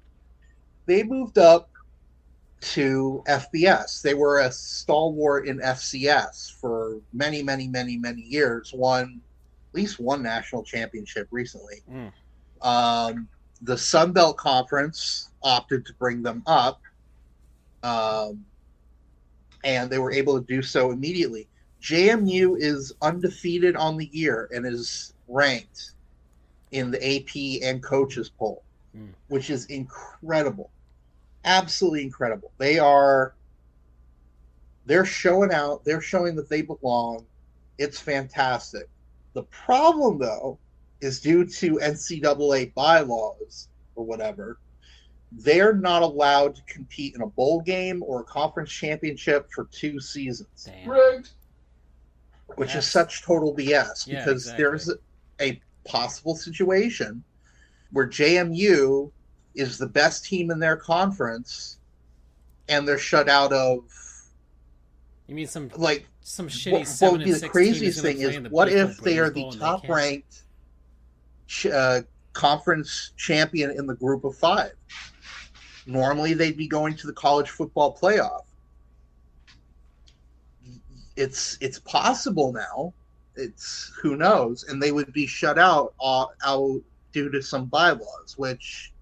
Speaker 2: They moved up to FBS. They were a stalwart in FCS for many, many, many, many years. Won at least one national championship recently. The Sun Belt Conference opted to bring them up, and they were able to do so immediately. JMU is undefeated on the year and is ranked in the AP and coaches poll, which is incredible. Absolutely incredible. They're showing out. They're showing that they belong. It's fantastic. The problem, though, is due to NCAA bylaws or whatever, they're not allowed to compete in a bowl game or a conference championship for 2 seasons.
Speaker 3: Rigged.
Speaker 2: Which is such total BS,
Speaker 1: Yeah,
Speaker 2: because
Speaker 1: exactly.
Speaker 2: there's a possible situation where JMU is the best team in their conference and they're shut out of,
Speaker 1: You mean some
Speaker 2: like,
Speaker 1: shitty
Speaker 2: what
Speaker 1: 7
Speaker 2: would be
Speaker 1: and
Speaker 2: the
Speaker 1: 6
Speaker 2: craziest
Speaker 1: team is
Speaker 2: thing
Speaker 1: gonna
Speaker 2: is,
Speaker 1: play in the
Speaker 2: what
Speaker 1: Big
Speaker 2: if
Speaker 1: 12
Speaker 2: they are
Speaker 1: Braves
Speaker 2: the
Speaker 1: Bowl and they
Speaker 2: top
Speaker 1: can't?
Speaker 2: ranked conference champion in the group of 5? Normally they'd be going to the college football playoff. It's possible now. It's, who knows, and they would be shut out due to some bylaws, which,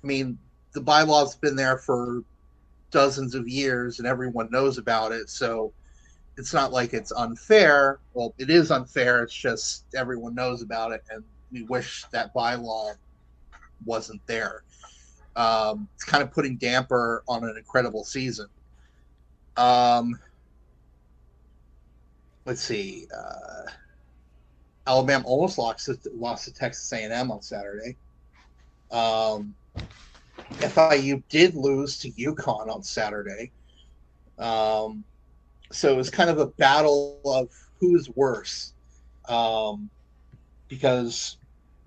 Speaker 2: I mean, the bylaws have been there for dozens of years and everyone knows about it, so it's not like it's unfair. Well, it is unfair, it's just everyone knows about it, and we wish that bylaw wasn't there. It's kind of putting damper on an incredible season. Let's see. Alabama almost lost to Texas A&M on Saturday. FIU did lose to UConn on Saturday. So it was kind of a battle of who's worse. Because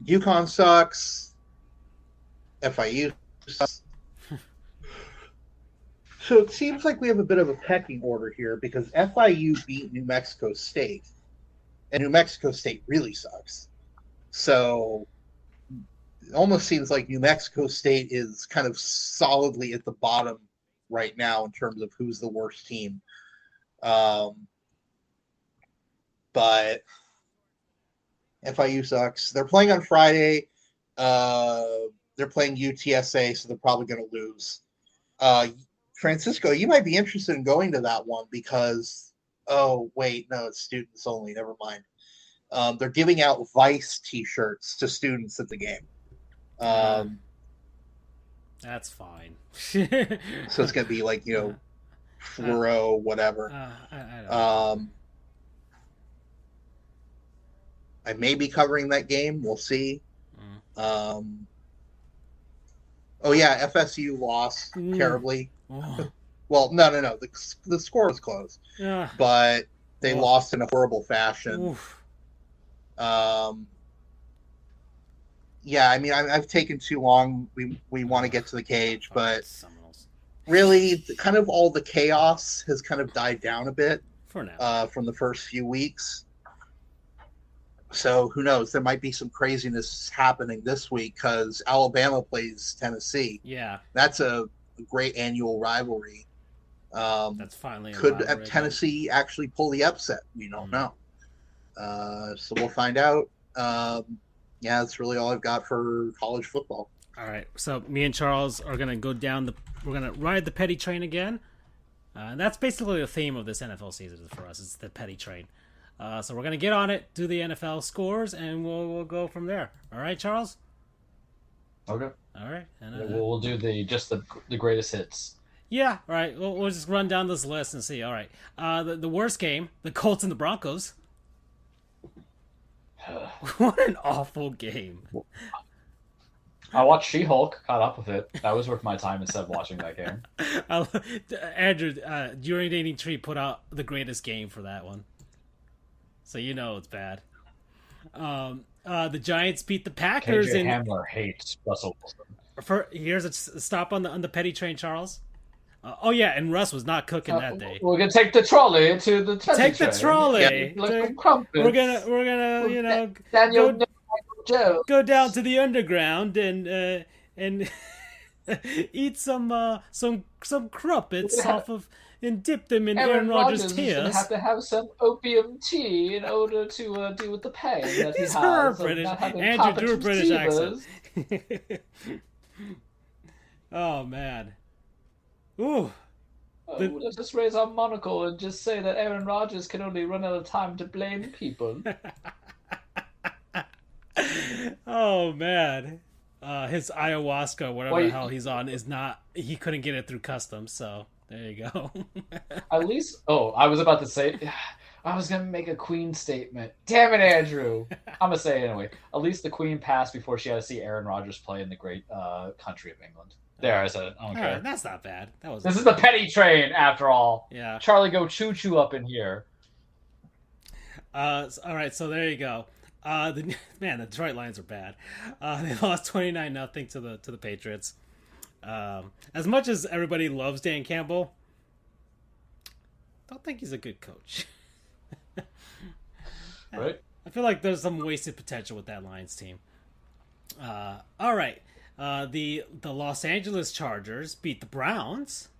Speaker 2: UConn sucks, FIU sucks. So it seems like we have a bit of a pecking order here, because FIU beat New Mexico State, and New Mexico State really sucks. So it almost seems like New Mexico State is kind of solidly at the bottom right now in terms of who's the worst team. But FIU sucks. They're playing on Friday. They're playing UTSA, so they're probably going to lose. Francisco, you might be interested in going to that one because, oh, wait, no, it's students only. Never mind. They're giving out Vice T-shirts to students at the game.
Speaker 1: That's fine.
Speaker 2: So it's going to be like, fluoro, whatever.
Speaker 1: I don't
Speaker 2: I may be covering that game. We'll see. Oh, yeah, FSU lost terribly.
Speaker 1: Oh.
Speaker 2: Well, no. The score was close.
Speaker 1: Yeah.
Speaker 2: But they lost in a horrible fashion.
Speaker 1: Oof.
Speaker 2: Yeah, I mean, I've taken too long. We want to get to the cage, but
Speaker 1: Seminoles.
Speaker 2: really, kind of all the chaos has kind of died down a bit
Speaker 1: For now.
Speaker 2: from the first few weeks. So who knows? There might be some craziness happening this week because Alabama plays Tennessee.
Speaker 1: Yeah.
Speaker 2: That's a great annual rivalry.
Speaker 1: That's finally a
Speaker 2: Could
Speaker 1: rivalry,
Speaker 2: Tennessee actually pull the upset? We don't know. So we'll find out. Yeah, that's really all I've got for college football.
Speaker 1: All right, so me and Charles are gonna go down we're gonna ride the petty train again. And that's basically the theme of this NFL season for us. It's the petty train. So we're gonna get on it, do the NFL scores, and we'll go from there. All right, Charles.
Speaker 3: Okay.
Speaker 1: All right, and
Speaker 3: We'll do the greatest hits.
Speaker 1: yeah, all right. We'll just run down this list and see. All right, the worst game, the Colts and the Broncos. What an awful game.
Speaker 3: I watched She-Hulk, caught up with it. That was worth my time instead of watching that game.
Speaker 1: Andrew, Urinating Tree put out the greatest game for that one. So you know it's bad. The Giants beat the Packers.
Speaker 3: KJ Hamler hates Russell Wilson.
Speaker 1: Here's a stop on the petty train, Charles. Oh yeah, and Russ was not cooking that day.
Speaker 3: We're gonna take the trolley to the
Speaker 1: Take the trolley.
Speaker 3: Yeah, like some crumpets.
Speaker 1: We're gonna
Speaker 3: Daniel Joe.
Speaker 1: go down to the underground and eat some crumpets off of and dip them in Aaron Rodgers'
Speaker 3: is
Speaker 1: tears.
Speaker 3: gonna have to have some opium tea in order to deal with the pain that he
Speaker 1: He's
Speaker 3: has.
Speaker 1: her
Speaker 3: of
Speaker 1: British.
Speaker 3: not having
Speaker 1: Andrew, do a
Speaker 3: competent
Speaker 1: British
Speaker 3: receivers.
Speaker 1: accent. Oh man. Ooh.
Speaker 3: Let's just raise our monocle and just say that Aaron Rodgers can only run out of time to blame people.
Speaker 1: Oh man, his ayahuasca, whatever
Speaker 3: Well,
Speaker 1: the hell he's on, is not. He couldn't get it through customs, so there you go.
Speaker 3: at least, I was about to say, I was gonna make a Queen statement. Damn it, Andrew! I'm gonna say it anyway. At least the Queen passed before she had to see Aaron Rodgers play in the great country of England. There, I said it. I don't care.
Speaker 1: That's not bad. That was.
Speaker 3: This is the petty train, after all.
Speaker 1: Yeah.
Speaker 3: Charlie, go choo choo up in here.
Speaker 1: All right, so there you go. The Detroit Lions are bad. They lost 29-0 to the Patriots. As much as everybody loves Dan Campbell, don't think he's a good coach.
Speaker 3: Right?
Speaker 1: I feel like there's some wasted potential with that Lions team. All right, the Los Angeles Chargers beat the Browns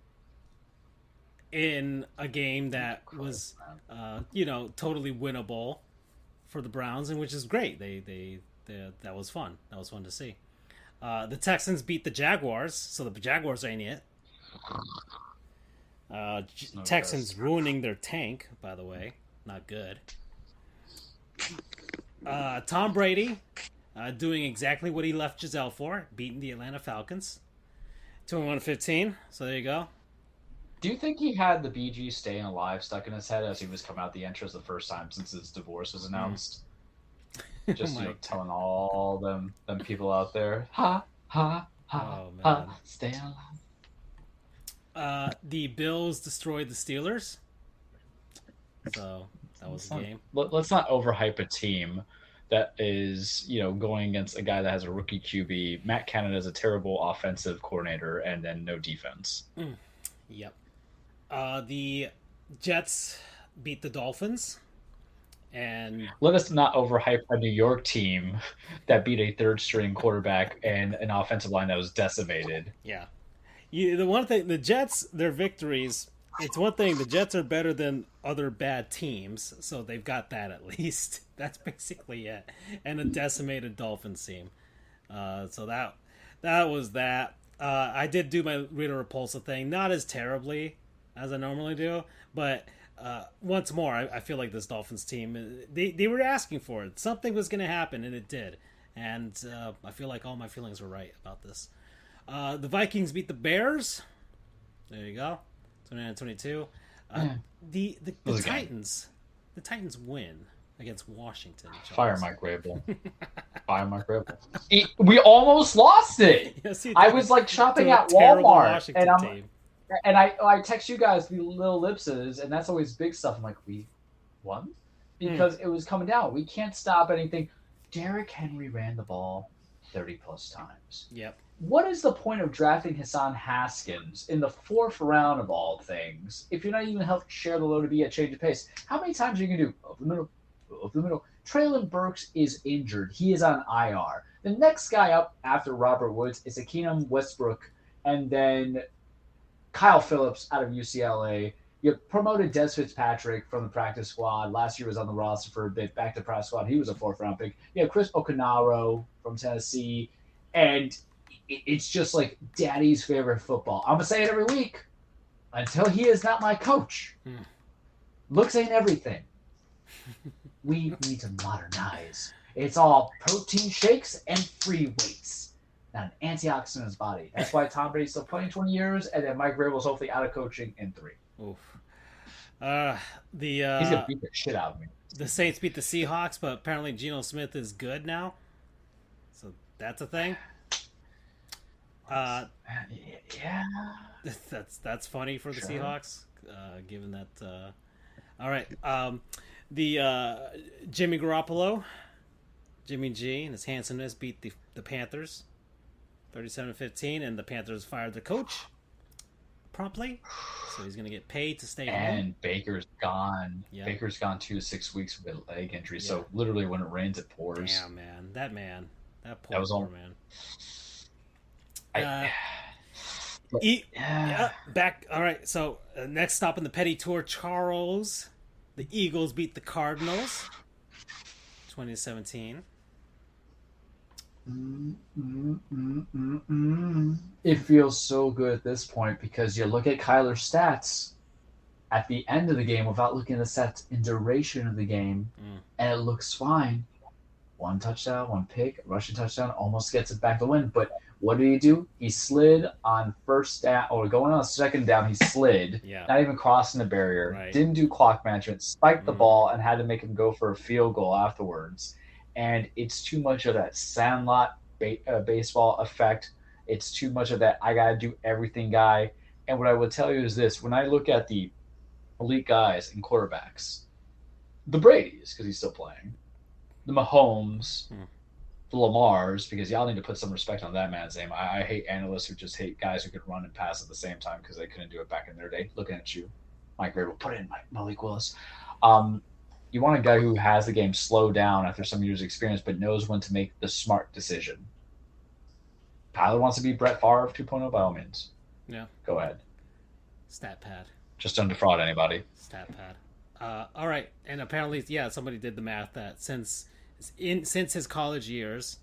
Speaker 1: in a game that was, totally winnable for the Browns, and which is great. They that was fun. That was fun to see. The Texans beat the Jaguars, so the Jaguars ain't it. Texans ruining their tank, by the way. Not good. Tom Brady doing exactly what he left Gisele for, beating the Atlanta Falcons. 21-15, so there you go.
Speaker 3: Do you think he had the BG staying alive stuck in his head as he was coming out the entrance the first time since his divorce was announced? Just telling all them people out there, ha ha ha ha, stay alive.
Speaker 1: The Bills destroyed the Steelers, so that was the game.
Speaker 3: Let's not overhype a team that is going against a guy that has a rookie QB. Matt Canada is a terrible offensive coordinator, and then no defense.
Speaker 1: Yep. The Jets beat the Dolphins, and
Speaker 3: let us not overhype a New York team that beat a third-string quarterback and an offensive line that was decimated.
Speaker 1: Yeah, the one thing, the Jets, their victories. It's one thing. The Jets are better than other bad teams, so they've got that at least. That's basically it, and a decimated Dolphins team. So that was that. I did do my Rita Repulsa thing, not as terribly as I normally do, but once more, I feel like this Dolphins team, they were asking for it. Something was going to happen, and it did. And I feel like all my feelings were right about this. The Vikings beat the Bears. There you go. 29-22. The Titans. The Titans win against Washington.
Speaker 3: Fire Mike Rabel. Fire Mike Rabel. We almost lost it.
Speaker 1: Yes,
Speaker 3: I was like shopping at Walmart, and I text you guys the little ellipses, and that's always big stuff. I'm like, we won because it was coming down. We can't stop anything. Derrick Henry ran the ball 30 plus times.
Speaker 1: Yep.
Speaker 3: What is the point of drafting Hassan Haskins in the 4th round of all things if you're not even helping share the load to be a change of pace? How many times are you going to do of the middle? Traylon Burks is injured. He is on IR. The next guy up after Robert Woods is Akeem Westbrook, and then Kyle Phillips out of UCLA. You promoted Des Fitzpatrick from the practice squad. Last year was on the roster for a bit, back to practice squad. He was a 4th round pick. You have Chris Okonaro from Tennessee, and it's just like daddy's favorite football. I'm going to say it every week until he is not my coach. Looks ain't everything. We need to modernize. It's all protein shakes and free weights, not an antioxidant in his body. That's why Tom Brady's still playing 20 years, and then Mike Vrabel's hopefully out of coaching in 3.
Speaker 1: Oof.
Speaker 3: He's going to beat the shit out of me.
Speaker 1: The Saints beat the Seahawks, but apparently Geno Smith is good now. So that's a thing.
Speaker 3: Yeah.
Speaker 1: That's funny for the Seahawks, given that. All right. The Jimmy Garoppolo, Jimmy G, and his handsomeness beat the Panthers 37-15, and the Panthers fired their coach promptly, so he's going to get paid to stay home.
Speaker 3: And Baker's gone.
Speaker 1: Yep.
Speaker 3: Baker's gone 2 to 6 weeks with a leg injury, so literally when it rains, it pours.
Speaker 1: Yeah, man. That poor man. Back. All right. So next stop in the petty tour, Charles. The Eagles beat the Cardinals 2017.
Speaker 3: It feels so good at this point because you look at Kyler's stats at the end of the game without looking at the stats in duration of the game, and it looks fine. one touchdown, one pick, rushing touchdown, almost gets it back to win. But what did he do? He slid on first down, or going on second down, he slid, not even crossing the barrier, didn't do clock management, spiked the ball, and had to make him go for a field goal afterwards. And it's too much of that sandlot baseball effect. It's too much of that I got to do everything guy. And what I would tell you is this. When I look at the elite guys and quarterbacks, the Brady's, because he's still playing, the Mahomes, the Lamars, because y'all need to put some respect on that man's name. I hate analysts who just hate guys who could run and pass at the same time because they couldn't do it back in their day. Looking at you, Mike Vrabel, put in Malik Willis. You want a guy who has the game slow down after some years' experience, but knows when to make the smart decision. Tyler wants to be Brett Favre 2.0 by all means.
Speaker 1: Yeah.
Speaker 3: Go ahead.
Speaker 1: Stat pad.
Speaker 3: Just don't defraud anybody.
Speaker 1: Stat pad. All right, and apparently, somebody did the math that since his college years,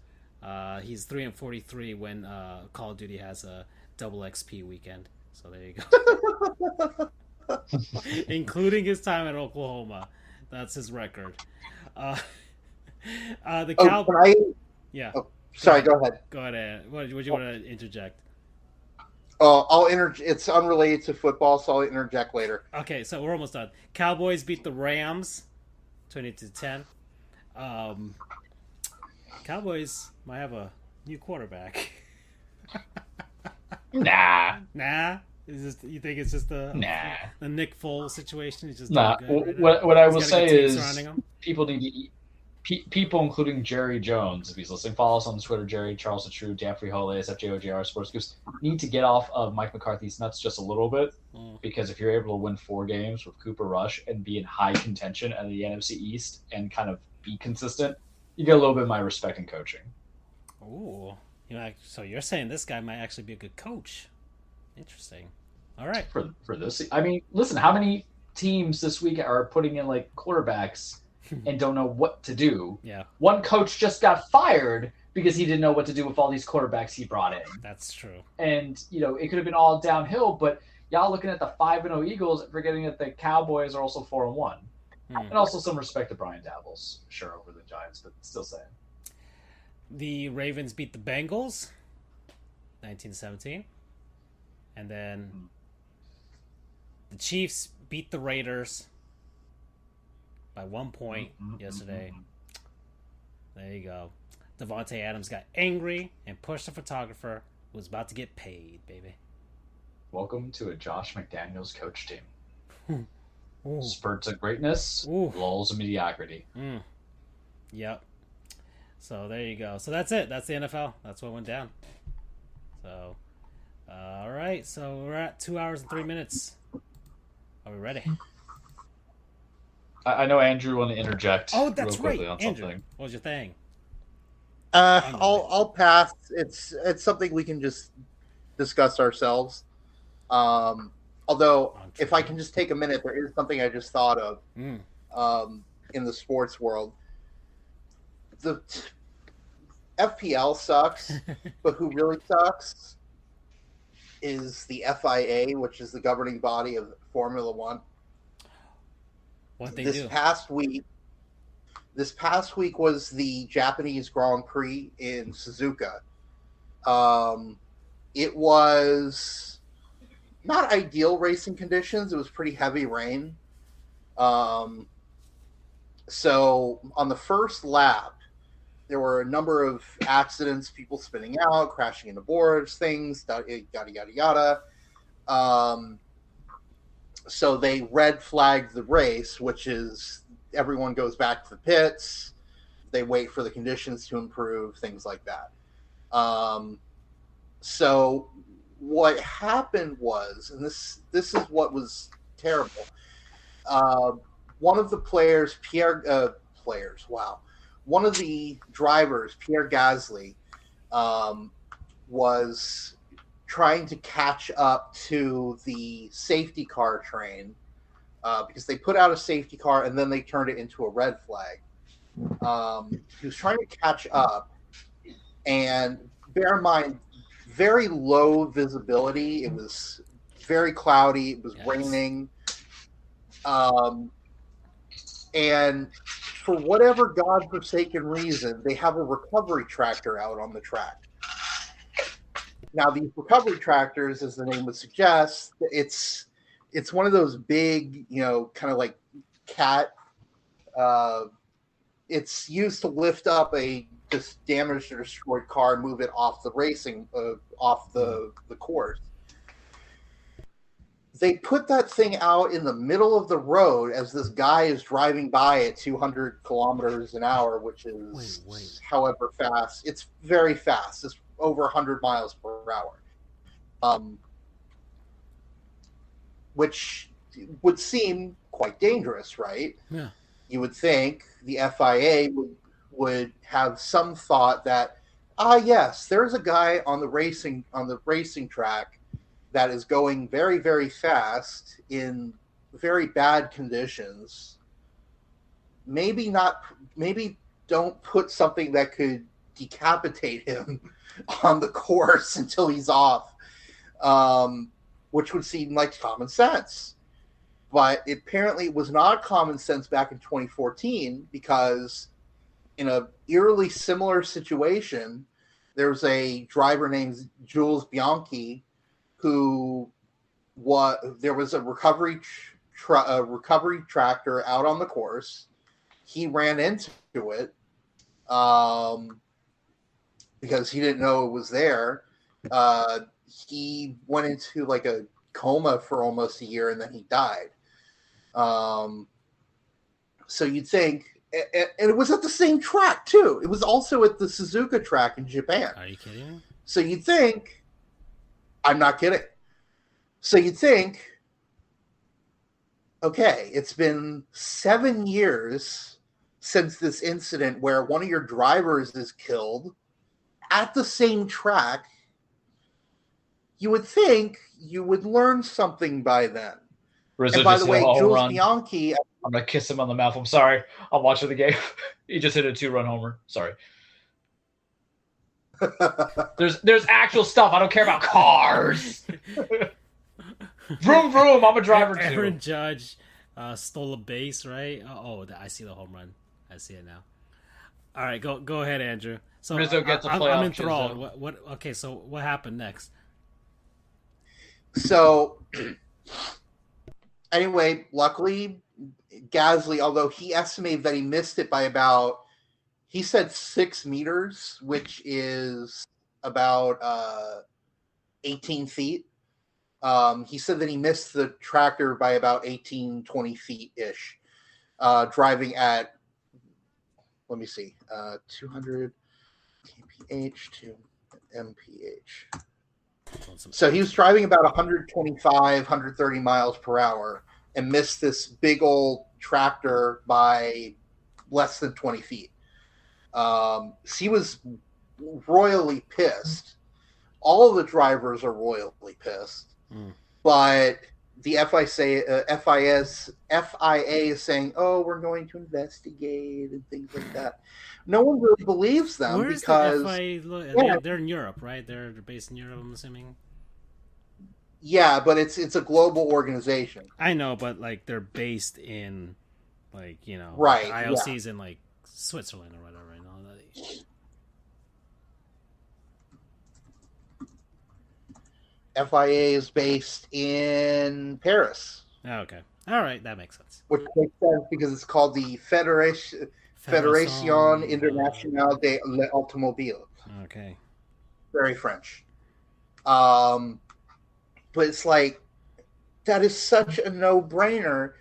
Speaker 1: he's 3-43 when Call of Duty has a double XP weekend. So there you go. Including his time at Oklahoma, that's his record. The Cowboys. Yeah.
Speaker 2: Oh, sorry. Go ahead.
Speaker 1: Go ahead. What would you want to interject?
Speaker 2: It's unrelated to football, so I'll interject later.
Speaker 1: Okay, so we're almost done. Cowboys beat the Rams 20-10. Cowboys might have a new quarterback.
Speaker 3: Nah.
Speaker 1: Is this, you think it's just the Nick Foles situation? He's just
Speaker 3: nah.
Speaker 1: Good
Speaker 3: what I will say is people need to eat. People, including Jerry Jones, if he's listening, follow us on Twitter, Jerry, Charles the True, Danfrey Holiday, SFJOJR, Sports Goofs, need to get off of Mike McCarthy's nuts just a little bit, because if you're able to win 4 games with Cooper Rush and be in high contention in the NFC East and kind of be consistent, you get a little bit of my respect in coaching.
Speaker 1: Ooh. So you're saying this guy might actually be a good coach. Interesting. All right.
Speaker 3: For this, I mean, listen, how many teams this week are putting in like quarterbacks and don't know what to do?
Speaker 1: Yeah.
Speaker 3: One coach just got fired because he didn't know what to do with all these quarterbacks he brought in.
Speaker 1: That's true.
Speaker 3: And, it could have been all downhill, but y'all looking at the 5-0 Eagles, forgetting that the Cowboys are also 4-1. And also some respect to Brian Daboll's, sure, over the Giants, but still saying.
Speaker 1: The Ravens beat the Bengals 19-17. And then the Chiefs beat the Raiders by 1 point yesterday. There you go. Devontae Adams got angry and pushed the photographer who was about to get paid, baby.
Speaker 3: Welcome to a Josh McDaniels coach team. Spurts of greatness, lulls of mediocrity.
Speaker 1: Yep. So there you go. So that's it. That's the NFL. That's what went down. So, all right. So we're at 2 hours and 3 minutes. Are we ready?
Speaker 3: I know Andrew wanted to interject.
Speaker 1: Oh, that's
Speaker 3: real quickly
Speaker 1: right.
Speaker 3: on
Speaker 1: Andrew,
Speaker 3: something.
Speaker 1: what was your thing?
Speaker 2: I'll pass. It's something we can just discuss ourselves. Although, if I can just take a minute, there is something I just thought of in the sports world. The FPL sucks, but who really sucks is the FIA, which is the governing body of Formula One.
Speaker 1: What they
Speaker 2: do? This past week was the Japanese Grand Prix in Suzuka. It was not ideal racing conditions. It was pretty heavy rain. So on the first lap, there were a number of accidents, people spinning out, crashing into boards, things, yada, yada, yada. So they red flagged the race, which is everyone goes back to the pits. They wait for the conditions to improve, things like that. So what happened was, and this is what was terrible. One of the players, one of the drivers, Pierre Gasly, was trying to catch up to the safety car train because they put out a safety car and then they turned it into a red flag. He was trying to catch up, and bear in mind, very low visibility. It was very cloudy. It was raining. And for whatever godforsaken reason, they have a recovery tractor out on the track. Now, these recovery tractors, as the name would suggest, it's one of those big, kind of like cat. It's used to lift up a just damaged or destroyed car and move it off off the course. They put that thing out in the middle of the road as this guy is driving by at 200 kilometers an hour, which is however fast. It's very fast. It's over 100 miles per hour, which would seem quite dangerous, right?
Speaker 1: Yeah.
Speaker 2: You would think the FIA would have some thought that, yes, there's a guy on the racing track that is going very, very fast in very bad conditions. Maybe don't put something that could decapitate him on the course until he's off, which would seem like common sense. But apparently it was not common sense back in 2014 because in a eerily similar situation, there's a driver named Jules Bianchi there was a recovery tractor out on the course. He ran into it because he didn't know it was there. He went into like a coma for almost a year and then he died. So you'd think, and it was at the same track too. It was also at the Suzuka track in Japan.
Speaker 1: Are you kidding me?
Speaker 2: So you'd think, I'm not kidding. So you'd think, okay, it's been 7 years since this incident where one of your drivers is killed at the same track. You would think you would learn something by then. And by the way, Jules Bianchi...
Speaker 3: I'm going to kiss him on the mouth. I'm sorry. I'm watching the game. He just hit a 2-run homer. Sorry. There's actual stuff. I don't care about cars. Vroom, vroom. I'm a driver, too.
Speaker 1: Aaron Judge stole a base, right? I see the home run. I see it now. All right, go ahead, Andrew. So
Speaker 3: Rizzo gets a playoff.
Speaker 1: I'm enthralled. What? Okay, so what happened next?
Speaker 2: So, anyway, luckily, Gasly, although he estimated that he missed it by he said 6 meters, which is about 18 feet. He said that he missed the tractor by about 18, 20 feet-ish, driving at, let me see, 200 kph to mph. So he was driving about 125, 130 miles per hour and missed this big old tractor by less than 20 feet. He was royally pissed. All of the drivers are royally pissed. But the FIA is saying, we're going to investigate and things like that. No one really believes them.
Speaker 1: Where's
Speaker 2: because
Speaker 1: the FIA? They're in Europe, right? They're based in Europe, I'm assuming.
Speaker 2: Yeah, but it's a global organization.
Speaker 1: I know, but like they're based in right. IOC's in like Switzerland or whatever, and all that.
Speaker 2: FIA is based in Paris.
Speaker 1: Oh, okay. All right, that makes sense.
Speaker 2: Which makes sense because it's called the Fédération Internationale de l'Automobile.
Speaker 1: Okay.
Speaker 2: Very French. But it's like, that is such a no-brainer.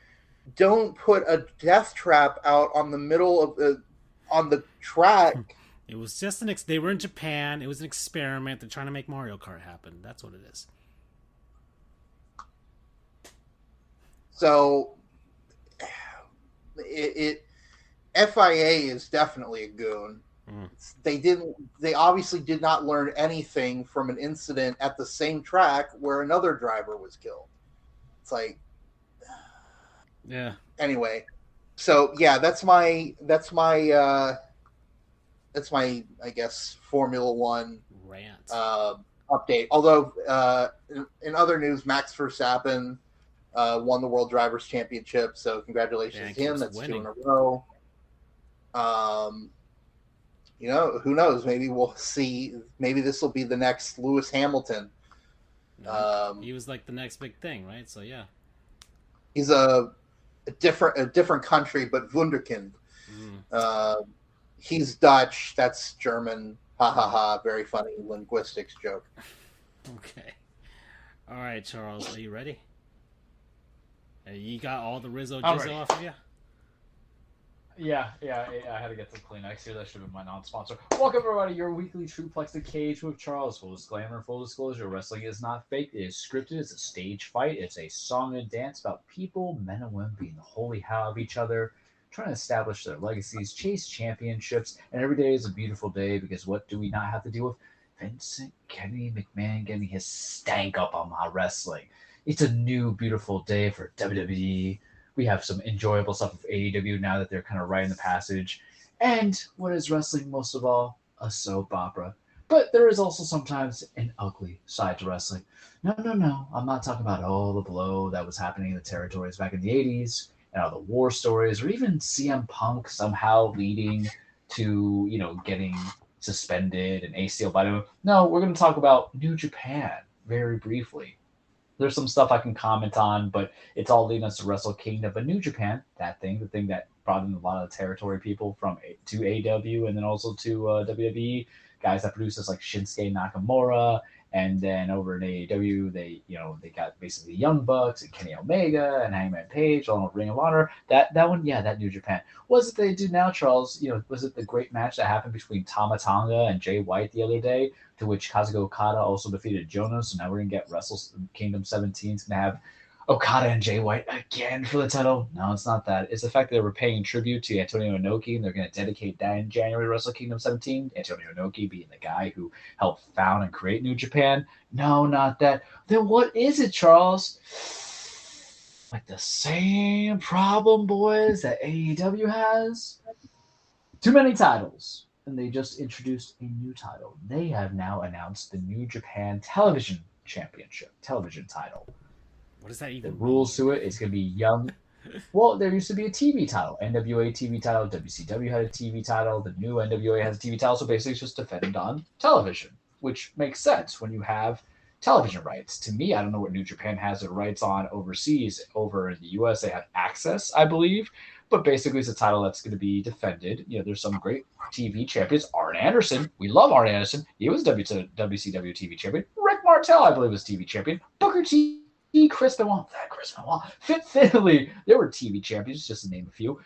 Speaker 2: Don't put a death trap out on the middle of on the track.
Speaker 1: It was just they were in Japan. It was an experiment. They're trying to make Mario Kart happen. That's what it is.
Speaker 2: So, FIA is definitely a goon. They obviously did not learn anything from an incident at the same track where another driver was killed. It's like,
Speaker 1: yeah.
Speaker 2: Anyway, so yeah, that's my I guess Formula One
Speaker 1: rant
Speaker 2: update. Although in other news, Max Verstappen won the World Drivers' Championship, so congratulations to him. That's winning. 2 in a row. You know, who knows? Maybe we'll see. Maybe this will be the next Lewis Hamilton.
Speaker 1: He was like the next big thing, right? So yeah,
Speaker 2: he's a different country, but Wunderkind. He's Dutch. That's German. Ha ha ha! Very funny linguistics joke.
Speaker 1: Okay. All right, Charles, are you ready? You got all the Rizzo jizzle off of you?
Speaker 3: Yeah, I had to get some Kleenex here. That should have been my non-sponsor. Welcome, everybody, your weekly Truplex the Cage with Charles. Full disclaimer, full disclosure, wrestling is not fake. It is scripted. It's a stage fight. It's a song and dance about people, men and women, being the holy hell of each other, trying to establish their legacies, chase championships, and every day is a beautiful day because what do we not have to deal with? Vincent Kennedy McMahon getting his stank up on my wrestling. It's a new, beautiful day for WWE. We have some enjoyable stuff with AEW now that they're kind of right in the passage. And what is wrestling most of all? A soap opera. But there is also sometimes an ugly side to wrestling. No. I'm not talking about all the blow that was happening in the territories back in the 80s and all the war stories, or even CM Punk somehow leading to, getting suspended and ACL by them. No, we're going to talk about New Japan very briefly. There's some stuff I can comment on, but it's all leading us to Wrestle Kingdom. But New Japan, the thing that brought in a lot of territory people to AEW and then also to WWE, guys that produces like Shinsuke Nakamura, and then over in AEW, they got basically Young Bucks and Kenny Omega and Hangman Page along with Ring of Honor. That one, that New Japan. What is it they do now, Charles? Was it the great match that happened between Tama Tonga and Jay White the other day, to which Kazuchika Okada also defeated Jonas? So now we're gonna get Wrestle Kingdom 17. It's gonna have Okada and Jay White again for the title. No, it's not that. It's the fact that they were paying tribute to Antonio Inoki, and they're going to dedicate that in January, Wrestle Kingdom 17. Antonio Inoki being the guy who helped found and create New Japan. No, not that. Then what is it, Charles? Like the same problem, boys, that AEW has? Too many titles. And they just introduced a new title. They have now announced the New Japan Television Championship, television title.
Speaker 1: What does that even
Speaker 3: mean? The rules to it is going to be young. Well, there used to be a TV title. NWA TV title. WCW had a TV title. The new NWA has a TV title. So basically it's just defended on television, which makes sense when you have television rights. To me, I don't know what New Japan has the rights on overseas. Over in the US, they have Access, I believe. But basically it's a title that's going to be defended. There's some great TV champions. Arn Anderson. We love Arn Anderson. He was WCW TV champion. Rick Martel, I believe, was TV champion. Booker T. Chris Benoit, Fit Finley, they were TV champions, just to name a few.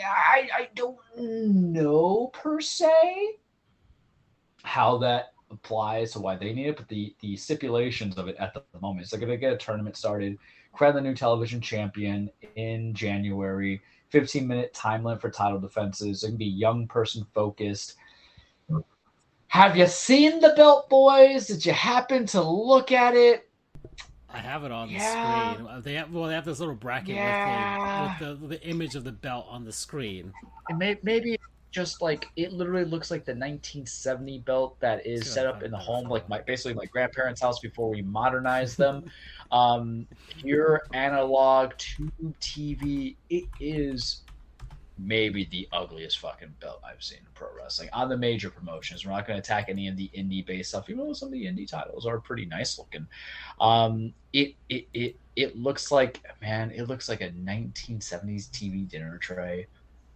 Speaker 3: I don't know per se how that applies to why they need it, but the stipulations of it at the moment is they're going to get a tournament started, crown the new television champion in January, 15-minute time limit for title defenses. It can be young person focused. Have you seen the belt, boys? Did you happen to look at it?
Speaker 1: I have it on the screen. They have this little bracket with the image of the belt on the screen.
Speaker 5: And maybe just like it literally looks like the 1970 belt that is set up in the home, like basically my grandparents' house before we modernized them. Pure analog tube TV. It is maybe the ugliest fucking belt I've seen in pro wrestling on the major promotions. We're not going to attack any of the indie based stuff, even though some of the indie titles are pretty nice looking. It looks like, man, it looks like a 1970s TV dinner tray.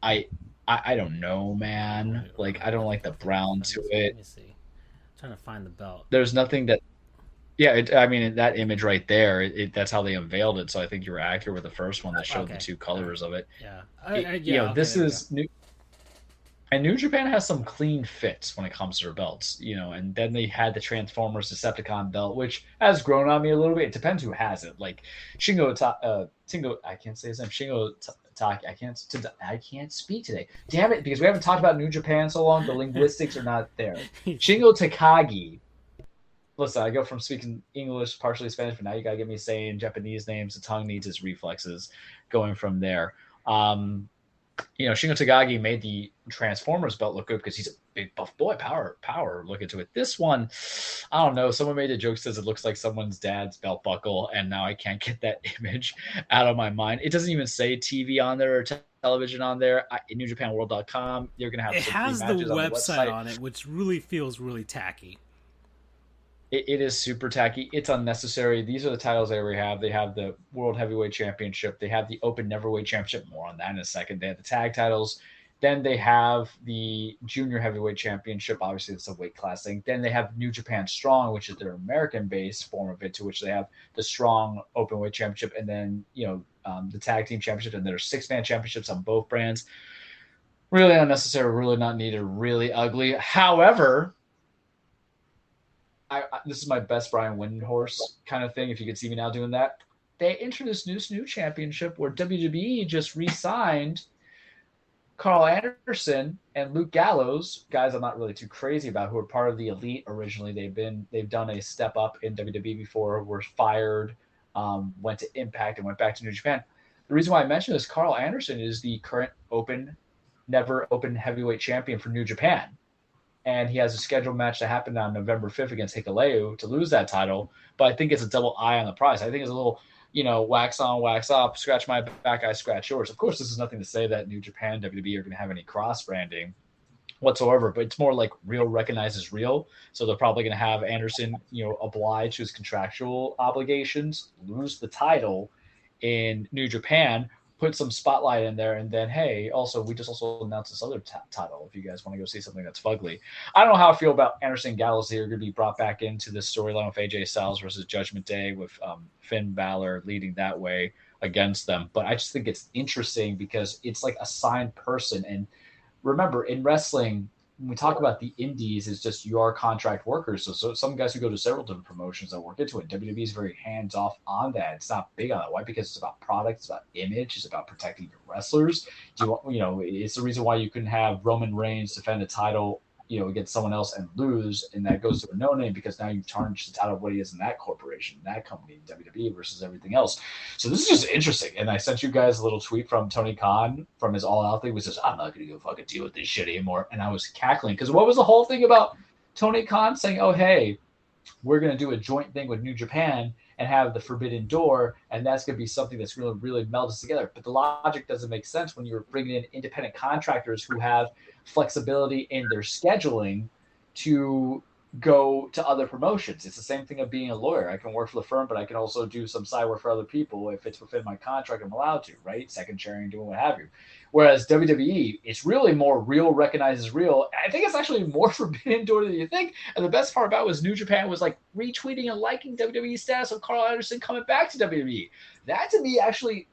Speaker 5: I don't know, man. Like, I don't like the brown to it.
Speaker 1: Let me see. I'm trying to find the belt.
Speaker 5: There's nothing that. Yeah, I mean, that image right there, that's how they unveiled it. So I think you were accurate with the first one that showed the two colors of it.
Speaker 1: Yeah.
Speaker 5: This is new. And New Japan has some clean fits when it comes to their belts, and then they had the Transformers Decepticon belt, which has grown on me a little bit. It depends who has it. Like I can't say his name. Shingo Taki. I can't speak today. Damn it, because we haven't talked about New Japan so long, the linguistics are not there. Shingo Takagi. Listen, I go from speaking English, partially Spanish, but now you got to get me saying Japanese names. The tongue needs its reflexes going from there. Shingo Takagi made the Transformers belt look good because he's a big buff boy, power look into it. This one, I don't know. Someone made a joke, says it looks like someone's dad's belt buckle, and now I can't get that image out of my mind. It doesn't even say TV on there or television on there. NewJapanWorld.com. You're gonna have
Speaker 1: It
Speaker 5: some
Speaker 1: has
Speaker 5: free
Speaker 1: the
Speaker 5: matches on the
Speaker 1: website
Speaker 5: website.
Speaker 1: on it, which really feels really tacky.
Speaker 5: It is super tacky. It's unnecessary. These are the titles they already have. They have the World Heavyweight Championship. They have the Open Neverweight Championship. More on that in a second. They have the tag titles. Then they have the Junior Heavyweight Championship. Obviously, it's a weight class thing. Then they have New Japan Strong, which is their American-based form of it, to which they have the Strong Openweight Championship, and then the Tag Team Championship. And there are 6-man championships on both brands. Really unnecessary. Really not needed. Really ugly. However, this is my best Brian Windhorse kind of thing. If you could see me now doing that, they introduced this new championship where WWE just re-signed Carl Anderson and Luke Gallows, guys I'm not really too crazy about, who are part of the Elite originally. They've done a step up in WWE before, were fired, went to Impact, and went back to New Japan. The reason why I mention this, Carl Anderson is the current never open heavyweight champion for New Japan. And he has a scheduled match to happen on November 5th against Hikuleo to lose that title. But I think it's a double eye on the prize. I think it's a little, wax on, wax off, scratch my back, I scratch yours. Of course, this is nothing to say that New Japan, WWE are going to have any cross-branding whatsoever, but it's more like real recognizes real. So they're probably going to have Anderson, oblige to his contractual obligations, lose the title in New Japan, put some spotlight in there, and then, hey, also, we just also announced this other title if you guys want to go see something that's fugly. I don't know how I feel about Anderson and Gallows. They're going to be brought back into this storyline with AJ Styles versus Judgment Day with Finn Balor leading that way against them. But I just think it's interesting because it's like a signed person. And remember, in wrestling, when we talk about the indies, it's just you are contract workers. So some guys who go to several different promotions that work into it. WWE is very hands off on that. It's not big on that. Why? Because it's about product, it's about image, it's about protecting your wrestlers. It's the reason why you can have Roman Reigns defend a title, against someone else and lose, and that goes to a no-name because now you've tarnished the title of what he is in that corporation, that company, WWE versus everything else. So this is just interesting. And I sent you guys a little tweet from Tony Khan from his All Out thing, which says, I'm not going to go fucking deal with this shit anymore. And I was cackling because what was the whole thing about Tony Khan saying, oh, hey, we're going to do a joint thing with New Japan and have the Forbidden Door, and that's going to be something that's really, really melted together. But the logic doesn't make sense when you're bringing in independent contractors who have flexibility in their scheduling to go to other promotions. It's the same thing of being a lawyer. I can work for the firm, but I can also do some side work for other people. If it's within my contract, I'm allowed to, right? Second sharing, doing what have you. Whereas WWE, it's really more real, recognizes real. I think it's actually more Forbidden Door than you think. And the best part about it was New Japan was like retweeting and liking WWE status of Carl Anderson coming back to WWE. That to me actually,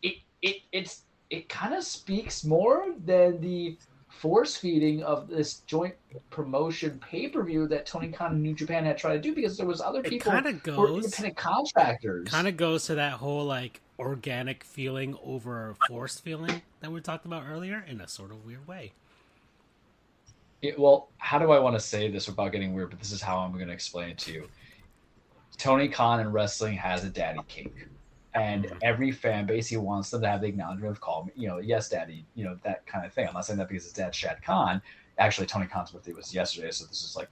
Speaker 5: it kind of speaks more than the force feeding of this joint promotion pay-per-view that Tony Khan and New Japan had tried to do, because there was other people who were independent contractors.
Speaker 1: Kind of goes to that whole like organic feeling over forced feeling that we talked about earlier in a sort of weird way.
Speaker 5: Well, how do I want to say this without getting weird, but this is how I'm going to explain it to you. Tony Khan in wrestling has a daddy kink. And every fan base, he wants them to have the acknowledgement of call me, yes, daddy, that kind of thing. I'm not saying that because his dad's Shad Khan. Actually, Tony Khan's birthday was yesterday, so this is like,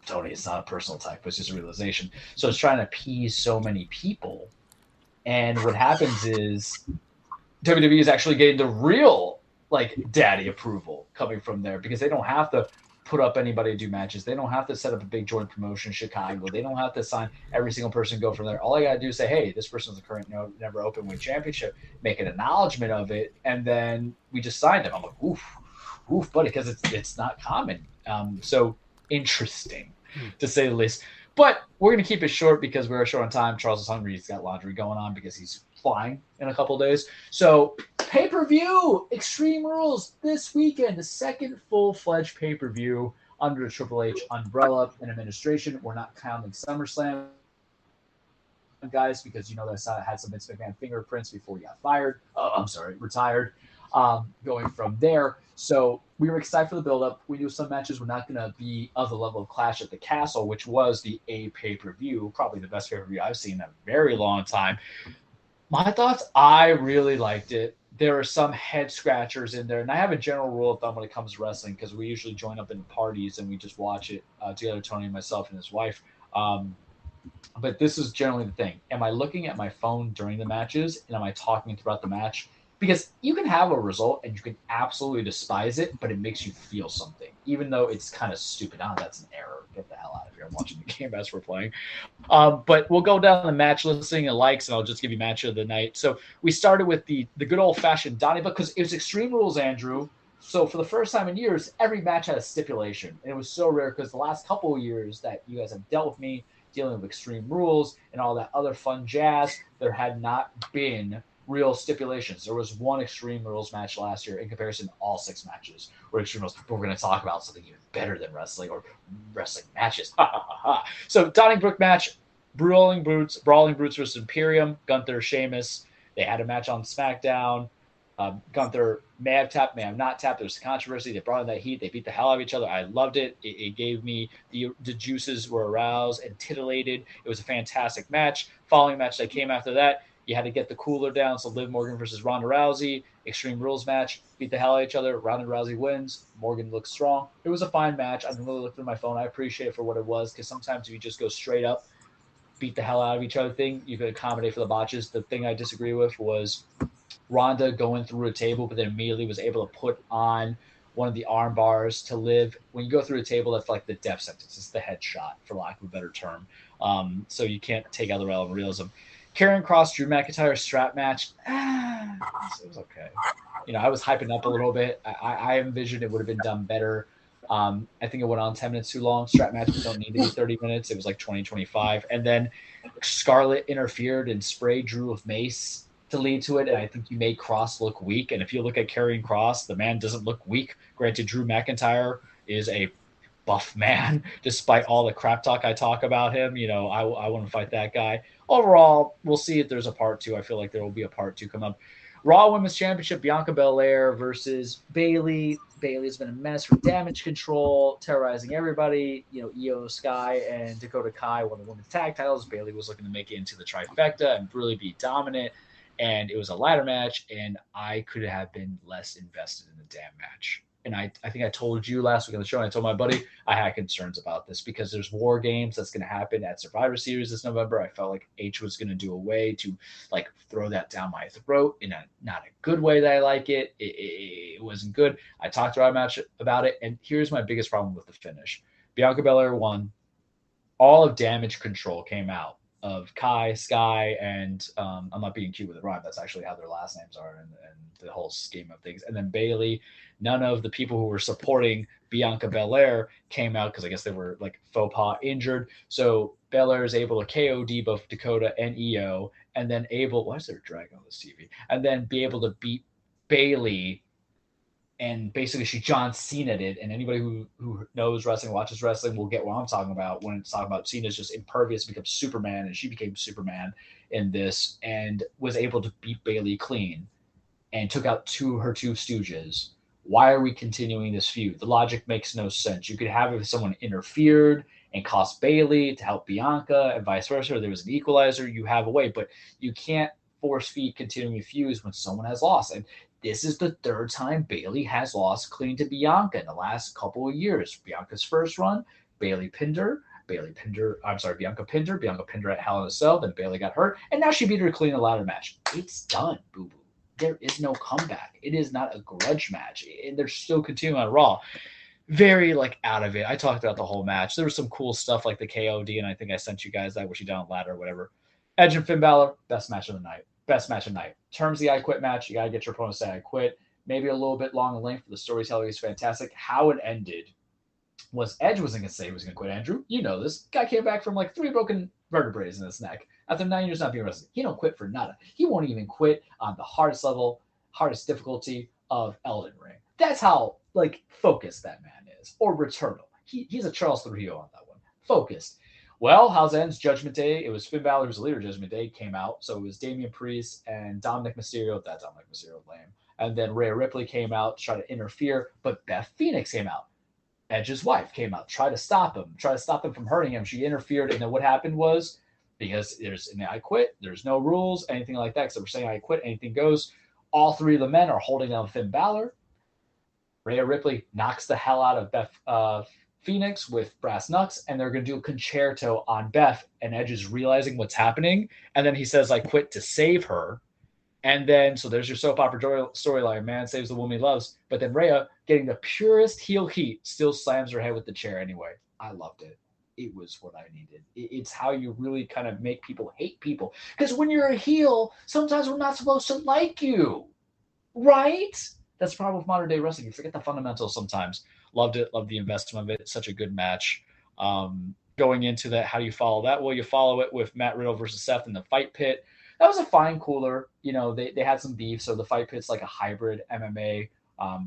Speaker 5: Tony, it's not a personal type, but it's just a realization. So it's trying to appease so many people. And what happens is WWE is actually getting the real, like, daddy approval coming from there, because they don't have to put up anybody to do matches. They don't have to set up a big joint promotion in Chicago. They don't have to sign every single person, go from there. All I got to do is say, hey, this person's the current never open weight championship, make an acknowledgement of it, and then we just signed him. I'm like, oof, buddy, because it's not common. So interesting, to say the least. But we're going to keep it short because we're short on time. Charles is hungry. He's got laundry going on because he's flying in a couple of days. So pay-per-view, Extreme Rules this weekend, the second full-fledged pay-per-view under the Triple H umbrella and administration. We're not counting SummerSlam, guys, because that had some Vince McMahon fingerprints before he got retired. Going from there. So we were excited for the build-up. We knew some matches were not going to be of the level of Clash at the Castle, which was the A pay-per-view, probably the best pay-per-view I've seen in a very long time. My thoughts, I really liked it. There are some head scratchers in there, and I have a general rule of thumb when it comes to wrestling, because we usually join up in parties and we just watch it together, Tony and myself and his wife. But this is generally the thing. Am I looking at my phone during the matches, and am I talking throughout the match? because you can have a result and you can absolutely despise it, but it makes you feel something, even though it's kind of stupid. That's an error. Get the hell out of here. I'm watching the game as we're playing. But we'll go down the match listing and likes, and I'll just give you match of the night. So we started with the good old-fashioned Donnybrook, because it was Extreme Rules, Andrew. So for the first time in years, every match had a stipulation. And it was so rare because the last couple of years that you guys have dealt with me dealing with Extreme Rules and all that other fun jazz, there had not been real stipulations. There was one Extreme Rules match last year in comparison to all 6 matches where Extreme Rules, we're going to talk about something even better than wrestling or wrestling matches. So Donnybrook match, Brawling Brutes versus Imperium, Gunther, Sheamus. They had a match on SmackDown. Gunther may have tapped, may have not tapped. There was controversy. They brought in that heat. They beat the hell out of each other. I loved it. It gave me the juices were aroused and titillated. It was a fantastic match. Following match that came after that, you had to get the cooler down. So Liv Morgan versus Ronda Rousey, Extreme Rules match, beat the hell out of each other. Ronda Rousey wins. Morgan looks strong. It was a fine match. I didn't really look through my phone. I appreciate it for what it was, because sometimes if you just go straight up, beat the hell out of each other thing, you could accommodate for the botches. The thing I disagree with was Ronda going through a table, but then immediately was able to put on one of the arm bars to Liv. When you go through a table, that's like the death sentence. It's the headshot, for lack of a better term. So you can't take out the relevant realism. Karrion Kross, Drew McIntyre strap match. It was okay. I was hyping up a little bit. I envisioned it would have been done better. I think it went on 10 minutes too long. Strap matches don't need to be 30 minutes. It was like 20, 25. And then Scarlett interfered and sprayed Drew with mace to lead to it, and I think you made Kross look weak. And if you look at Karrion Kross, the man doesn't look weak. Granted, Drew McIntyre is a buff man, despite all the crap talk I talk about him. I want to fight that guy. Overall, we'll see if there's a part 2. I feel like there will be a part 2 come up. Raw Women's Championship, Bianca Belair versus Bayley. Bayley's been a mess with Damage Control, terrorizing everybody. Io Sky and Dakota Kai won the women's tag titles. Bayley was looking to make it into the trifecta and really be dominant. And it was a ladder match, and I could have been less invested in the damn match. And I think I told you last week on the show, and I told my buddy, I had concerns about this because there's War Games that's going to happen at Survivor Series this November. I felt like H was going to do a way to throw that down my throat in not a good way that I like it. It wasn't good. I talked to our match about it, and here's my biggest problem with the finish. Bianca Belair won. All of Damage Control came out of Kai, Sky, and I'm not being cute with it, Ryan. That's actually how their last names are and the whole scheme of things. And then Bayley, none of the people who were supporting Bianca Belair came out because I guess they were faux pas injured. So Belair is able to KOD both Dakota and Io, and then why is there a drag on this TV? And then be able to beat Bayley. And basically, she John Cena'd it. And anybody who knows wrestling, watches wrestling, will get what I'm talking about when it's talking about Cena's just impervious, becomes Superman, and she became Superman in this, and was able to beat Bayley clean, and took out her two stooges. Why are we continuing this feud? The logic makes no sense. You could have it if someone interfered and cost Bayley to help Bianca, and vice versa. Or there was an equalizer. You have a way, but you can't force feed continuing feuds when someone has lost. And this is the 3rd time Bayley has lost clean to Bianca in the last couple of years. Bianca's first run, Bianca pinned her. Bianca pinned her at Hell in a Cell. Then Bayley got hurt, and now she beat her clean in a ladder match. It's done, boo-boo. There is no comeback. It is not a grudge match, and they're still continuing on Raw. Very out of it. I talked about the whole match. There was some cool stuff like the KOD, and I think I sent you guys that where she down ladder or whatever. Edge and Finn Balor, best match of the night. Best match of the night. Terms of the I Quit match, you got to get your opponent to say I quit. Maybe a little bit long in length, but the storytelling is fantastic. How it ended was Edge wasn't going to say he was going to quit, Andrew. You know this. Guy came back from 3 broken vertebrae in his neck after 9 years not being wrestling. He don't quit for nada. He won't even quit on the hardest level, hardest difficulty of Elden Ring. That's how focused that man is. Or Returnal. He's a Charles Trujillo on that one. Focused. Well, how's it ends? Judgment Day. It was Finn Balor who's the leader of Judgment Day came out. So it was Damian Priest and Dominic Mysterio. That Dominic Mysterio lame. And then Rhea Ripley came out to try to interfere, but Beth Phoenix came out. Edge's wife came out, tried to stop him from hurting him. She interfered, and then what happened was, because there's an I Quit, there's no rules, anything like that. So we're saying I quit, anything goes. All 3 of the men are holding down Finn Balor. Rhea Ripley knocks the hell out of Beth Phoenix with brass knucks, and they're going to do a concerto on Beth, and Edge is realizing what's happening, and then he says, I quit to save her, And then, so there's your soap opera storyline. Man saves the woman he loves. But then Rhea, getting the purest heel heat, still slams her head with the chair anyway. I loved it. It was what I needed. It's how you really kind of make people hate people. Because when you're a heel, sometimes we're not supposed to like you. Right? That's the problem with modern day wrestling. You forget the fundamentals sometimes. Loved it. Loved the investment of it. Such a good match. Going into that, how do you follow that? Well, you follow it with Matt Riddle versus Seth in the fight pit. That was a fine cooler. You know, they had some beef. So the fight pit's like a hybrid MMA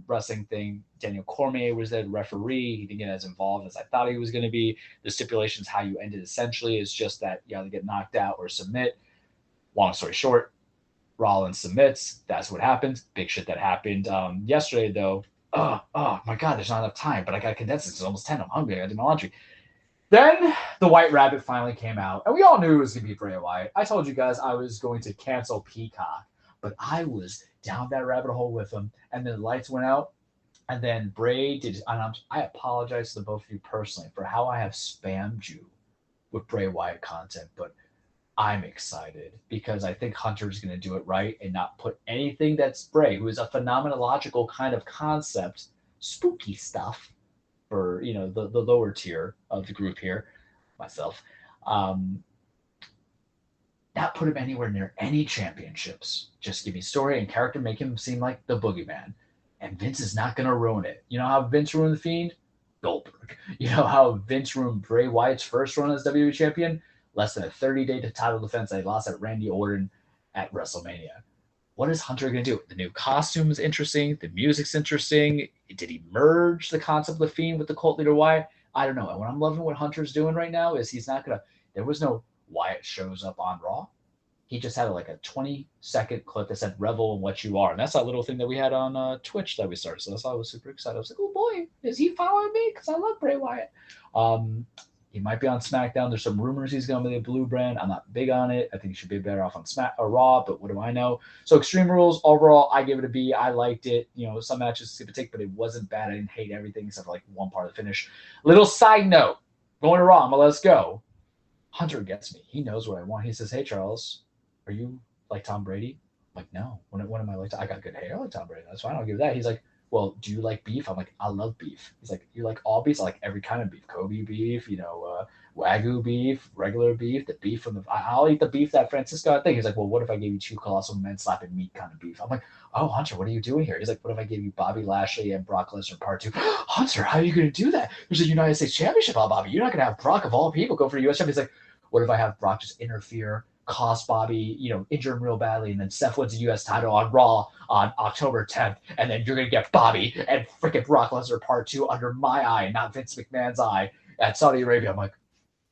Speaker 5: wrestling thing. Daniel Cormier was there, the referee. He didn't get as involved as I thought he was going to be. The stipulations, how you end it essentially is just that you either get knocked out or submit. Long story short, Rollins submits. That's what happens. Big shit that happened yesterday, though. Oh my God, there's not enough time, but I got to condense it. It's almost 10. I'm hungry. I got to do my laundry. Then the White Rabbit finally came out, and we all knew it was going to be Bray Wyatt. I told you guys I was going to cancel Peacock, but I was down that rabbit hole with him, and then the lights went out, and then Bray did. And I apologize to the both of you personally for how I have spammed you with Bray Wyatt content, but I'm excited because I think Hunter's going to do it right and not put anything that's Bray, who is a phenomenological kind of concept, spooky stuff, for, you know, the lower tier of the group here, myself, not put him anywhere near any championships. Just give me story and character, make him seem like the boogeyman. And Vince is not going to ruin it. You know how Vince ruined The Fiend? Goldberg. You know how Vince ruined Bray Wyatt's first run as WWE champion? Less than a 30-day title defense that he lost at Randy Orton at WrestleMania. What is Hunter going to do? The new costume is interesting. The music's interesting. Did he merge the concept of The Fiend with the cult leader Wyatt? I don't know. And what I'm loving what Hunter's doing right now is he's not going to – there was no Wyatt shows up on Raw. He just had like a 20-second clip that said, revel in what you are. And that's that little thing that we had on Twitch that we started. So that's why I was super excited. I was like, oh, boy, is he following me? Because I love Bray Wyatt. He might be on SmackDown. There's some rumors he's going to be the blue brand. I'm not big on it. I think he should be better off on Raw, but what do I know? So Extreme Rules, overall, I give it a B. I liked it. You know, some matches skip a take, but it wasn't bad. I didn't hate everything except for like one part of the finish. Little side note, going to Raw, but let's go. Hunter gets me. He knows what I want. He says, hey, Charles, are you like Tom Brady? I'm like, no. When am I like? I got good hair like Tom Brady. That's fine. I'll give that. He's like, well, do you like beef? I'm like, I love beef. He's like, you like all beef? I like every kind of beef. Kobe beef, you know, Wagyu beef, regular beef, the beef from the... I'll eat the beef that Francisco I think. He's like, well, what if I gave you two colossal men slapping meat kind of beef? I'm like, oh, Hunter, what are you doing here? He's like, what if I gave you Bobby Lashley and Brock Lesnar part 2? Hunter, how are you going to do that? There's a United States Championship on Bobby. You're not going to have Brock, of all people, go for a U.S. Championship. He's like, what if I have Brock just interfere, cost Bobby, you know, injure him real badly, and then Seth wins the U.S. title on Raw on October 10th, and then you're going to get Bobby and freaking Brock Lesnar part 2 under my eye and not Vince McMahon's eye at Saudi Arabia. I'm like,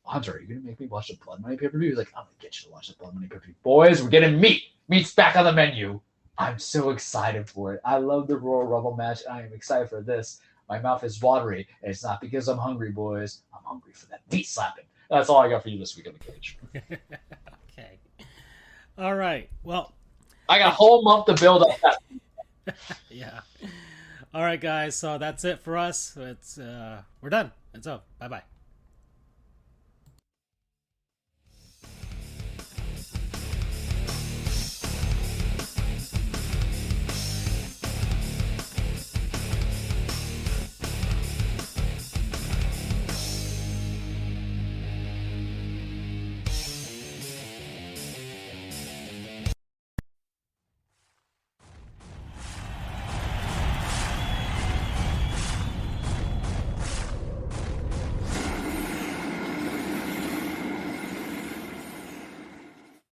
Speaker 5: Hunter, are you going to make me watch the Blood Money pay-per-view? He's like, I'm going to get you to watch the Blood Money pay-per-view. Boys, we're getting meat. Meat's back on the menu. I'm so excited for it. I love the Royal Rumble match. I am excited for this. My mouth is watery, and it's not because I'm hungry, boys. I'm hungry for that meat slapping. That's all I got for you this week on the cage.
Speaker 1: Okay. All right. Well,
Speaker 5: I got a whole month to build up that.
Speaker 1: Yeah. All right, guys. So that's it for us. We're done. That's all. Bye-bye.